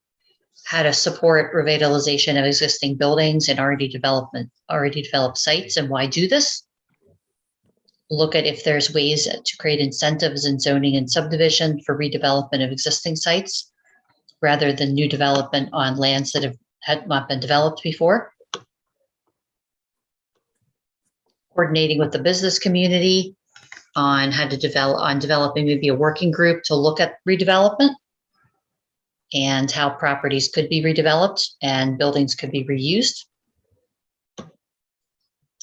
S12: how to support revitalization of existing buildings and already developed sites, and why do this. Look at if there's ways to create incentives in zoning and subdivision for redevelopment of existing sites rather than new development on lands that had not been developed before. Coordinating with the business community on how to developing maybe a working group to look at redevelopment. and how properties could be redeveloped and buildings could be reused.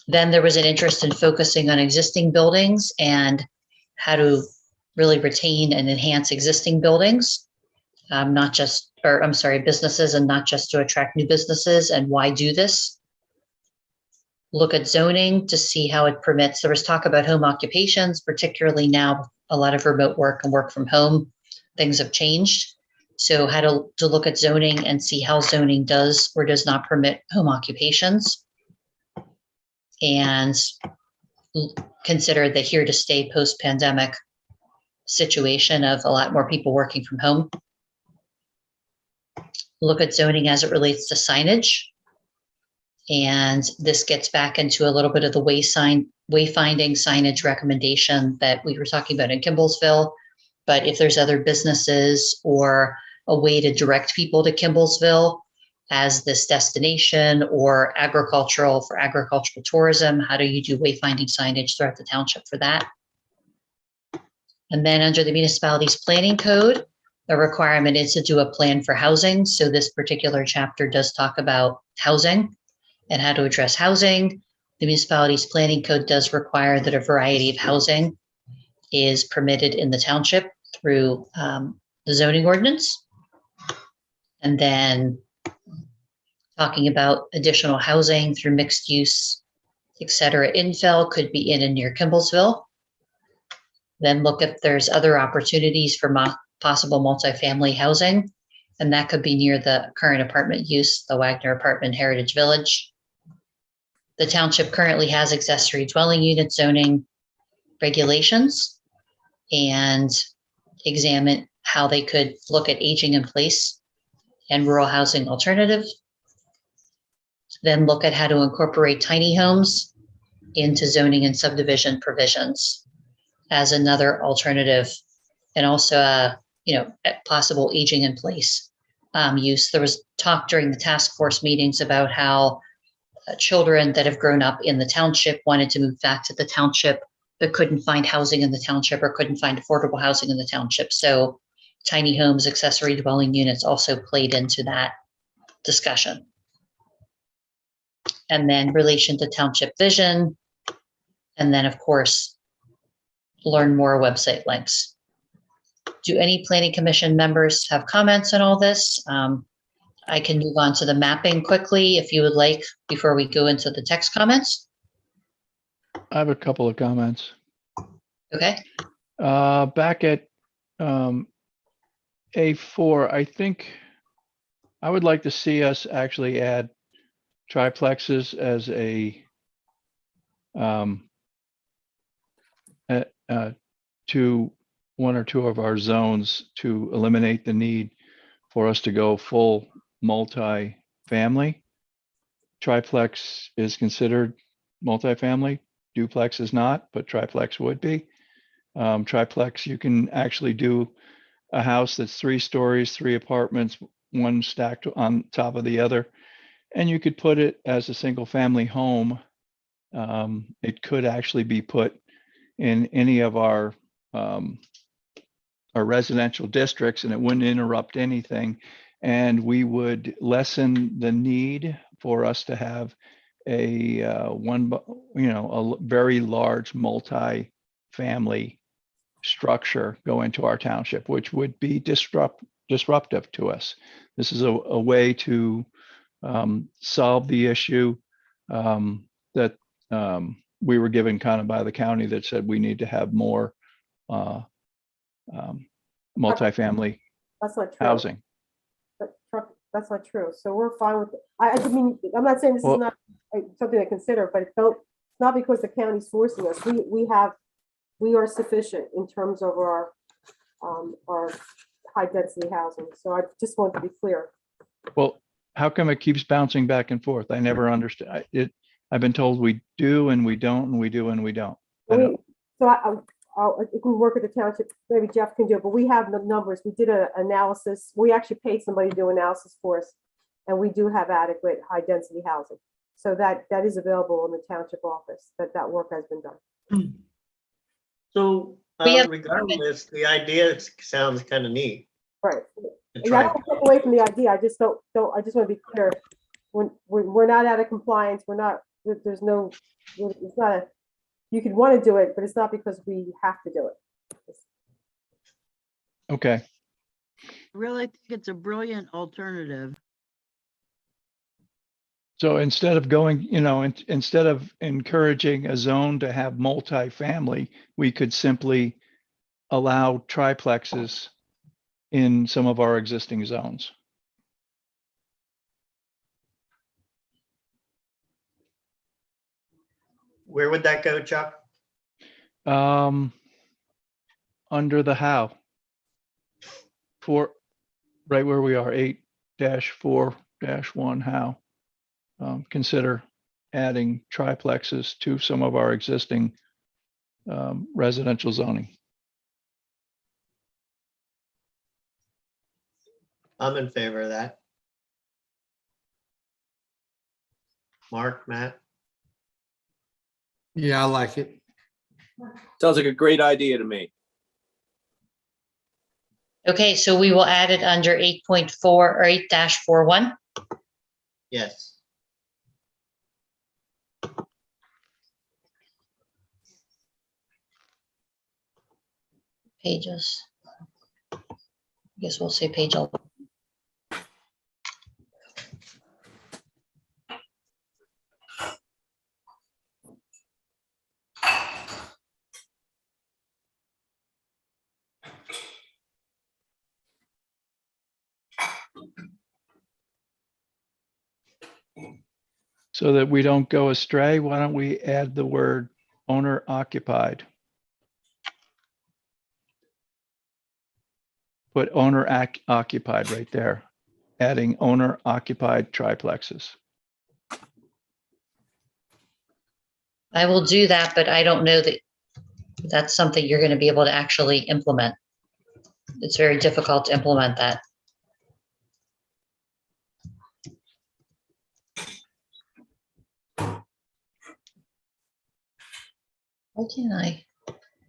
S12: Then there was an interest in focusing on existing buildings and how to really retain and enhance existing buildings, businesses, and not just to attract new businesses, and why do this. Look at zoning to see how it permits. There was talk about home occupations, particularly now, a lot of remote work and work from home, things have changed. So how to look at zoning and see how zoning does or does not permit home occupations. And consider the here to stay post-pandemic situation of a lot more people working from home. Look at zoning as it relates to signage. And this gets back into a little bit of the wayfinding signage recommendation that we were talking about in Kimbellsville. But if there's other businesses or a way to direct people to Kimbellsville as this destination or agricultural tourism, how do you do wayfinding signage throughout the township for that? And then under the municipality's planning code, the requirement is to do a plan for housing. So this particular chapter does talk about housing and how to address housing. The municipality's planning code does require that a variety of housing is permitted in the township through the zoning ordinance. And then talking about additional housing through mixed use, et cetera. Infill could be in and near Kimbellsville. Then look if there's other opportunities for possible multifamily housing, and that could be near the current apartment use, the Wagner Apartment Heritage Village. The township currently has accessory dwelling unit zoning regulations, and examine how they could look at aging in place and rural housing alternative. Then look at how to incorporate tiny homes into zoning and subdivision provisions as another alternative, and also possible aging in place use. There was talk during the task force meetings about how children that have grown up in the township wanted to move back to the township but couldn't find housing in the township or couldn't find affordable housing in the township. So tiny homes, accessory dwelling units also played into that discussion. And then relation to township vision. And then of course, learn more website links. Do any planning commission members have comments on all this? I can move on to the mapping quickly if you would like before we go into the text comments.
S4: I have a couple of comments.
S12: Okay.
S4: Back at A4, I think I would like to see us actually add triplexes as to one or two of our zones to eliminate the need for us to go full multi-family. Triplex is considered multifamily, duplex is not, but triplex would be. Triplex, you can actually do a house that's 3 stories, 3 apartments, one stacked on top of the other, and you could put it as a single family home. It could actually be put in any of our residential districts, and it wouldn't interrupt anything. And we would lessen the need for us to have a very large multi-family structure go into our township, which would be disruptive to us. This is a way to solve the issue that we were given kind of by the county that said we need to have more multifamily
S7: That's not true.
S4: housing.
S7: That's not true. So we're fine with it. I mean, I'm not saying this
S4: Well-
S7: is not something to consider, but it's not because the county's forcing us. We are sufficient in terms of our high density housing. So I just want to be clear.
S4: Well, how come it keeps bouncing back and forth? I never understand it. I've been told we do and we don't, and we do and we don't.
S7: If we work at the township, maybe Jeff can do it, but we have the numbers. We did an analysis. We actually paid somebody to do analysis for us, and we do have adequate high density housing. So that is available in the township office, that work has been done.
S1: So
S12: We have-
S1: regardless, the idea sounds kind of neat.
S7: Right.
S1: The
S7: Yeah, I
S1: tri-
S7: don't take away from the idea. I just don't, I just want to be clear. When we're not out of compliance, we're not, there's no, it's not a, you could want to do it, but it's not because we have to do it.
S4: Okay,
S13: I really think it's a brilliant alternative.
S4: so instead of going, instead of encouraging a zone to have multifamily, we could simply allow triplexes in some of our existing zones.
S1: Where would that go, Chuck?
S4: Under the how. Right where we are, 8-4-1 how. Consider adding triplexes to some of our existing residential zoning.
S1: I'm in favor of that. Mark, Matt?
S14: Yeah, I like it.
S5: Sounds like a great idea to me.
S12: Okay, so we will add it under 8.4 or 8-41.
S1: Yes.
S12: Pages. I guess we'll say page 11.
S4: So that we don't go astray, why don't we add the word owner occupied? Put owner occupied right there, adding owner occupied triplexes.
S12: I will do that, but I don't know that that's something you're going to be able to actually implement. It's very difficult to implement that. Why can't I?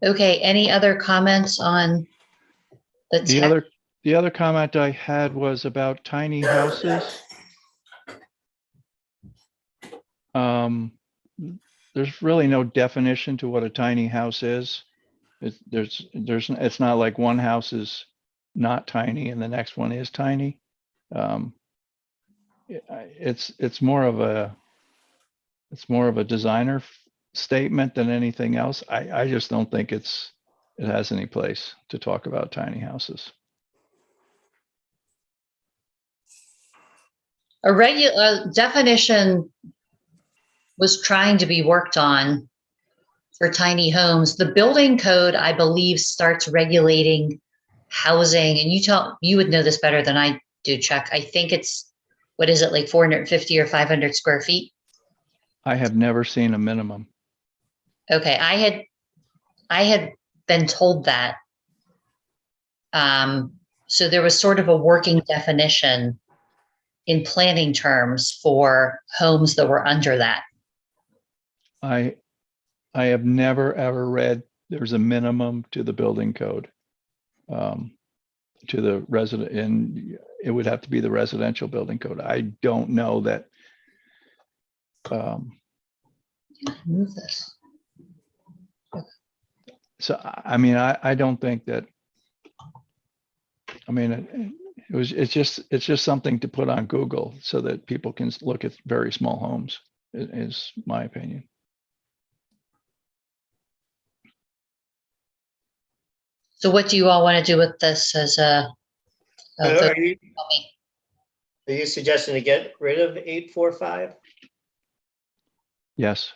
S12: Okay, any other comments on the text?
S4: The other comment I had was about tiny houses. There's really no definition to what a tiny house is. It's not like one house is not tiny and the next one is tiny. It's more of a designer statement than anything else. I just don't think it has any place to talk about tiny houses.
S12: A regular definition was trying to be worked on for tiny homes. The building code, I believe, starts regulating housing, and you would know this better than I do, Chuck. I think it's, what is it, like 450 or 500 square feet?
S4: I have never seen a minimum.
S12: Okay, I had been told that. So there was sort of a working definition in planning terms for homes that were under that.
S4: I have never ever read there's a minimum to the building code. To the resident, and it would have to be the residential building code. I don't know that.
S12: Move this.
S4: So, I mean, I don't think that, I mean, it's just something to put on Google so that people can look at very small homes, is my opinion.
S12: So what do you all want to do with this as a vote?
S1: Are you suggesting to get rid of 845?
S4: Yes.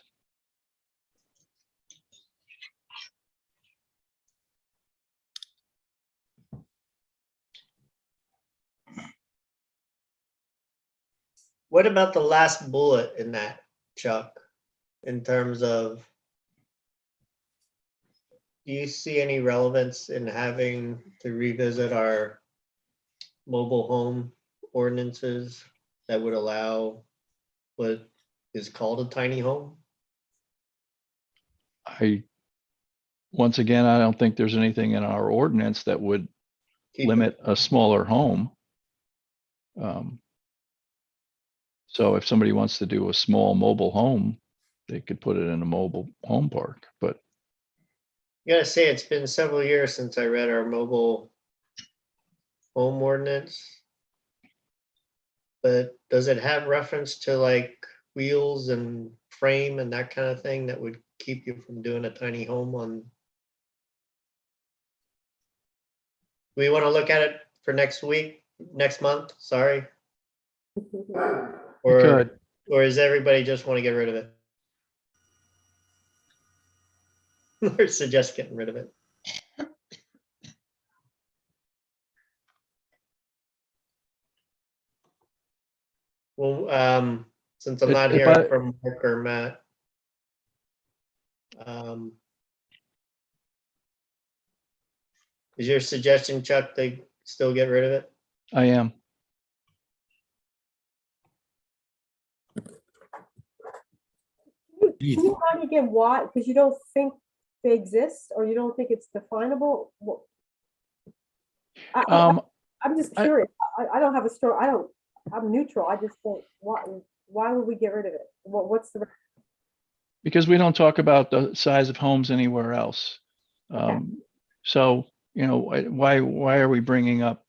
S1: What about the last bullet in that, Chuck, in terms of, do you see any relevance in having to revisit our mobile home ordinances that would allow what is called a tiny home?
S4: Once again, I don't think there's anything in our ordinance that would limit a smaller home. So if somebody wants to do a small mobile home, they could put it in a mobile home park, but
S1: I gotta say, it's been several years since I read our mobile home ordinance. But does it have reference to like wheels and frame and that kind of thing that would keep you from doing a tiny home on? We want to look at it for next month, sorry? Or,
S4: could.
S1: or does everybody just want to get rid of it? Or suggest getting rid of it? Well, since I'm
S4: If-
S1: not
S4: if
S1: hearing
S4: I-
S1: from Mark or Matt. Is your suggestion, Chuck, they still get rid of it?
S4: I am.
S7: Can you remind me again why? Because you don't think they exist, or you don't think it's definable? I'm just
S4: I-
S7: curious. I don't have a story. I'm neutral. I just think, why would we get rid of it? What's the?
S4: Because we don't talk about the size of homes anywhere else.
S7: Okay.
S4: So, you know, why are we bringing up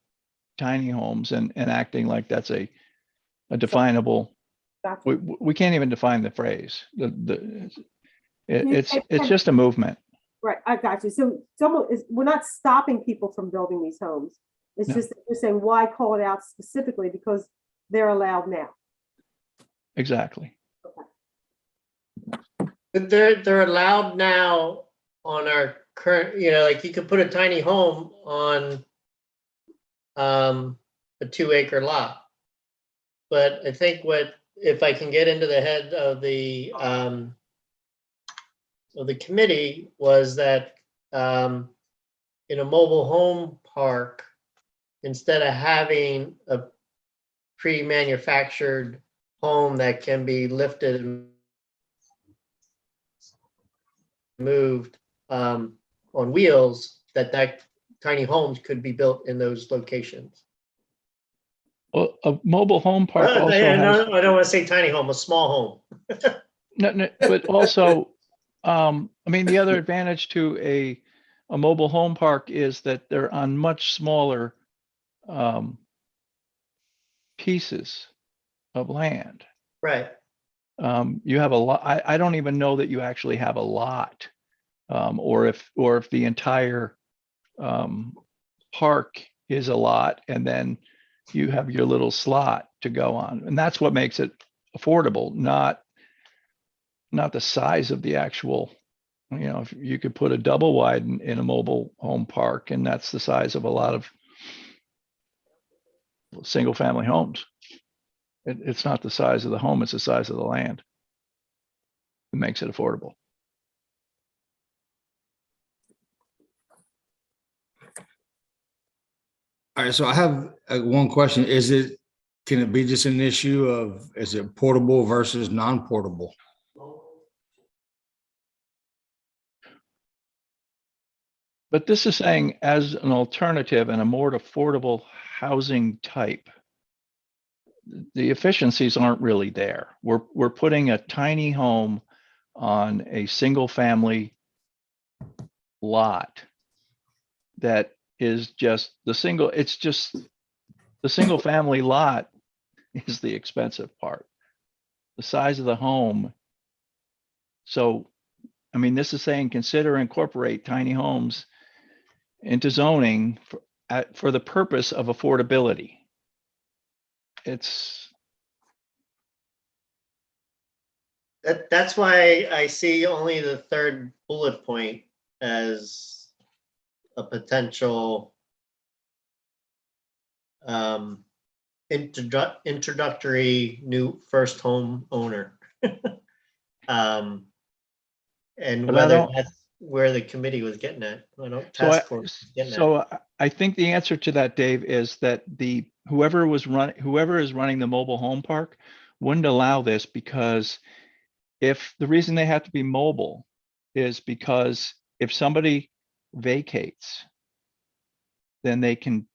S4: tiny homes and acting like that's a definable?
S7: Gotcha.
S4: We can't even define the phrase. It's
S7: can-
S4: just a movement.
S7: Right, I got you. So we're not stopping people from building these homes. It's
S4: No.
S7: just that we're saying, why call it out specifically? Because they're allowed now.
S4: Exactly.
S1: But they're allowed now on our current, like you could put a tiny home on a 2-acre lot. But I think if I can get into the head of the committee, was that in a mobile home park, instead of having a pre-manufactured home that can be lifted and moved on wheels, that tiny homes could be built in those locations.
S4: Well, a mobile home park also
S1: I
S4: has,
S1: don't want to say tiny home, a small home.
S4: no, but also, I mean, the other advantage to a mobile home park is that they're on much smaller pieces of land.
S1: Right.
S4: You have a lot. I don't even know that you actually have a lot, or if the entire park is a lot, and then you have your little slot to go on, and that's what makes it affordable, not the size of the actual. If you could put a double wide in a mobile home park, and that's the size of a lot of single family homes. It's not the size of the home, it's the size of the land. It makes it affordable.
S14: All right, so I have one question. Can it be just an issue of, is it portable versus non-portable?
S4: But this is saying as an alternative and a more affordable housing type. The efficiencies aren't really there. We're putting a tiny home on a single family lot that is just it's just the single family lot is the expensive part. The size of the home. So, I mean, this is saying consider incorporate tiny homes into zoning for the purpose of affordability.
S1: That's why I see only the third bullet point as a potential introductory new first home owner. And
S4: But
S1: whether that's where the committee was getting at. I don't task force was getting at.
S4: So I think the answer to that, Dave, is that whoever is running the mobile home park wouldn't allow this, because if the reason they have to be mobile is because if somebody vacates, then they can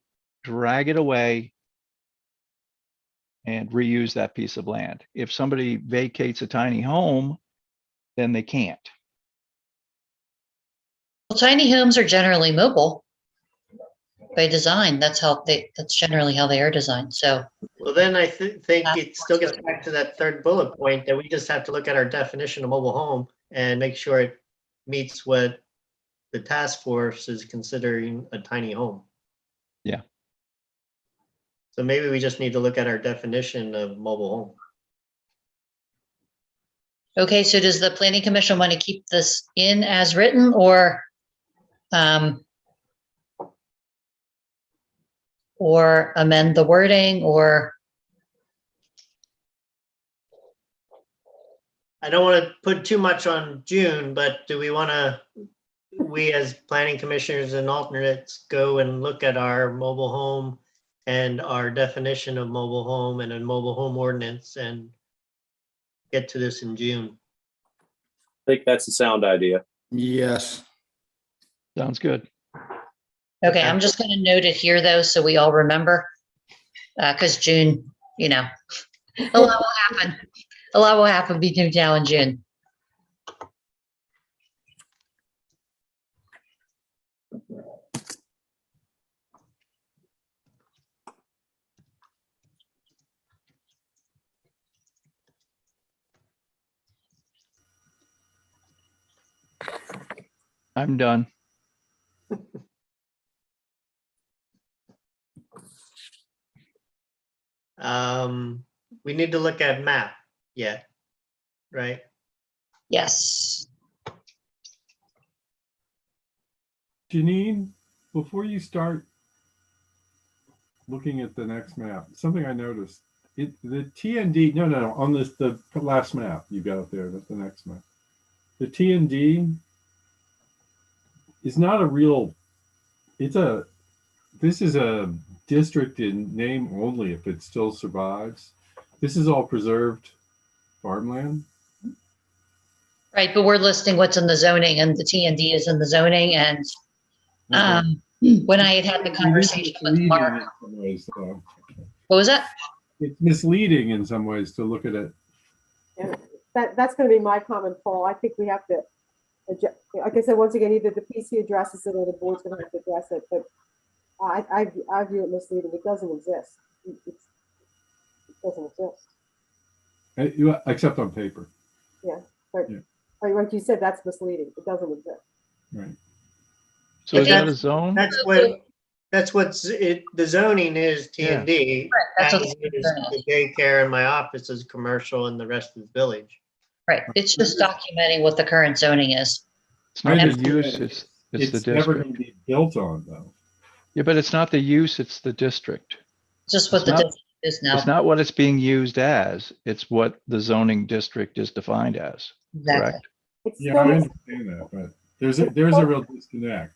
S4: drag it away and reuse that piece of land. If somebody vacates a tiny home, then they can't.
S12: Well, tiny homes are generally mobile by design. That's generally how they are designed. So
S1: Well, then I think it still gets back to that third bullet point that we just have to look at our definition of mobile home and make sure it meets what the task force is considering a tiny home.
S4: Yeah.
S1: So maybe we just need to look at our definition of mobile home.
S12: okay, so does the planning commission want to keep this in as written or amend the wording or?
S1: I don't want to put too much on June, but do we want to, we as planning commissioners and alternates go and look at our mobile home and our definition of mobile home and a mobile home ordinance and get to this in June?
S5: I think that's a sound idea.
S14: Yes.
S4: Sounds good.
S12: Okay, I'm just going to note it here though, so we all remember, because June, a lot will happen. A lot will happen between now and June.
S4: I'm done.
S1: We need to look at map yet, right?
S12: Yes.
S3: Janine, before you start looking at the next map, something I noticed, the TND, no, on the last map you got up there, that's the next map. The TND is not a real, this is a district in name only if it still survives. This is all preserved farmland.
S12: Right, but we're listing what's in the zoning and the TND is in the zoning and when I had the conversation with Mark. What was that?
S3: It's misleading in some ways to look at it.
S7: Yeah, that's going to be my comment, Paul. I think we have to, like I said, once again, either the PC addresses it or the board's going to have to address it. But I view it misleading. It doesn't exist. It doesn't exist.
S3: Except on paper.
S7: Yeah, but like you said, that's misleading. It doesn't exist.
S3: Right.
S4: So is that a zone?
S1: That's what's the zoning is TND.
S12: Right, that's what
S1: as is the daycare in my office is commercial and the rest is village.
S12: Right, it's just documenting what the current zoning is.
S4: It's not
S3: I
S4: the use, it's the
S3: never
S4: district.
S3: going to be built on though.
S4: Yeah, but it's not the use, it's the district.
S12: Just what
S4: It's
S12: the
S4: not-
S12: district is now.
S4: It's not what it's being used as, it's what the zoning district is defined as,
S12: Exactly.
S4: correct?
S7: It's
S3: Yeah,
S7: still,
S3: I understand that, but there's a real disconnect.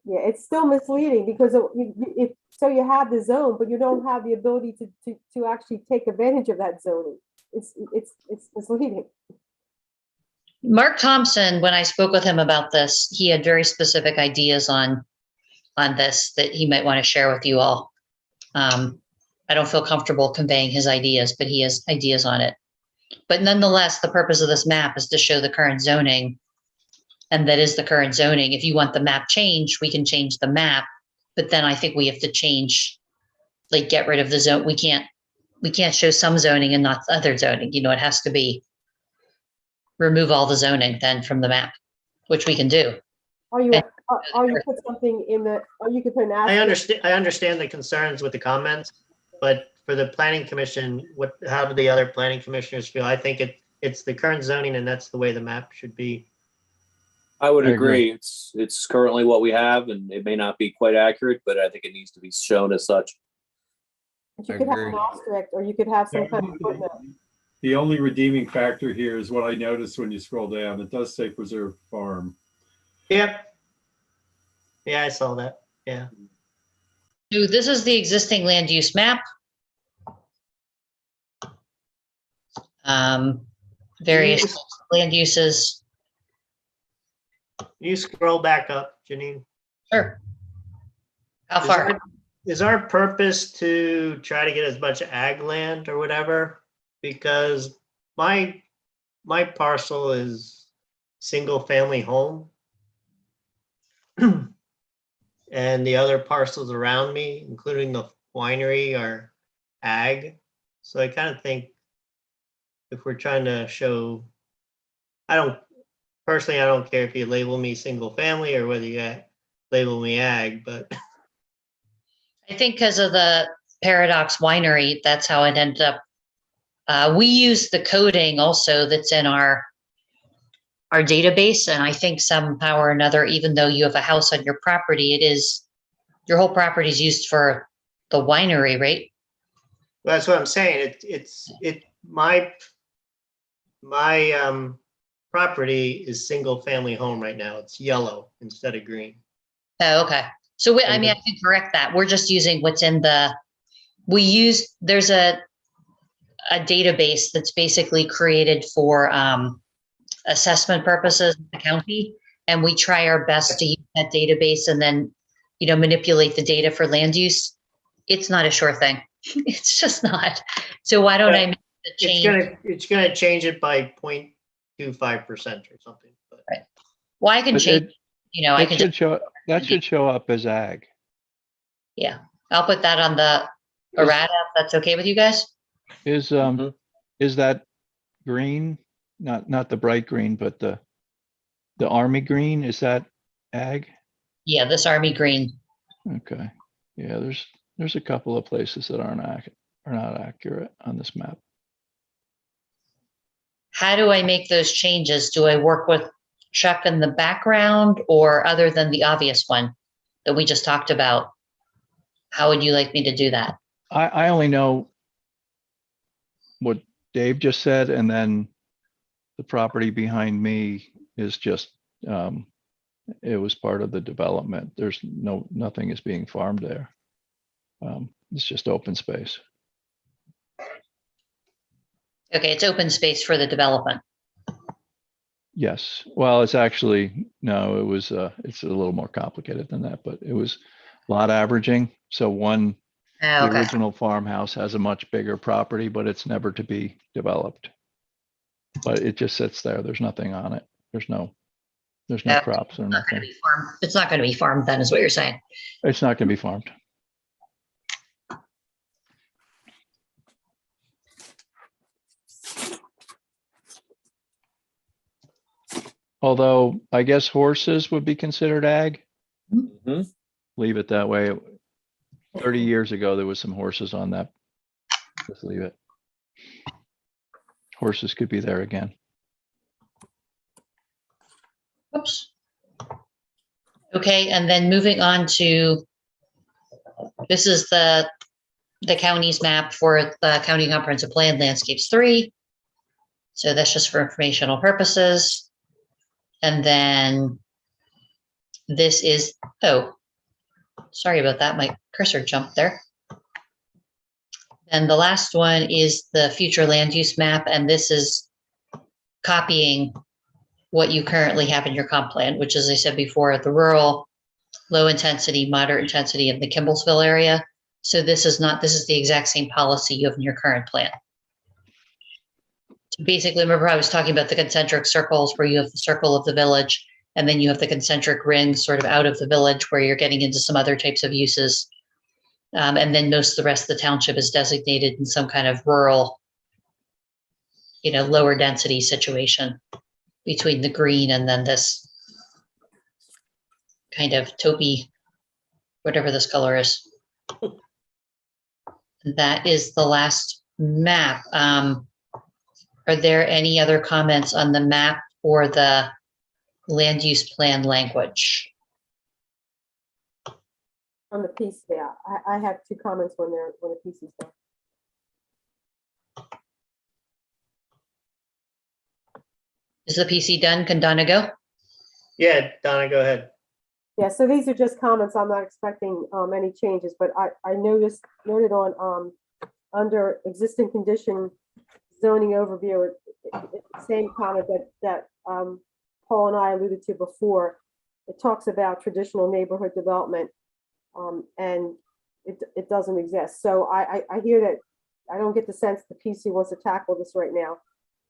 S7: it's still misleading because you have the zone, but you don't have the ability to actually take advantage of that zoning. It's misleading.
S12: Mark Thompson, when I spoke with him about this, he had very specific ideas on this that he might want to share with you all. I don't feel comfortable conveying his ideas, but he has ideas on it. But nonetheless, the purpose of this map is to show the current zoning. And that is the current zoning. If you want the map changed, we can change the map. But then I think we have to change, like get rid of the zone. We can't show some zoning and not other zoning. It has to be remove all the zoning then from the map, which we can do.
S7: Or you put something in the, or you could put an asterisk.
S1: I understand the concerns with the comments, but for the planning commission, how do the other planning commissioners feel? I think it's the current zoning and that's the way the map should be.
S5: I would
S4: I agree.
S5: agree. It's currently what we have, and it may not be quite accurate, but I think it needs to be shown as such.
S7: You could have an asterisk, or you could have some kind of footnote.
S3: The only redeeming factor here is what I noticed when you scroll down. It does say preserved farm.
S1: Yep. Yeah, I saw that. Yeah.
S12: So this is the existing land use map. Various land uses.
S1: You scroll back up, Janine.
S12: Sure. How far?
S1: is our purpose to try to get as much ag land or whatever? Because my parcel is single family home. And the other parcels around me, including the winery, are ag. So I kind of think if we're trying to show, I don't care if you label me single family or whether you label me ag, but
S12: I think because of the Paradox Winery, that's how it ended up. We use the coding also that's in our database, and I think somehow or another, even though you have a house on your property, it is your whole property is used for the winery, right?
S1: that's what I'm saying. My property is single family home right now. It's yellow instead of green.
S12: Oh, okay. So I mean, I can correct that. We're just using what's in there's a database that's basically created for assessment purposes in the county. And we try our best to use that database and then, manipulate the data for land use. It's not a sure thing. It's just not. So why don't I make the change?
S1: It's gonna change it by 0.25% or something. But.
S12: Right. Well, I can
S4: But
S12: change, I can just,
S4: that should show up as ag.
S12: yeah, I'll put that on the errata, if that's okay with you guys.
S4: Is that green, not the bright green, but the army green, is that ag?
S12: Yeah, this army green.
S4: Okay. Yeah, there's a couple of places that are not accurate on this map.
S12: How do I make those changes? Do I work with Chuck in the background, or other than the obvious one that we just talked about? How would you like me to do that?
S4: I only know what Dave just said, and then the property behind me is just, it was part of the development. There's nothing is being farmed there. It's just open space.
S12: Okay, it's open space for the development.
S4: Yes. Well, it's actually, no, it was, it's a little more complicated than that, but it was lot averaging. So the
S12: Okay.
S4: original farmhouse has a much bigger property, but it's never to be developed. But it just sits there. There's nothing on it. There's no crops or nothing.
S12: It's not going to be farmed then, is what you're saying.
S4: It's not going to be farmed. Although I guess horses would be considered ag.
S5: Mhm.
S4: Leave it that way. 30 years ago, there was some horses on that. Just leave it. Horses could be there again.
S12: Oops. Okay, and then moving on to, this is the county's map for the County Comprehensive Plan Landscapes 3. So that's just for informational purposes. And then this is, oh, sorry about that. My cursor jumped there. And the last one is the future land use map. And this is copying what you currently have in your comp plan, which, as I said before, the rural, low intensity, moderate intensity of the Kimbellsville area. So this is the exact same policy you have in your current plan. So basically, remember I was talking about the concentric circles where you have the circle of the village, and then you have the concentric rings sort of out of the village where you're getting into some other types of uses. And then most of the rest of the township is designated in some kind of rural, lower density situation between the green and then this kind of taupey, whatever this color is. That is the last map. Are there any other comments on the map or the land use plan language?
S7: On the piece there, I have two comments when the piece is done.
S12: Is the PC done? Can Donna go?
S1: Yeah, Donna, go ahead.
S7: Yeah, so these are just comments. I'm not expecting any changes, but I noted on under existing condition zoning overview, it's the same comment that Paul and I alluded to before. It talks about traditional neighborhood development, and it doesn't exist. So I hear that, I don't get the sense the PC wants to tackle this right now,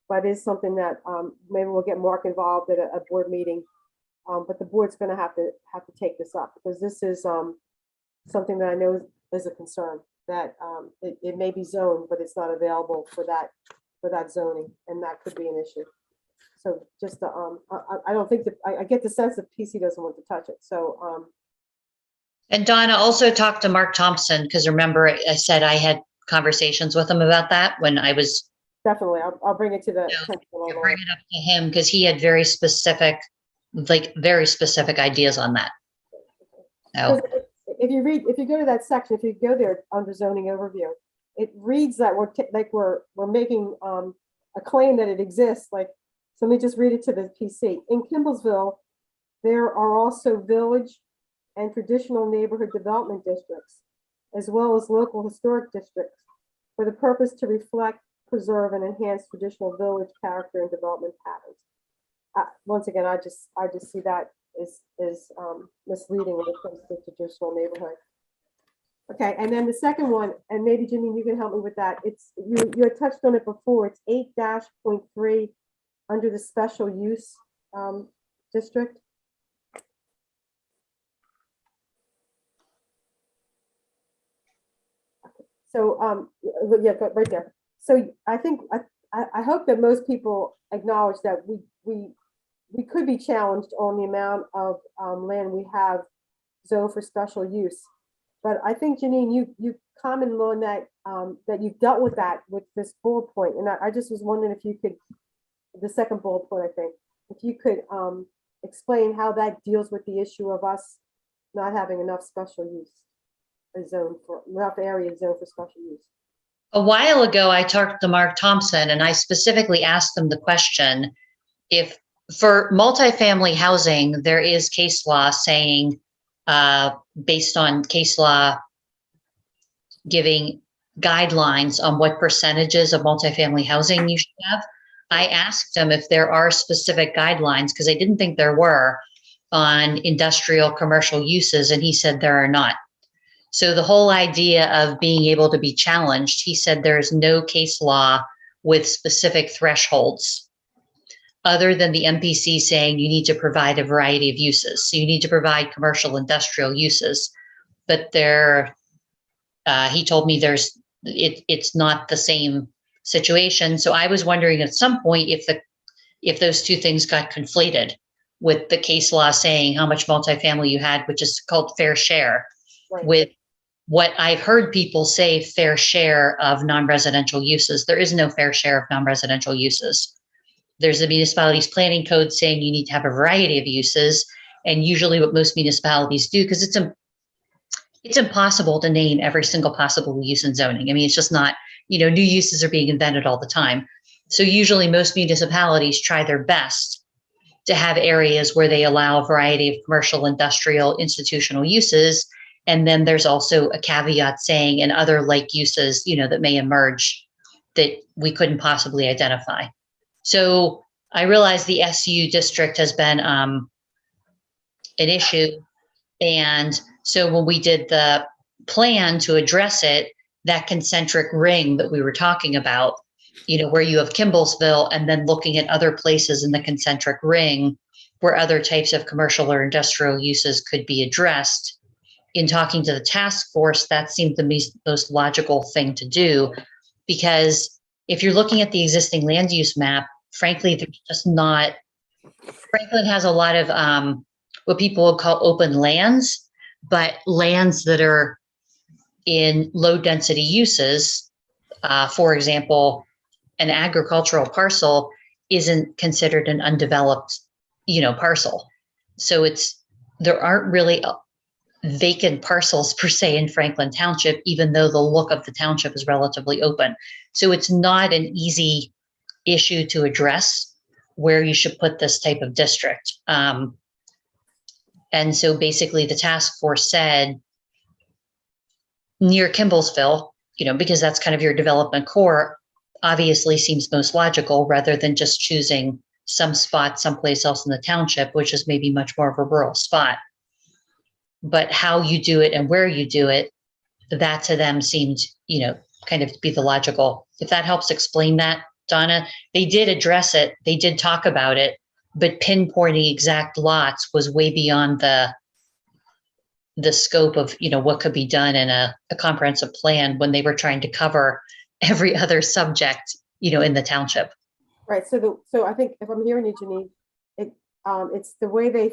S7: but it is something that maybe we'll get Mark involved at a board meeting. But the board's gonna have to take this up, because this is something that I know is a concern, that it may be zoned, but it's not available for that zoning, and that could be an issue. So just, I don't think that, I get the sense that PC doesn't want to touch it, so.
S12: And Donna also talked to Mark Thompson, because remember I said I had conversations with him about that when I was.
S7: Definitely, I'll bring it to the.
S12: Bring it up to him, because he had very specific ideas on that. So,
S7: If you go to that section, if you go there under zoning overview, it reads that we're making a claim that it exists. Like, so let me just read it to the PC. In Kimbellsville, there are also village and traditional neighborhood development districts, as well as local historic districts, for the purpose to reflect, preserve, and enhance traditional village character and development patterns. Once again, I just see that is misleading when it comes to traditional neighborhood. Okay, and then the second one, and maybe Janine, you can help me with that. It's you had touched on it before. It's 8-.3 under the special use district. So yeah, right there. So I think I hope that most people acknowledge that we could be challenged on the amount of land we have zoned for special use. But I think, Janine, you commented on that, that you've dealt with that with this bullet point. And I just was wondering if you could, the second bullet point, I think, if you could explain how that deals with the issue of us not having enough special use, enough area zoned for special use.
S12: a while ago, I talked to Mark Thompson, and I specifically asked him the question, if for multifamily housing, there is case law saying, based on case law giving guidelines on what percentages of multifamily housing you should have. I asked him if there are specific guidelines, because I didn't think there were, on industrial commercial uses, and he said there are not. So the whole idea of being able to be challenged, he said there is no case law with specific thresholds other than the MPC saying you need to provide a variety of uses. So you need to provide commercial industrial uses, but there, he told me it's not the same situation. So I was wondering at some point if those two things got conflated with the case law saying how much multifamily you had, which is called fair share, right, with what I've heard people say, fair share of non-residential uses. There is no fair share of non-residential uses. There's a municipality's planning code saying you need to have a variety of uses. And usually what most municipalities do, because it's impossible to name every single possible use in zoning. I mean, it's just not, new uses are being invented all the time. So usually most municipalities try their best to have areas where they allow a variety of commercial, industrial, institutional uses. And then there's also a caveat saying, and other like uses, that may emerge that we couldn't possibly identify. So I realize the SU district has been an issue. And so when we did the plan to address it, that concentric ring that we were talking about, where you have Kimbellsville, and then looking at other places in the concentric ring where other types of commercial or industrial uses could be addressed. In talking to the task force, that seemed the most logical thing to do, because if you're looking at the existing land use map, frankly, there's just not, Franklin has a lot of what people would call open lands, but lands that are in low density uses. For example, an agricultural parcel isn't considered an undeveloped, parcel. So there aren't really vacant parcels per se in Franklin Township, even though the look of the township is relatively open. So it's not an easy issue to address where you should put this type of district. And so basically the task force said near Kimbellsville, because that's kind of your development core, obviously seems most logical, rather than just choosing some spot someplace else in the township, which is maybe much more of a rural spot. But how you do it and where you do it that to them seemed, kind of to be the logical. If that helps explain that, Donna, they did address it. They did talk about it, but pinpointing exact lots was way beyond the scope of, what could be done in a comprehensive plan when they were trying to cover every other subject, in the township.
S7: Right, so I think if I'm hearing you, Janine, it's the way they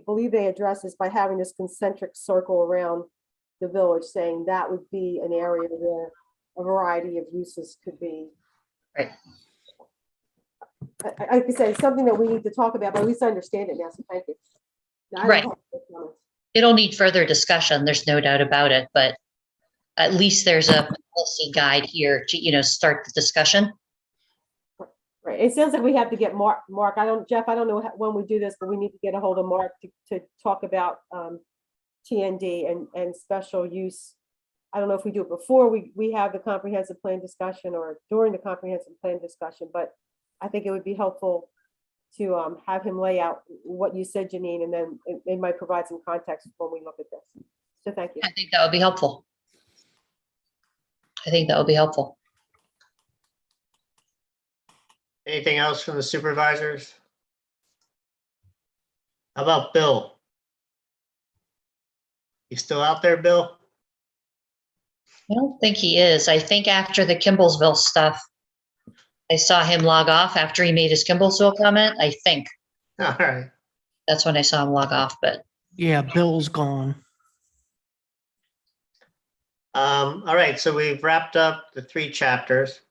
S7: believe they address this by having this concentric circle around the village, saying that would be an area where a variety of uses could be.
S12: Right.
S7: I could say it's something that we need to talk about, but at least I understand it now, so thank you. I don't
S12: Right.
S7: have any comments.
S12: It'll need further discussion. There's no doubt about it, but at least there's a policy guide here to, start the discussion.
S7: Right, it sounds like we have to get Mark, Jeff, I don't know when we do this, but we need to get a hold of Mark to talk about TND and special use. I don't know if we do it before we have the comprehensive plan discussion or during the comprehensive plan discussion, but I think it would be helpful to have him lay out what you said, Janine, and then it might provide some context when we look at this. So thank you.
S12: I think that would be helpful.
S1: Anything else from the supervisors? How about Bill? You still out there, Bill?
S12: I don't think he is. I think after the Kimbellsville stuff, I saw him log off after he made his Kimbellsville comment. I think
S1: All right.
S12: that's when I saw him log off, but
S2: Yeah, Bill's gone.
S1: All right, so we've wrapped up the 3 chapters.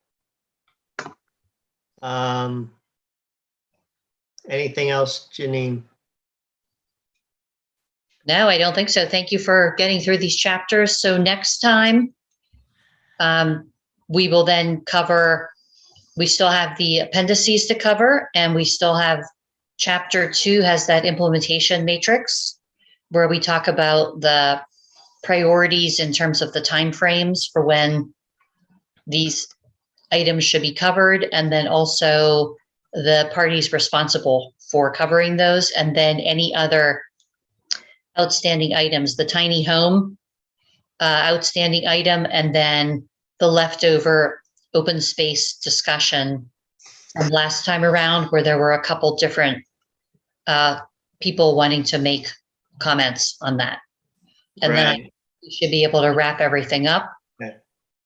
S1: Anything else, Janine?
S12: no, I don't think so. Thank you for getting through these chapters. So next time, we will then cover, we still have the appendices to cover, and we still have chapter 2 has that implementation matrix where we talk about the priorities in terms of the timeframes for when these items should be covered, and then also the parties responsible for covering those, and then any other outstanding items, the tiny home outstanding item, and then the leftover open space discussion from last time around where there were a couple different people wanting to make comments on that. And then we should be able to wrap everything up.
S1: Okay.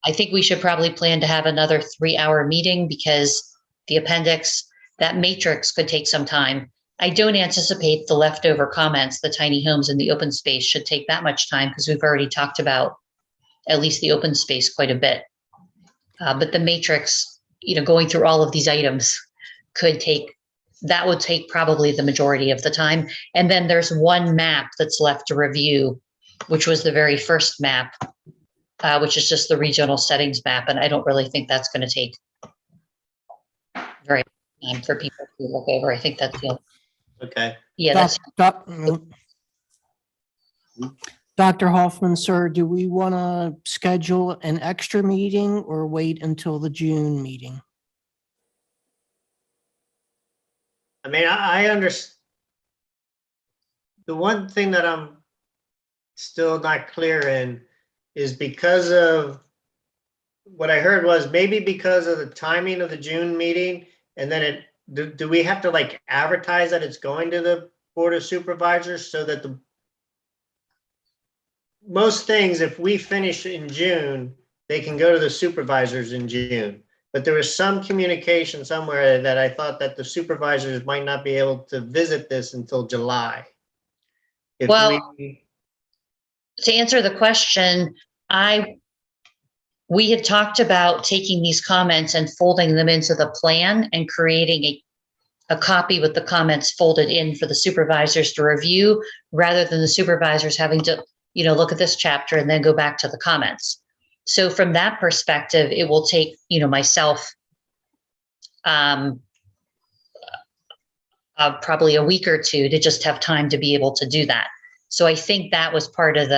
S12: I think we should probably plan to have another 3-hour meeting because the appendix, that matrix could take some time. I don't anticipate the leftover comments, the tiny homes and the open space should take that much time because we've already talked about at least the open space quite a bit. But the matrix, going through all of these items would take probably the majority of the time. And then there's one map that's left to review, which was the very first map, which is just the regional settings map. And I don't really think that's going to take very long for people to look over. I think that's the
S1: Okay.
S12: yeah. That's
S2: Dr. Hoffman, sir, do we want to schedule an extra meeting or wait until the June meeting?
S1: I mean, I understand. The one thing that I'm still not clear in is because of what I heard was maybe because of the timing of the June meeting, and then do we have to like advertise that it's going to the Board of Supervisors so that most things, if we finish in June, they can go to the supervisors in June. But there was some communication somewhere that I thought that the supervisors might not be able to visit this until July.
S12: To answer the question, we had talked about taking these comments and folding them into the plan and creating a copy with the comments folded in for the supervisors to review, rather than the supervisors having to, look at this chapter and then go back to the comments. So from that perspective, it will take, myself probably a week or two to just have time to be able to do that. So I think that was part of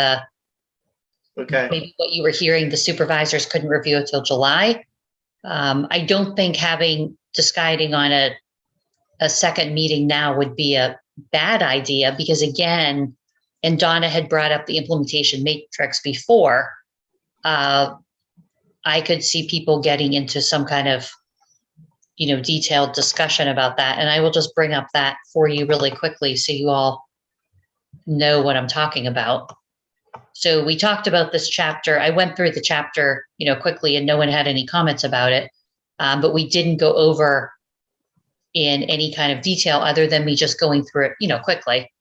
S12: maybe what you were hearing, the supervisors couldn't review it till July. I don't think deciding on a second meeting now would be a bad idea, because again, and Donna had brought up the implementation matrix before, I could see people getting into some kind of, detailed discussion about that. And I will just bring up that for you really quickly so you all know what I'm talking about. So we talked about this chapter. I went through the chapter, quickly, and no one had any comments about it. But we didn't go over in any kind of detail other than me just going through it, quickly.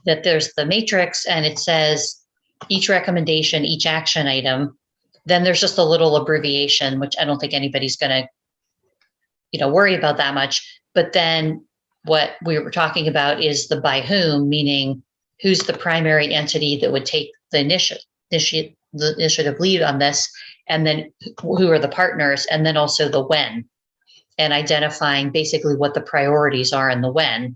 S12: That there's the matrix, and it says each recommendation, each action item. Then there's just a little abbreviation, which I don't think anybody's going to, worry about that much. But then what we were talking about is the by whom, meaning who's the primary entity that would take the initiative lead on this, and then who are the partners, and then also the when, and identifying basically what the priorities are in the when.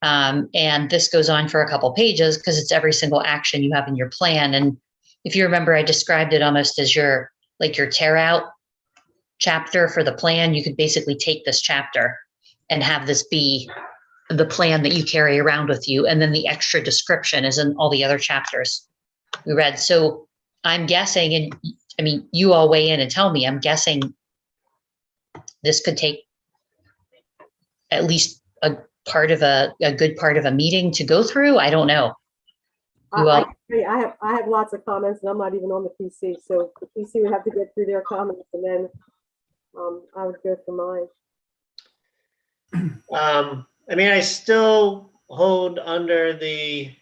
S12: And this goes on for a couple pages because it's every single action you have in your plan. And if you remember, I described it almost as your tear out chapter for the plan. You could basically take this chapter and have this be the plan that you carry around with you. And then the extra description is in all the other chapters we read. So I'm guessing, and I mean, you all weigh in and tell me, I'm guessing this could take at least a good part of a meeting to go through. I don't know.
S7: I have lots of comments, and I'm not even on the PC, so the PC would have to get through their comments, and then I would go through mine.
S1: I mean, I still hold under that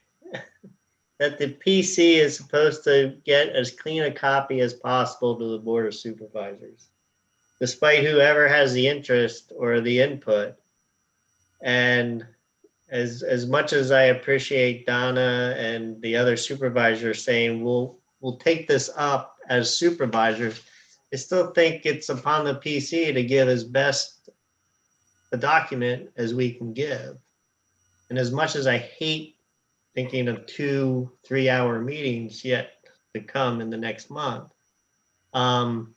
S1: the PC is supposed to get as clean a copy as possible to the Board of Supervisors, despite whoever has the interest or the input. And as much as I appreciate Donna and the other supervisors saying we'll take this up as supervisors, I still think it's upon the PC to give as best a document as we can give. And as much as I hate thinking of 2-3 hour meetings yet to come in the next month, I'm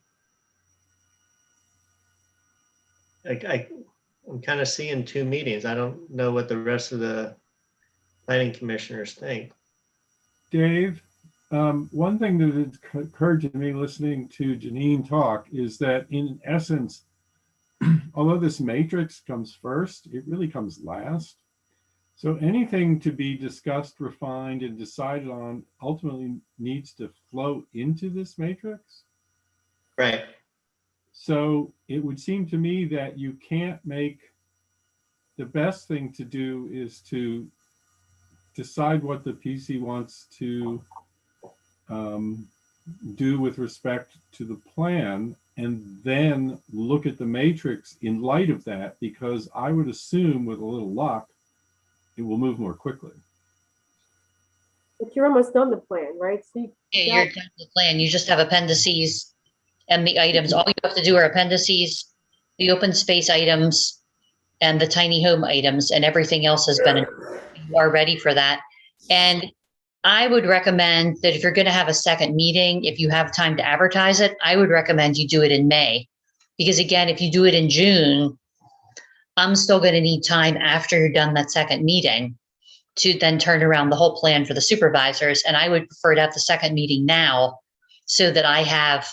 S1: kind of seeing 2 meetings. I don't know what the rest of the planning commissioners think.
S3: Dave, one thing that occurred to me listening to Janine talk is that in essence, although this matrix comes first, it really comes last. So anything to be discussed, refined, and decided on ultimately needs to flow into this matrix.
S1: Right.
S3: So it would seem to me that you can't make, the best thing to do is to decide what the PC wants to do with respect to the plan, and then look at the matrix in light of that, because I would assume with a little luck, it will move more quickly.
S7: But you're almost done the plan, right? So
S12: Yeah, you're done with the plan. You just have appendices and the items. All you have to do are appendices, the open space items, and the tiny home items, and everything else has been, you are ready for that. And I would recommend that if you're going to have a second meeting, if you have time to advertise it, I would recommend you do it in May. Because again, if you do it in June, I'm still going to need time after you're done that second meeting to then turn around the whole plan for the supervisors. And I would prefer to have the second meeting now so that I have,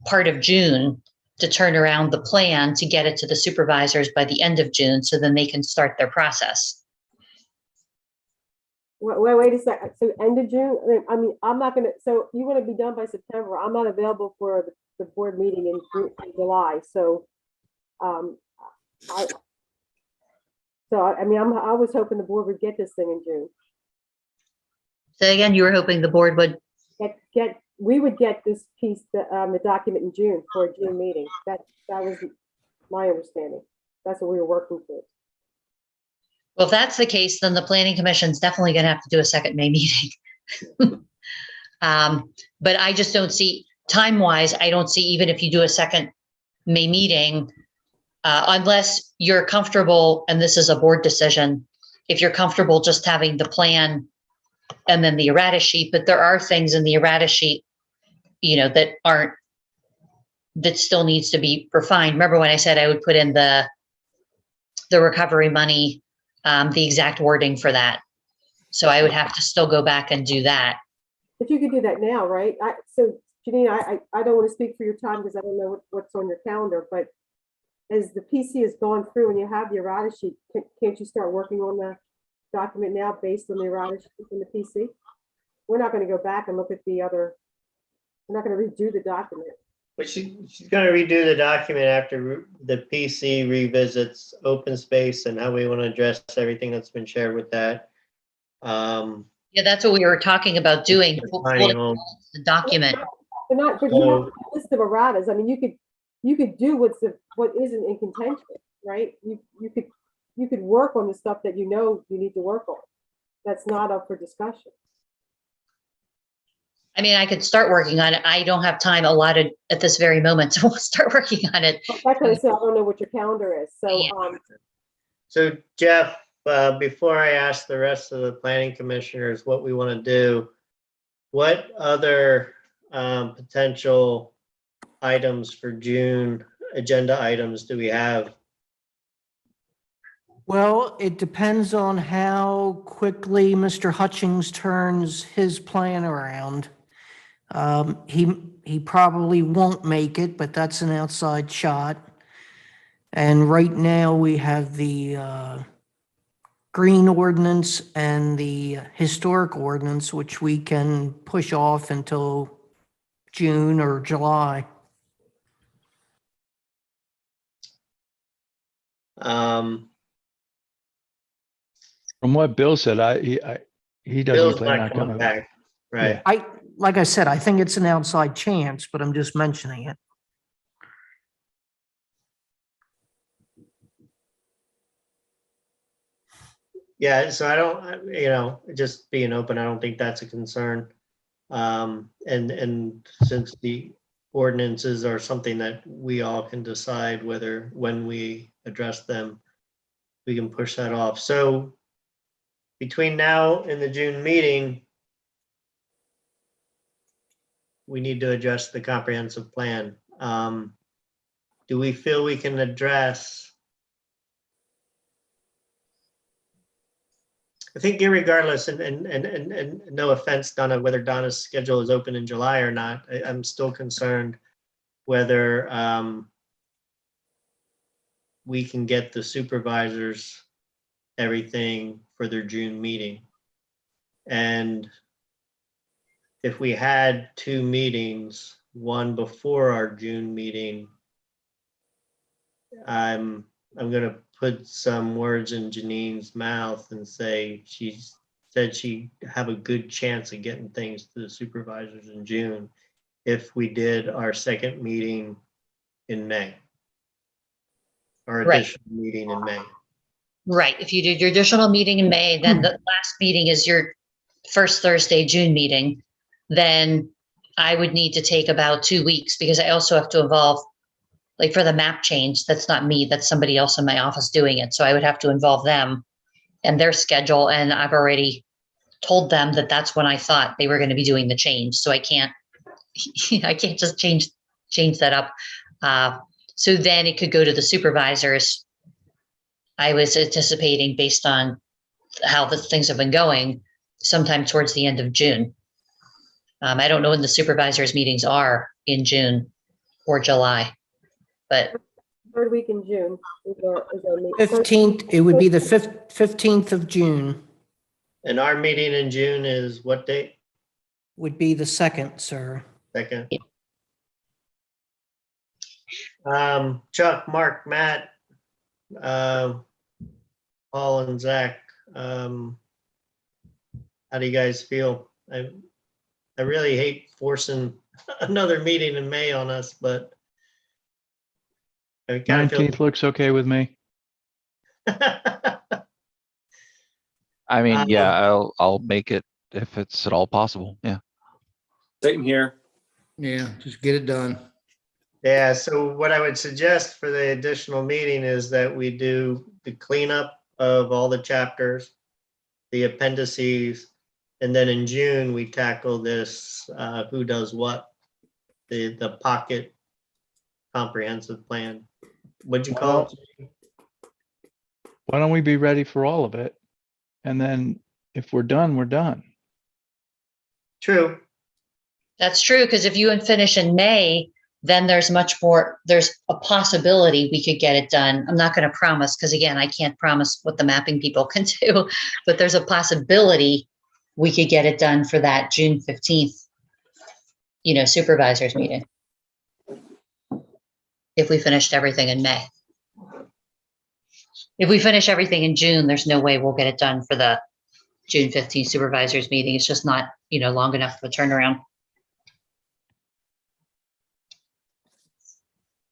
S12: part of June to turn around the plan to get it to the supervisors by the end of June, so then they can start their process.
S7: wait a second. So end of June? I mean, I'm not gonna, so you want to be done by September. I'm not available for the board meeting in July. So, I was hoping the board would get this thing in June.
S12: So again, you were hoping the board would
S7: We would get this piece, the document in June for a June meeting. That was my understanding. That's what we were working for.
S12: Well, if that's the case, then the planning commission is definitely going to have to do a second May meeting. But I just don't see, time-wise, I don't see, even if you do a second May meeting, unless you're comfortable, and this is a board decision, if you're comfortable just having the plan and then the errata sheet, but there are things in the errata sheet, that still needs to be refined. Remember when I said I would put in the recovery money, the exact wording for that. So I would have to still go back and do that.
S7: But you could do that now, right? So Janine, I don't want to speak for your time because I don't know what's on your calendar, but as the PC has gone through and you have the errata sheet, can't you start working on the document now based on the errata sheet in the PC? We're not going to go back and look at the other, we're not going to redo the document.
S1: But she's going to redo the document after the PC revisits open space and how we want to address everything that's been shared with that.
S12: Yeah, that's what we were talking about doing.
S1: Tiny home.
S12: The document.
S7: But you have a list of erratas. I mean, you could do what isn't in contention, right? You could work on the stuff that you know you need to work on. That's not up for discussion.
S12: I mean, I could start working on it. I don't have time allotted at this very moment, so we'll start working on it.
S7: Like I said, I don't know what your calendar is. So,
S1: So Jeff, before I ask the rest of the planning commissioners what we want to do, what other potential items for June agenda items do we have?
S2: Well, it depends on how quickly Mr. Hutchings turns his plan around. He probably won't make it, but that's an outside shot. And right now we have the green ordinance and the historic ordinance, which we can push off until June or July.
S4: From what Bill said, he doesn't
S1: Bill's
S4: plan on
S1: not coming
S4: coming
S1: back, right?
S2: Like I said, I think it's an outside chance, but I'm just mentioning it.
S1: Yeah, so I don't, just being open, I don't think that's a concern. And since the ordinances are something that we all can decide when we address them, we can push that off. So between now and the June meeting, we need to address the comprehensive plan. Do we feel we can address? I think irregardless, and no offense, Donna, whether Donna's schedule is open in July or not, I'm still concerned whether we can get the supervisors everything for their June meeting. And if we had 2 meetings, one before our June meeting, I'm going to put some words in Janine's mouth and say she said she'd have a good chance of getting things to the supervisors in June if we did our second meeting in May, our additional meeting in May.
S12: Right. If you did your additional meeting in May, then the last meeting is your first Thursday, June meeting, then I would need to take about 2 weeks because I also have to involve, like for the map change, that's not me, that's somebody else in my office doing it. So I would have to involve them and their schedule. And I've already told them that that's when I thought they were going to be doing the change. So I can't just change that up. So then it could go to the supervisors. I was anticipating based on how the things have been going sometime towards the end of June. I don't know when the supervisors meetings are in June or July, but
S7: third week in June is our meeting.
S2: 15th, it would be the 15th of June
S1: And our meeting in June is what date?
S2: would be the 2nd, sir.
S1: 2nd. Chuck, Mark, Matt, Paul and Zach, how do you guys feel? I really hate forcing another meeting in May on us, but I kind of
S4: 19th looks okay with me.
S6: I mean, yeah, I'll make it if it's at all possible. Yeah.
S5: Same here.
S14: Yeah, just get it done.
S1: Yeah, so what I would suggest for the additional meeting is that we do the cleanup of all the chapters, the appendices, and then in June, we tackle this who does what, the pocket comprehensive plan. What'd you call it?
S4: Why don't we be ready for all of it? And then if we're done, we're done.
S1: True,
S12: That's true, because if you finish in May, then there's a possibility we could get it done. I'm not going to promise, because again, I can't promise what the mapping people can do, but there's a possibility we could get it done for that June 15th, supervisors meeting. If we finished everything in May. If we finish everything in June, there's no way we'll get it done for the June 15th supervisors meeting. It's just not, long enough of a turnaround.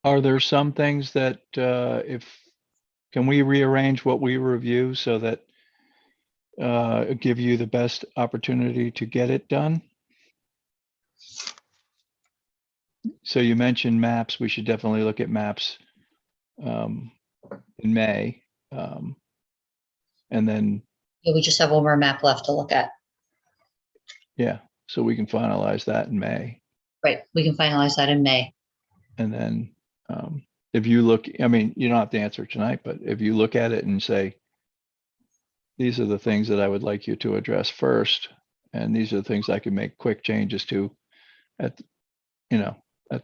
S4: Are there some things that, can we rearrange what we review so that give you the best opportunity to get it done? So you mentioned maps. We should definitely look at maps in May. And then,
S12: Yeah, we just have one more map left to look at.
S4: yeah, so we can finalize that in May.
S12: Right, we can finalize that in May.
S4: And then if you look, I mean, you don't have to answer tonight, but if you look at it and say, these are the things that I would like you to address first, and these are the things I can make quick changes to at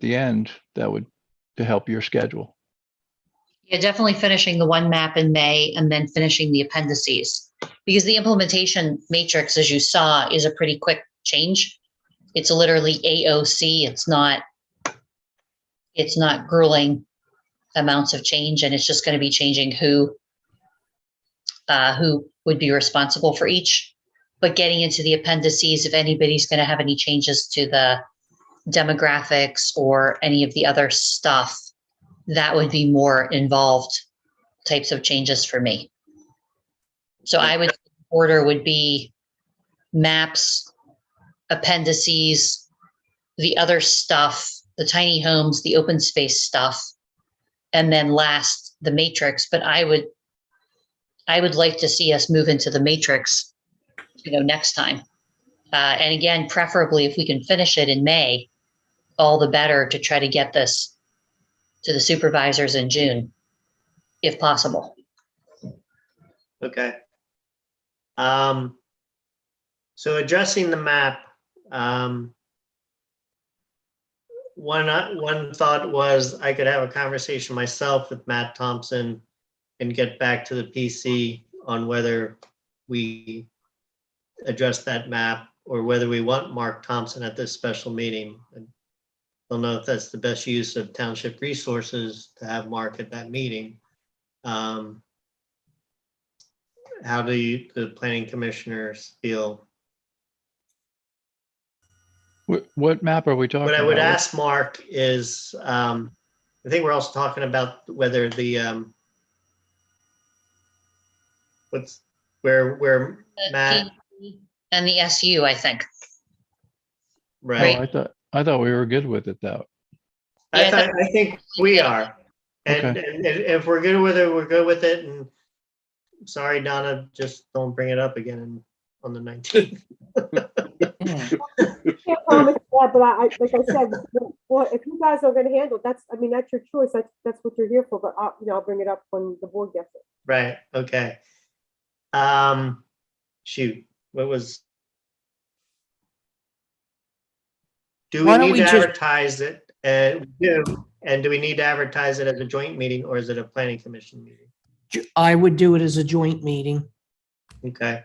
S4: the end, that would to help your schedule.
S12: Yeah, definitely finishing the one map in May and then finishing the appendices, because the implementation matrix, as you saw, is a pretty quick change. It's literally AOC. It's not grueling amounts of change, and it's just going to be changing who would be responsible for each. But getting into the appendices, if anybody's going to have any changes to the demographics or any of the other stuff, that would be more involved types of changes for me. So I would order would be maps, appendices, the other stuff, the tiny homes, the open space stuff, and then last the matrix. But I would like to see us move into the matrix, next time. And again, preferably if we can finish it in May, all the better, to try to get this to the supervisors in June, if possible.
S1: Okay. So addressing the map, one thought was I could have a conversation myself with Matt Thompson and get back to the PC on whether we address that map or whether we want Mark Thompson at this special meeting. I don't know if that's the best use of township resources to have Mark at that meeting. How do the planning commissioners feel?
S4: What map are we talking about?
S1: What I would ask Mark is, I think we're also talking about whether the, where Matt,
S12: And the SU, I think.
S1: right?
S4: Oh, I thought we were good with it though.
S1: I think we are. And,
S4: Okay.
S1: and if we're good with it, we're good with it. And sorry, Donna, just don't bring it up again on the 19th.
S7: Can't promise that, but I like I said, well, if you guys are going to handle it, that's your choice. That's what you're here for. But I'll bring it up when the board gets it.
S1: Right. Okay. Shoot. What was? Do we
S2: Why don't
S1: need
S2: we
S1: to
S2: just-
S1: advertise it? We do. And do we need to advertise it as a joint meeting or is it a planning commission meeting?
S2: I would do it as a joint meeting.
S1: Okay.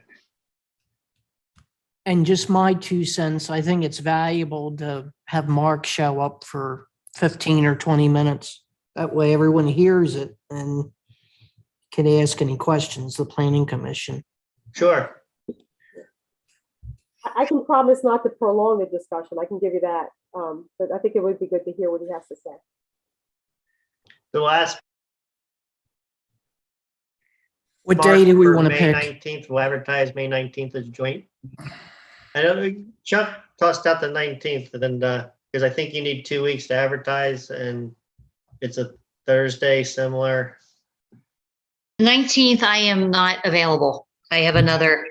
S2: And just my 2 cents, I think it's valuable to have Mark show up for 15 or 20 minutes. That way everyone hears it and can ask any questions, the planning commission.
S1: Sure.
S7: I can promise not to prolong the discussion. I can give you that. But I think it would be good to hear what he has to say.
S1: The last.
S2: What day do we want to
S1: May
S2: pick?
S1: 19th, we'll advertise May 19th as joint. I don't, Chuck tossed out the 19th and then, because I think you need 2 weeks to advertise and it's a Thursday similar.
S12: 19th, I am not available. I have another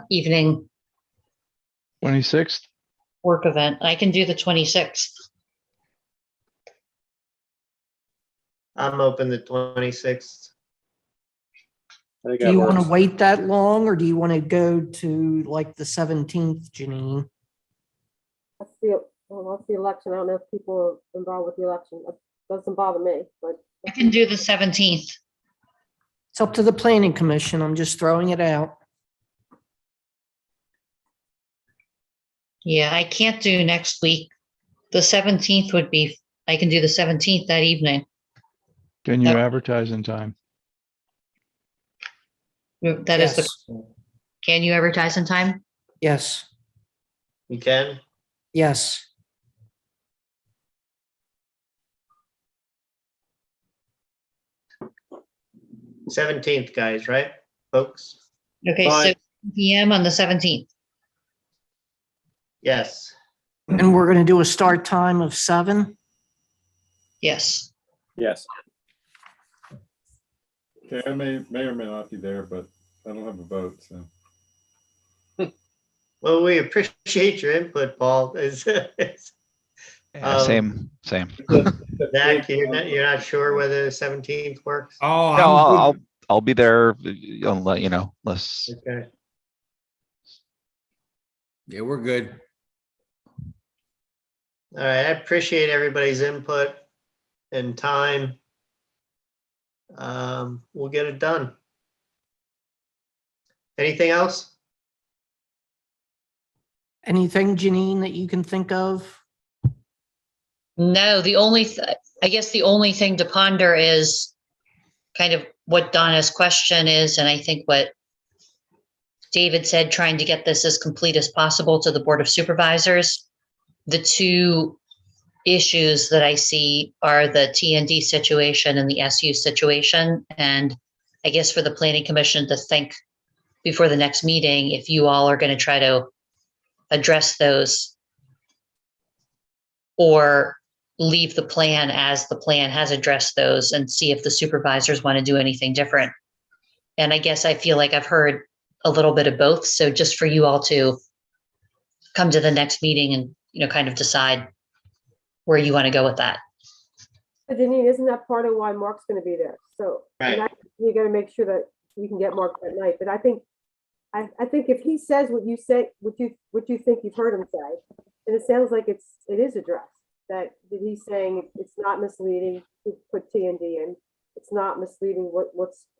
S12: evening
S4: 26th?
S12: work event. I can do the 26th.
S1: I'm open the 26th.
S2: Do you want to wait that long or do you want to go to like the 17th, Janine?
S7: That's the election. I don't know if people are involved with the election. That doesn't bother me, but.
S12: I can do the 17th.
S2: It's up to the planning commission. I'm just throwing it out.
S12: Yeah, I can't do next week. The 17th would be, I can do the 17th that evening.
S4: Can you
S12: Yep.
S4: advertise in time?
S12: That is the,
S2: Yes.
S12: can you advertise in time?
S2: Yes,
S1: You can?
S2: yes.
S1: Seventeenth, guys, right, folks?
S12: Okay, so
S1: Fine.
S12: PM on the 17th.
S1: Yes.
S2: And we're going to do a start time of 7.
S12: Yes.
S5: Yes.
S3: Okay, I may or may not be there, but I don't have a vote, so.
S1: Well, we appreciate your input, Paul.
S6: Yeah,
S1: Um,
S6: same.
S1: Zach, you're not sure whether the 17th works?
S14: Oh,
S6: No,
S14: I'm
S6: I'll
S14: good.
S6: I'll be there. I'll let you know. Unless
S1: Okay.
S14: Yeah, we're good.
S1: All right, I appreciate everybody's input and time. We'll get it done. Anything else?
S2: Anything, Janine, that you can think of?
S12: No, I guess the only thing to ponder is kind of what Donna's question is, and I think what David said, trying to get this as complete as possible to the Board of Supervisors. The two issues that I see are the T&D situation and the SU situation. And I guess for the Planning Commission to think before the next meeting, if you all are going to try to address those or leave the plan as the plan has addressed those and see if the supervisors want to do anything different. And I guess I feel like I've heard a little bit of both. So just for you all to come to the next meeting and, kind of decide where you want to go with that.
S7: But Janine, isn't that part of why Mark's gonna be there? So, and
S1: Right.
S7: you gotta make sure that you can get Mark that night, but I think if he says what you say, what you think you've heard him say, and it sounds like it is addressed, that he's saying it's not misleading to put T&D in, it's not misleading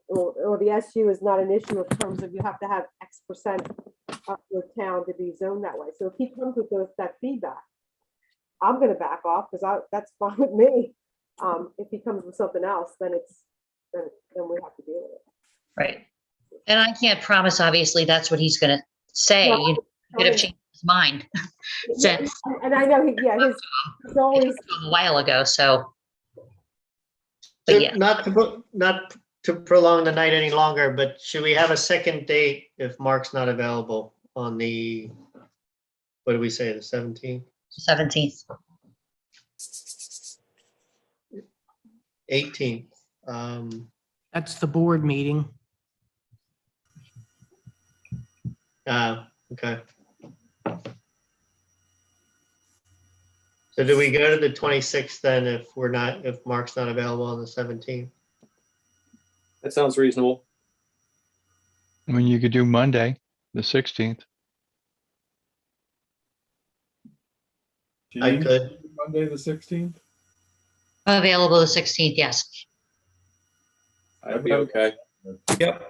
S7: or the SU is not an issue in terms of you have to have X% of your town to be zoned that way. So if he comes with that feedback, I'm gonna back off because that's fine with me. If he comes with something else, then we have to deal with it.
S12: Right. And I can't promise, obviously, that's what he's going to say.
S7: No,
S12: He could have changed his mind
S7: Yeah,
S12: since
S7: and I know he's always,
S12: a while ago. So, but yeah,
S1: Not to prolong the night any longer, but should we have a second date if Mark's not available on the, what did we say, the 17th?
S12: 17th.
S1: 18th.
S2: That's the board meeting.
S1: Okay. So do we go to the 26th then if Mark's not available on the 17th?
S5: That sounds reasonable.
S4: I mean, you could do Monday, the 16th.
S1: I
S3: Janine,
S1: could.
S3: Monday, the 16th?
S12: Available the 16th. Yes.
S5: I'd be okay.
S9: Yep.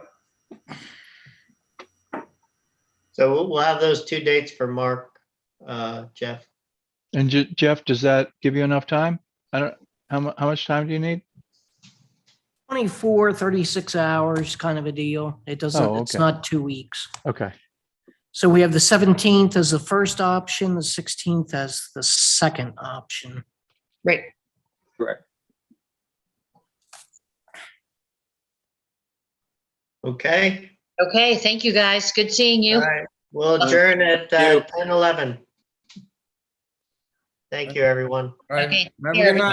S1: So we'll have those two dates for Mark, Jeff.
S4: And Jeff, does that give you enough time? How much time do you need?
S2: 24, 36 hours kind of a deal. It doesn't,
S4: Oh,
S2: it's
S4: okay.
S2: not 2 weeks.
S4: Okay.
S2: So we have the 17th as the first option, the 16th as the second option.
S12: Right.
S5: Correct.
S1: Okay.
S12: Okay. Thank you, guys. Good seeing you.
S1: All right. We'll adjourn at
S5: Thank you.
S1: 10:11. Thank you, everyone.
S14: All right.
S12: Okay.
S14: Have a
S12: Here,
S14: good night.